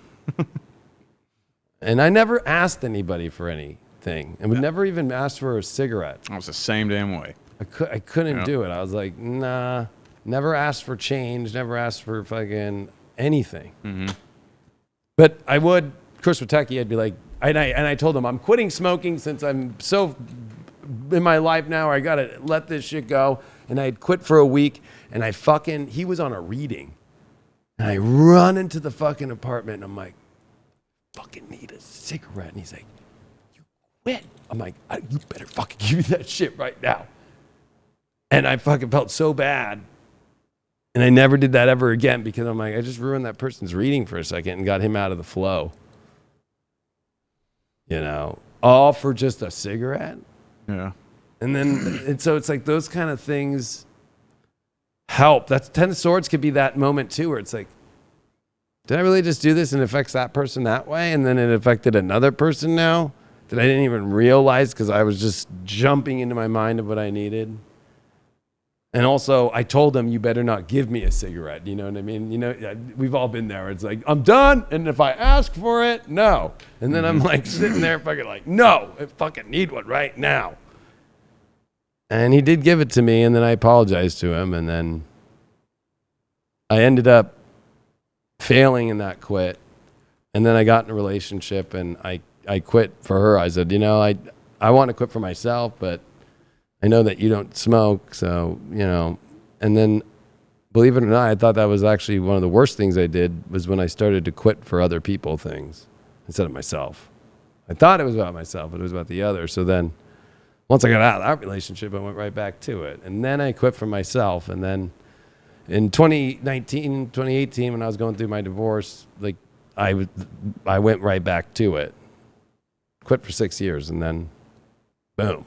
And I never asked anybody for anything, and would never even ask for a cigarette. I was the same damn way. I couldn't do it. I was like, nah. Never asked for change. Never asked for fucking anything. Mm-hmm. But I would, of course, with Techie, I'd be like, and I told him I'm quitting smoking since I'm so in my life now. I gotta let this shit go. And I'd quit for a week, and he was on a reading, and I run into the fucking apartment, and I'm like, fucking need a cigarette. And he's like, you quit. I'm like, you better fucking give me that shit right now. And I fucking felt so bad. And I never did that ever again because I'm like, I just ruined that person's reading for a second and got him out of the flow. You know, all for just a cigarette. Yeah. And so it's like those kind of things help. That's 10 of Swords could be that moment too, where it's like, did I really just do this and it affects that person that way? And then it affected another person now that I didn't even realize because I was just jumping into my mind of what I needed. And also, I told them, you better not give me a cigarette. You know what I mean? You know, we've all been there. It's like, I'm done. And if I ask for it, no. And then I'm like sitting there fucking like, no, I fucking need one right now. And he did give it to me. And then I apologized to him. And then I ended up failing in that quit. And then I got in a relationship and I quit for her. I said, you know, I want to quit for myself, but I know that you don't smoke, so, you know. And then, believe it or not, I thought that was actually one of the worst things I did was when I started to quit for other people things instead of myself. I thought it was about myself, but it was about the other. So then, once I got out of that relationship, I went right back to it. And then I quit for myself. And then in 2018, when I was going through my divorce, like I went right back to it. Quit for 6 years, and then, boom.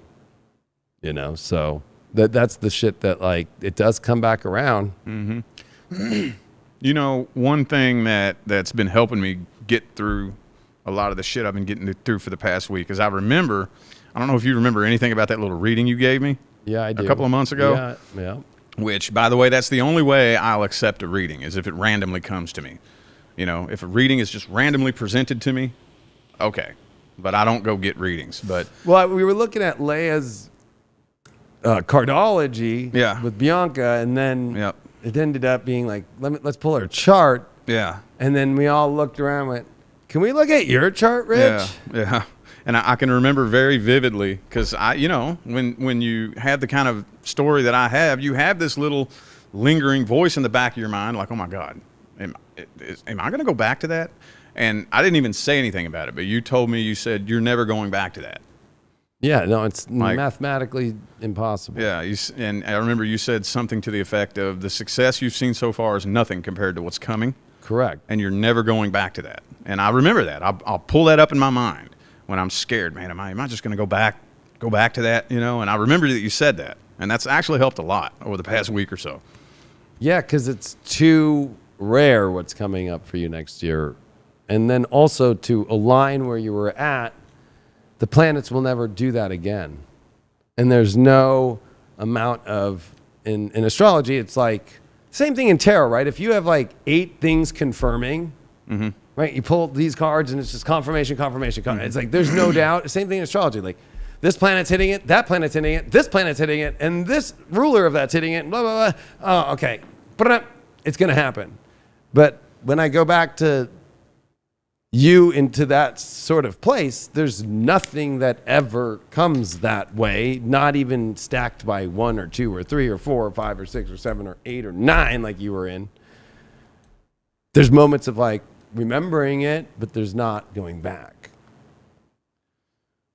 You know, so that's the shit that, like, it does come back around. Mm-hmm. You know, one thing that's been helping me get through a lot of the shit I've been getting through for the past week is I don't know if you remember anything about that little reading you gave me. Yeah, I do. A couple of months ago. Yeah. Which, by the way, that's the only way I'll accept a reading is if it randomly comes to me. You know, if a reading is just randomly presented to me, okay. But I don't go get readings. But well, we were looking at Leia's cardology with Bianca, and then it ended up being like, let's pull her chart. Yeah. And then we all looked around and went, can we look at your chart, Rich? Yeah. And I can remember very vividly because when you have the kind of story that I have, you have this little lingering voice in the back of your mind like, oh my God, am I going to go back to that? And I didn't even say anything about it, but you told me, you said, you're never going back to that. Yeah, no, it's like, mathematically impossible. Yeah, and I remember you said something to the effect of the success you've seen so far is nothing compared to what's coming. Correct. And you're never going back to that. And I remember that. I'll pull that up in my mind when I'm scared, man. Am I just going to go back to that, you know? And I remember that you said that. And that's actually helped a lot over the past week or so. Yeah, because it's too rare what's coming up for you next year. And then also to align where you were at, the planets will never do that again. And there's no amount of, in astrology, it's like, same thing in tarot, right? If you have like 8 things confirming, right? You pull these cards and it's just confirmation. It's like there's no doubt. Same thing in astrology. Like this planet's hitting it, that planet's hitting it, this planet's hitting it, and this ruler of that's hitting it, blah, blah, blah. Oh, okay. But it's going to happen. But when I go back to you into that sort of place, there's nothing that ever comes that way, not even stacked by 1 or 2 or 3 or 4 or 5 or 6 or 7 or 8 or 9 like you were in. There's moments of like remembering it, but there's not going back.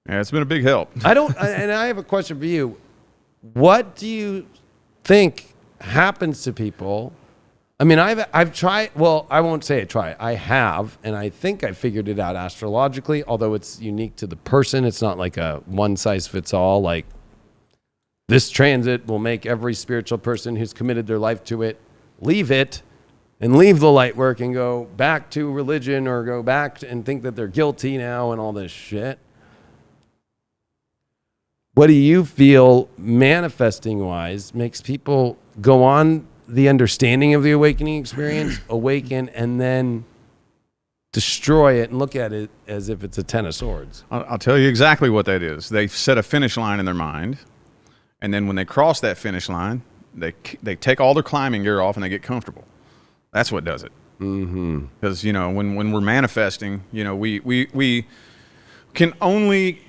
Yeah, it's been a big help. And I have a question for you. What do you think happens to people? I mean, I've tried, well, I won't say I try. I have, and I think I figured it out astrologically, although it's unique to the person. It's not like a one size fits all, like this transit will make every spiritual person who's committed their life to it leave it and leave the light work and go back to religion or go back and think that they're guilty now and all this shit. What do you feel manifesting wise makes people go on the understanding of the awakening experience, awaken, and then destroy it and look at it as if it's a 10 of swords? I'll tell you exactly what that is. They set a finish line in their mind, and then when they cross that finish line, they take all their climbing gear off and they get comfortable. That's what does it. Because, you know, when we're manifesting, you know, we can only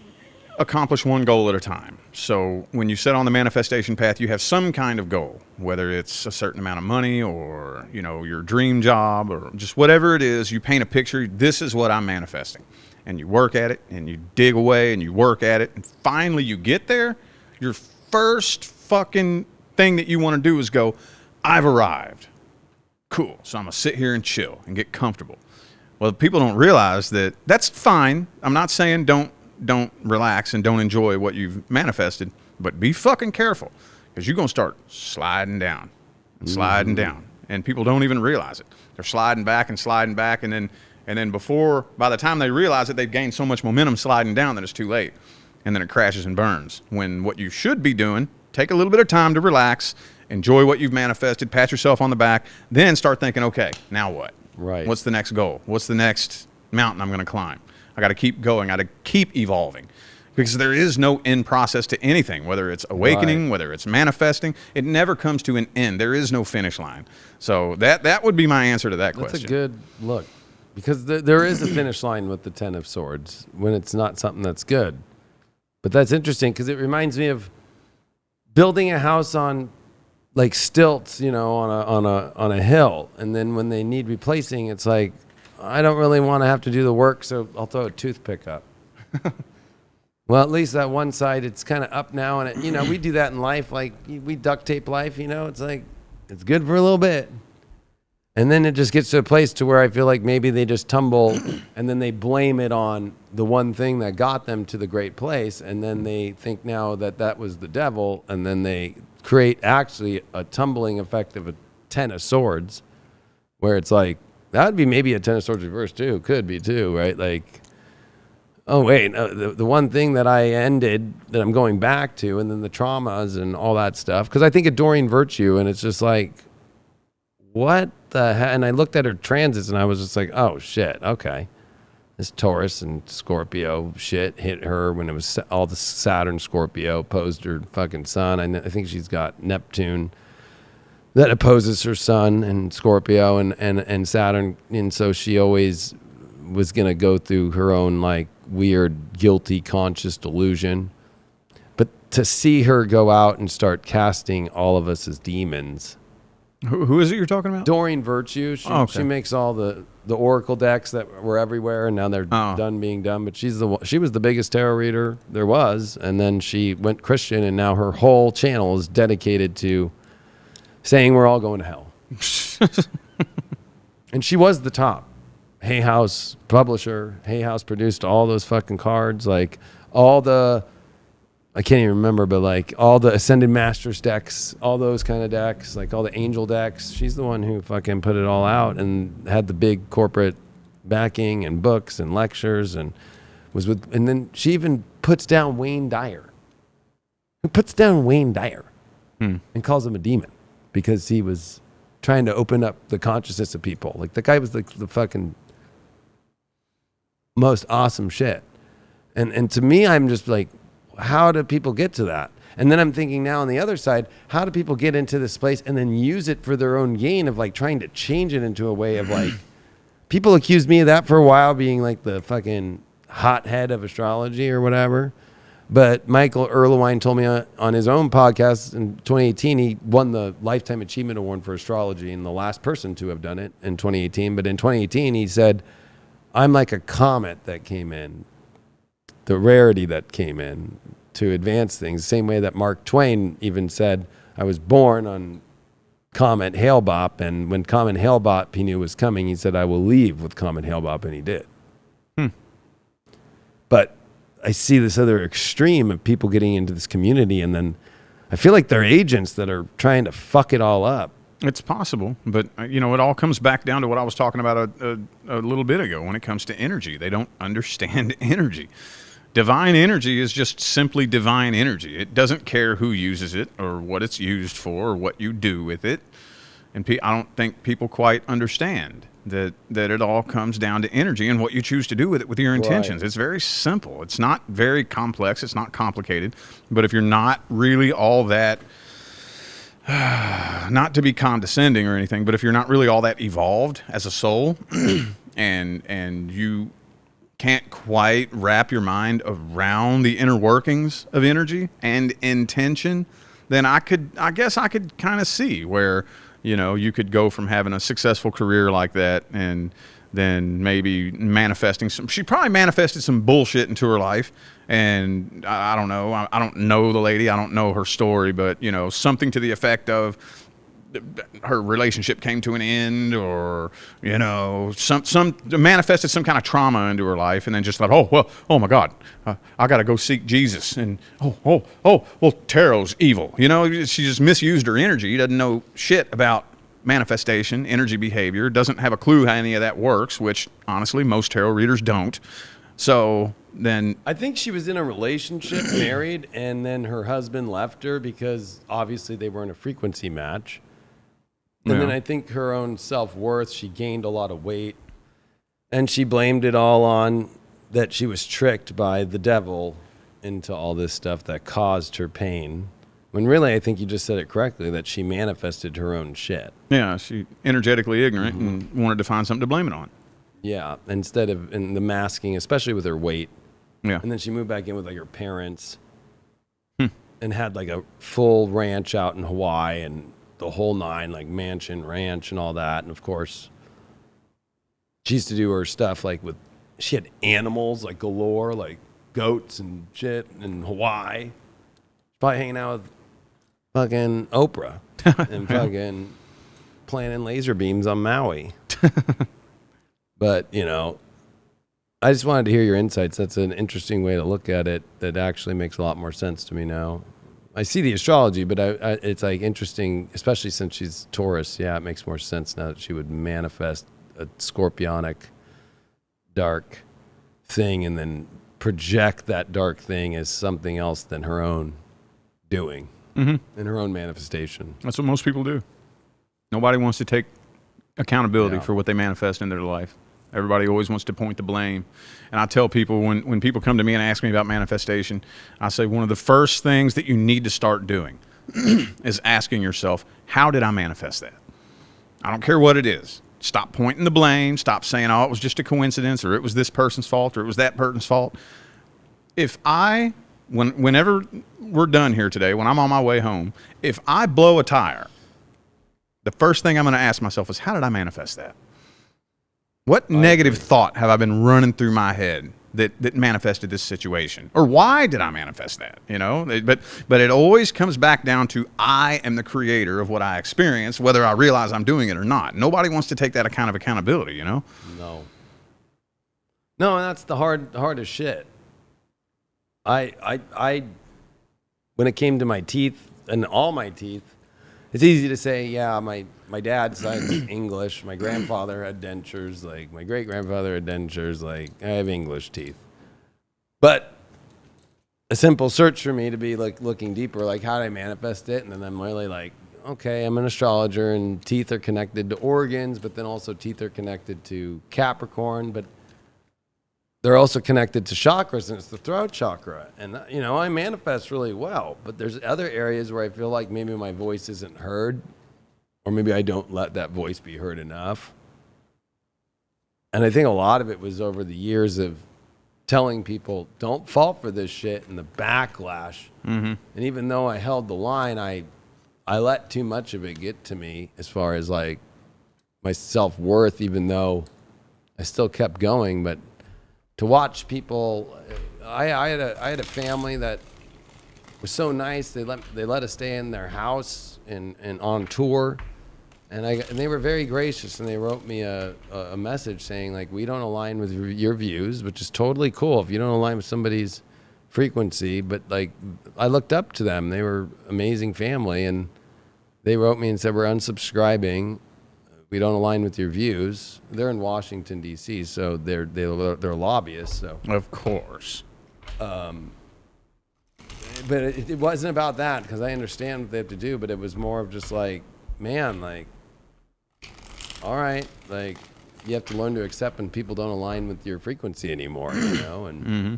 accomplish one goal at a time. So when you set on the manifestation path, you have some kind of goal, whether it's a certain amount of money or, you know, your dream job or just whatever it is. You paint a picture. This is what I'm manifesting, and you work at it and you dig away and you work at it, and finally you get there. Your first fucking thing that you want to do is go, I've arrived. Cool. So I'm gonna sit here and chill and get comfortable. Well, people don't realize that that's fine. I'm not saying don't relax and don't enjoy what you've manifested, but be fucking careful, because you're going to start sliding down and sliding down, and people don't even realize it. They're sliding back, and then by the time they realize it, they've gained so much momentum sliding down that it's too late, and then it crashes and burns. When what you should be doing, take a little bit of time to relax, enjoy what you've manifested, pat yourself on the back, then start thinking, okay, now what? Right. What's the next goal? What's the next mountain I'm going to climb? I got to keep going. I got to keep evolving, because there is no end process to anything, whether it's awakening, whether it's manifesting. It never comes to an end. There is no finish line. So that would be my answer to that question. That's a good look, because there is a finish line with the 10 of swords when it's not something that's good. But that's interesting, because it reminds me of building a house on like stilts, you know, on a hill, and then when they need replacing, it's like, I don't really want to have to do the work, so I'll throw a toothpick up. Well, at least that one side, it's kind of up now, and you know, we do that in life. Like we duct tape life, you know. It's like it's good for a little bit, and then it just gets to a place to where I feel like maybe they just tumble, and then they blame it on the one thing that got them to the great place, and then they think now that was the devil, and then they create actually a tumbling effect of a 10 of swords, where it's like, that would be maybe a 10 of swords reverse too. Could be too, right? Like, oh wait, the one thing that I ended that I'm going back to, and then the traumas and all that stuff. Because I think adoring virtue, and it's just like, what the heck? And I looked at her transits, and I was just like, oh shit, okay. This Taurus and Scorpio shit hit her when it was all the Saturn Scorpio opposed her fucking sun. I think she's got Neptune that opposes her sun and Scorpio and Saturn, and so she always was going to go through her own like weird guilty conscious delusion. But to see her go out and start casting all of us as demons. Who is it you're talking about? Doreen Virtue. She makes all the oracle decks that were everywhere, and now they're done being done. But she was the biggest tarot reader there was, and then she went Christian, and now her whole channel is dedicated to saying we're all going to hell. And she was the top Hay House publisher. Hay House produced all those fucking cards, like all the, I can't even remember, but like all the Ascended Masters decks, all those kind of decks, like all the angel decks. She's the one who fucking put it all out and had the big corporate backing and books and lectures, and was with, and then she even puts down Wayne Dyer. Who puts down Wayne Dyer and calls him a demon, because he was trying to open up the consciousness of people. Like the guy was the fucking most awesome shit. And to me, I'm just like, how do people get to that? And then I'm thinking now on the other side, how do people get into this place and then use it for their own gain of like trying to change it into a way of like, people accused me of that for a while, being like the fucking hothead of astrology or whatever. But Michael Erlewine told me on his own podcast in 2018, he won the Lifetime Achievement Award for astrology and the last person to have done it in 2018. But in 2018, he said, I'm like a comet that came in, the rarity that came in to advance things. The same way that Mark Twain even said, I was born on Comet Hale-Bopp, and when Comet Hale-Bopp he knew was coming, he said, I will leave with Comet Hale-Bopp, and he did. But I see this other extreme of people getting into this community, and then I feel like they're agents that are trying to fuck it all up. It's possible, but it all comes back down to what I was talking about a little bit ago when it comes to energy. They don't understand energy. Divine energy is just simply divine energy. It doesn't care who uses it or what it's used for or what you do with it. And I don't think people quite understand that it all comes down to energy and what you choose to do with it with your intentions. Right. It's very simple. It's not very complex. It's not complicated. But if you're not really all that, not to be condescending or anything, but if you're not really all that evolved as a soul and you can't quite wrap your mind around the inner workings of energy and intention, then I guess I could kind of see where, you could go from having a successful career like that and then maybe manifesting she probably manifested some bullshit into her life. And I don't know. I don't know the lady. I don't know her story, but something to the effect of her relationship came to an end, or some manifested some kind of trauma into her life, and then just thought, oh my God, I got to go seek Jesus, and well, tarot's evil. She just misused her energy. Doesn't know shit about manifestation, energy behavior. Doesn't have a clue how any of that works, which honestly most tarot readers don't. So then I think she was in a relationship, married, and then her husband left her because obviously they weren't a frequency match. And then I think her own self-worth, she gained a lot of weight, and she blamed it all on that she was tricked by the devil into all this stuff that caused her pain. When really, I think you just said it correctly, that she manifested her own shit. Yeah, she energetically ignorant and wanted to find something to blame it on. Yeah, instead of in the masking, especially with her weight. Yeah. And then she moved back in with like her parents and had like a full ranch out in Hawaii and the whole nine, like mansion, ranch, and all that. And of course, she used to do her stuff like she had animals like galore, like goats and shit in Hawaii. Probably hanging out with fucking Oprah and fucking planting laser beams on Maui. But, I just wanted to hear your insights. That's an interesting way to look at it that actually makes a lot more sense to me now. I see the astrology, but it's like interesting, especially since she's Taurus. Yeah, it makes more sense now that she would manifest a scorpionic dark thing and then project that dark thing as something else than her own doing in her own manifestation. That's what most people do. Nobody wants to take accountability for what they manifest in their life. Everybody always wants to point the blame. And I tell people when people come to me and ask me about manifestation, I say one of the first things that you need to start doing is asking yourself, how did I manifest that? I don't care what it is. Stop pointing the blame. Stop saying, it was just a coincidence, or it was this person's fault, or it was that person's fault. If whenever we're done here today, when I'm on my way home, if I blow a tire, the first thing I'm going to ask myself is, how did I manifest that? What negative thought have I been running through my head that manifested this situation? Or why did I manifest that? But it always comes back down to, I am the creator of what I experience, whether I realize I'm doing it or not. Nobody wants to take that kind of accountability, No, and that's the hardest shit. I when it came to my teeth and all my teeth, it's easy to say, yeah, my dad's side was English. My grandfather had dentures. Like, my great-grandfather had dentures. Like, I have English teeth. But a simple search for me to be, like, looking deeper, like, how did I manifest it? And then I'm really like, okay, I'm an astrologer, and teeth are connected to organs, but then also teeth are connected to Capricorn. But they're also connected to chakras, and it's the throat chakra. And, you know, I manifest really well, but there's other areas where I feel like maybe my voice isn't heard, or maybe I don't let that voice be heard enough. And I think a lot of it was over the years of telling people, don't fall for this shit, and the backlash. Mm-hmm. And even though I held the line, I let too much of it get to me as far as like my self-worth, even though I still kept going. But to watch people, I had a family that was so nice. They let us stay in their house and on tour. And they were very gracious, and they wrote me a message saying, like, we don't align with your views, which is totally cool if you don't align with somebody's frequency. But, like, I looked up to them. They were amazing family, and they wrote me and said, we're unsubscribing. We don't align with your views. They're in Washington, D.C., so they're lobbyists. So of course. But it wasn't about that, because I understand what they have to do, but it was more of just like, man, like, all right, like, you have to learn to accept when people don't align with your frequency anymore, you know? And mm-hmm.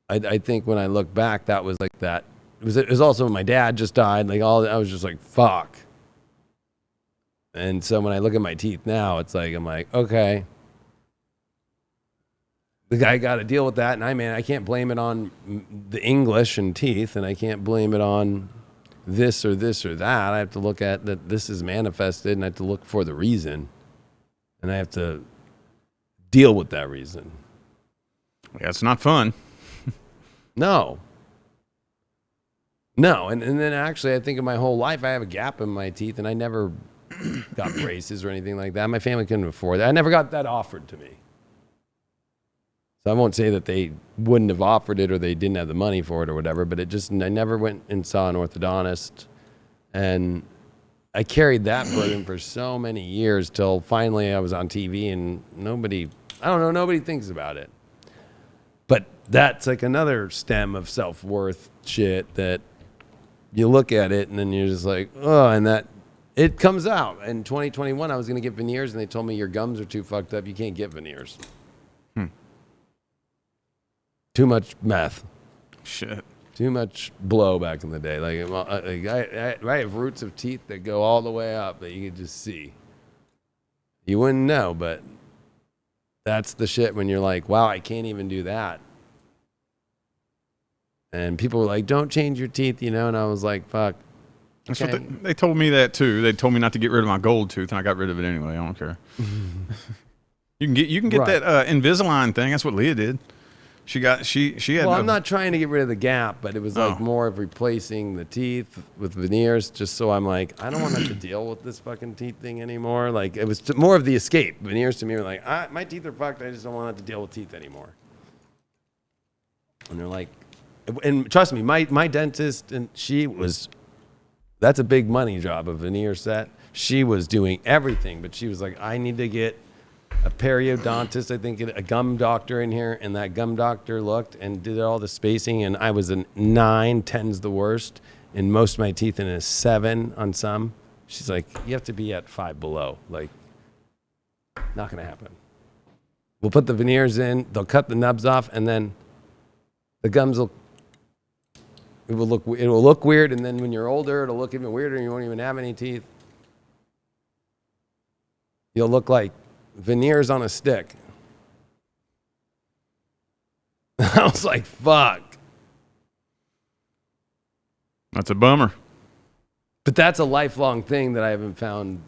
I think when I look back, that was like that. It was also when my dad just died. Like, I was just like, fuck. And so when I look at my teeth now, it's like, I'm like, okay, the guy got to deal with that. And I can't blame it on the English and teeth, and I can't blame it on this or that. I have to look at that this is manifested, and I have to look for the reason, and I have to deal with that reason. Yeah, it's not fun. No. And then actually, I think in my whole life, I have a gap in my teeth, and I never got braces or anything like that. My family couldn't afford that. I never got that offered to me. So I won't say that they wouldn't have offered it or they didn't have the money for it or whatever, but I never went and saw an orthodontist. And I carried that burden for so many years till finally I was on TV, and nobody thinks about it. But that's like another stem of self-worth shit that you look at it and then you're just like, oh, and that it comes out. In 2021, I was going to get veneers, and they told me your gums are too fucked up. You can't get veneers. Too much meth. Shit. Too much blow back in the day. Like, I have roots of teeth that go all the way up that you can just see. You wouldn't know, but that's the shit when you're like, wow, I can't even do that. And people were like, don't change your teeth, you know? And I was like, fuck. That's what they told me that too. They told me not to get rid of my gold tooth, and I got rid of it anyway. I don't care. You can get right. That Invisalign thing. That's what Leah did. She had. Well, I'm not trying to get rid of the gap, but it was like more of replacing the teeth with veneers, just so I'm like, I don't want to have to deal with this fucking teeth thing anymore. Like, it was more of the escape. Veneers to me were like, my teeth are fucked. I just don't want to have to deal with teeth anymore. And they're like, and trust me, my dentist, and that's a big money job, a veneer set. She was doing everything, but she was like, I need to get a periodontist, I think a gum doctor in here, and that gum doctor looked and did all the spacing, and I was a 9, 10's the worst, in most of my teeth, and a 7 on some. She's like, you have to be at 5 below. Like, not gonna happen. We'll put the veneers in, they'll cut the nubs off, and then the gums will look weird, and then when you're older, it'll look even weirder, and you won't even have any teeth. You'll look like veneers on a stick. I was like, fuck. That's a bummer. But that's a lifelong thing that I haven't found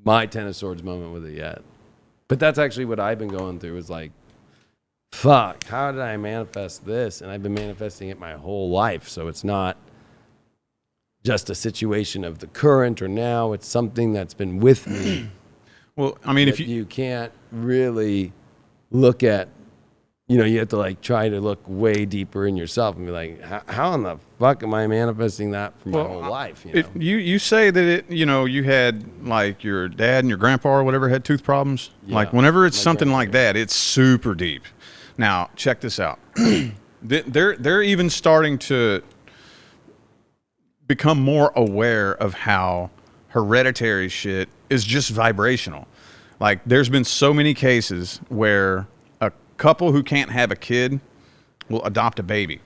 my 10 of swords moment with it yet. But that's actually what I've been going through, is like, fuck, how did I manifest this? And I've been manifesting it my whole life. So it's not just a situation of the current or now. It's something that's been with me. Well, I mean, if you can't really look at, you have to like try to look way deeper in yourself and be like, how in the fuck am I manifesting that for my whole life? You say that you had like your dad and your grandpa or whatever had tooth problems. Yeah, like whenever it's something like that, it's super deep. Now check this out. They're even starting to become more aware of how hereditary shit is just vibrational. Like, there's been so many cases where couple who can't have a kid will adopt a baby.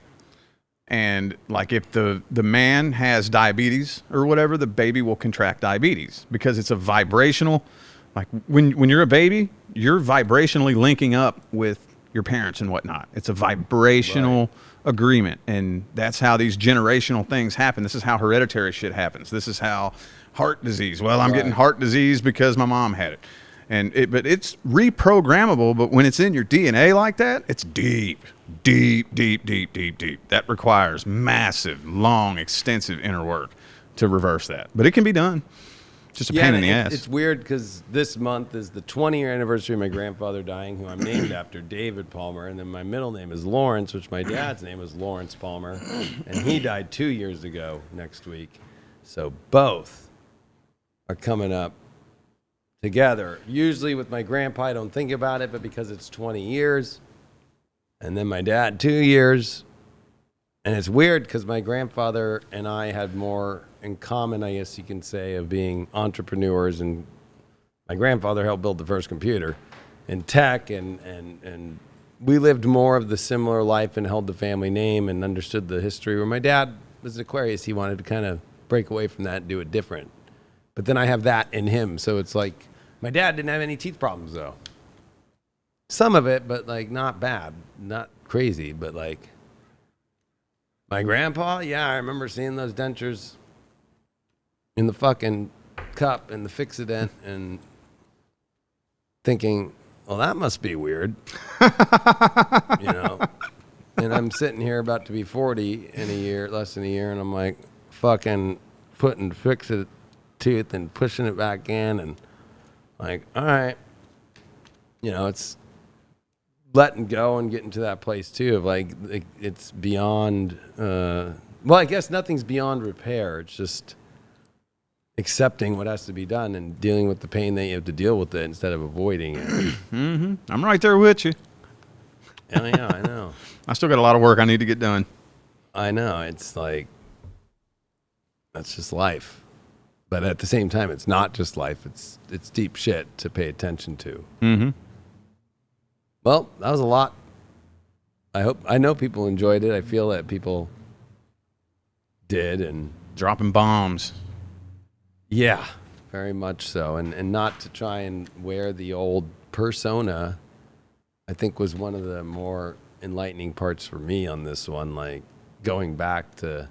And like if the man has diabetes or whatever, the baby will contract diabetes because it's a vibrational, like when you're a baby, you're vibrationally linking up with your parents and whatnot. It's a vibrational agreement. And that's how these generational things happen. This is how hereditary shit happens. This is how heart disease. Well, I'm getting heart disease because my mom had it. But it's reprogrammable. But when it's in your DNA like that, it's deep. That requires massive, long, extensive inner work to reverse that. But it can be done. Just a pain in the ass. It's weird because this month is the 20-year anniversary of my grandfather dying, who I'm named after, David Palmer. And then my middle name is Lawrence, which my dad's name is Lawrence Palmer. And he died 2 years ago next week. So both are coming up together. Usually with my grandpa, I don't think about it, but because it's 20 years. And then my dad, 2 years. And it's weird because my grandfather and I had more in common, I guess you can say, of being entrepreneurs. And my grandfather helped build the first computer in tech. And we lived more of the similar life and held the family name and understood the history. Where my dad was an Aquarius, he wanted to kind of break away from that and do it different. But then I have that in him. So it's like, my dad didn't have any teeth problems, though. Some of it, but like not bad, not crazy, but like my grandpa, yeah, I remember seeing those dentures in the fucking cup and the Fixodent and thinking, well, that must be weird, you know. And I'm sitting here about to be 40 in a year, less than a year, and I'm like fucking putting Fixodent tooth and pushing it back in and like, all right, you know, it's letting go and getting to that place too of like it's beyond well, I guess nothing's beyond repair. It's just accepting what has to be done and dealing with the pain that you have to deal with it instead of avoiding it. Mm-hmm. I'm right there with you. Yeah, I know. I still got a lot of work I need to get done. I know. It's like that's just life. But at the same time, it's not just life. It's deep shit to pay attention to. Mm-hmm. Well, that was a lot. I know people enjoyed it. I feel that people did, and dropping bombs. Yeah, very much so. And not to try and wear the old persona, I think was one of the more enlightening parts for me on this one. Like going back to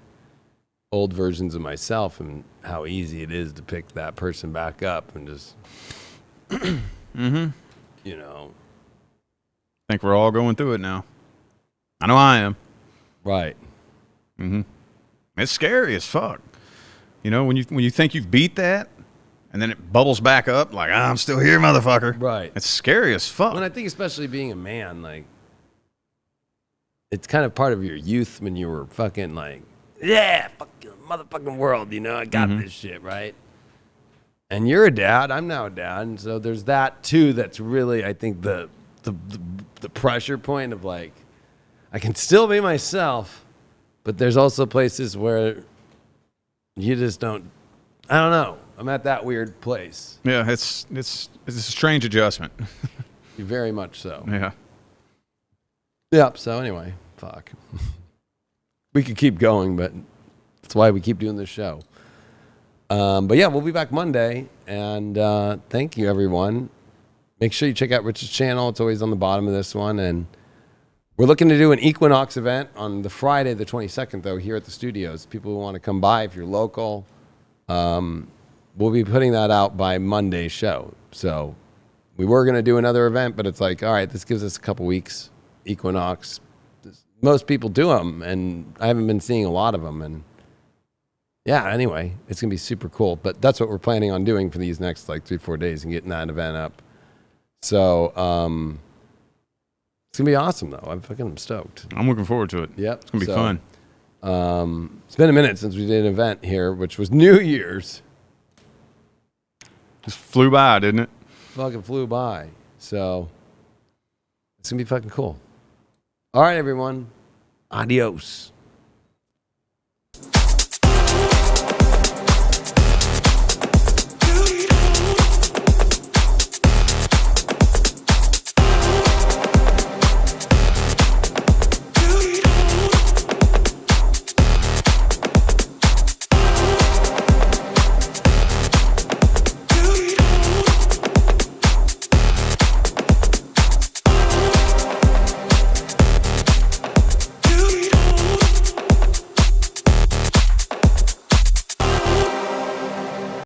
old versions of myself and how easy it is to pick that person back up and just, mm-hmm. you know. I think we're all going through it now. I know I am. Right. Mm-hmm. It's scary as fuck. You know, when you think you've beat that and then it bubbles back up like, I'm still here, motherfucker. Right. It's scary as fuck. And I think especially being a man, like, it's kind of part of your youth when you were fucking like, yeah, fuck the motherfucking world, you know, I got this shit, right? And you're a dad, I'm now a dad, and so there's that too that's really, I think, the pressure point of like, I can still be myself, but there's also places where you just don't, I don't know, I'm at that weird place. Yeah, it's a strange adjustment. Very much so. Yeah. Yep, so anyway, fuck. We could keep going, but that's why we keep doing this show. But yeah, we'll be back Monday. And thank you, everyone. Make sure you check out Rich's channel. It's always on the bottom of this one. And we're looking to do an equinox event on the Friday, the 22nd, though, here at the studios. People who want to come by, if you're local, we'll be putting that out by Monday's show. So we were going to do another event, but it's like, all right, this gives us a couple weeks. Equinox. Most people do them, and I haven't been seeing a lot of them. And yeah, anyway, it's going to be super cool. But that's what we're planning on doing for these next like 3-4 days and getting that event up. So it's going to be awesome, though. I'm fucking stoked. I'm looking forward to it. Yep. It's going to be fun. It's been a minute since we did an event here, which was New Year's. Just flew by, didn't it? Fucking flew by. So it's going to be fucking cool. All right, everyone. Adios.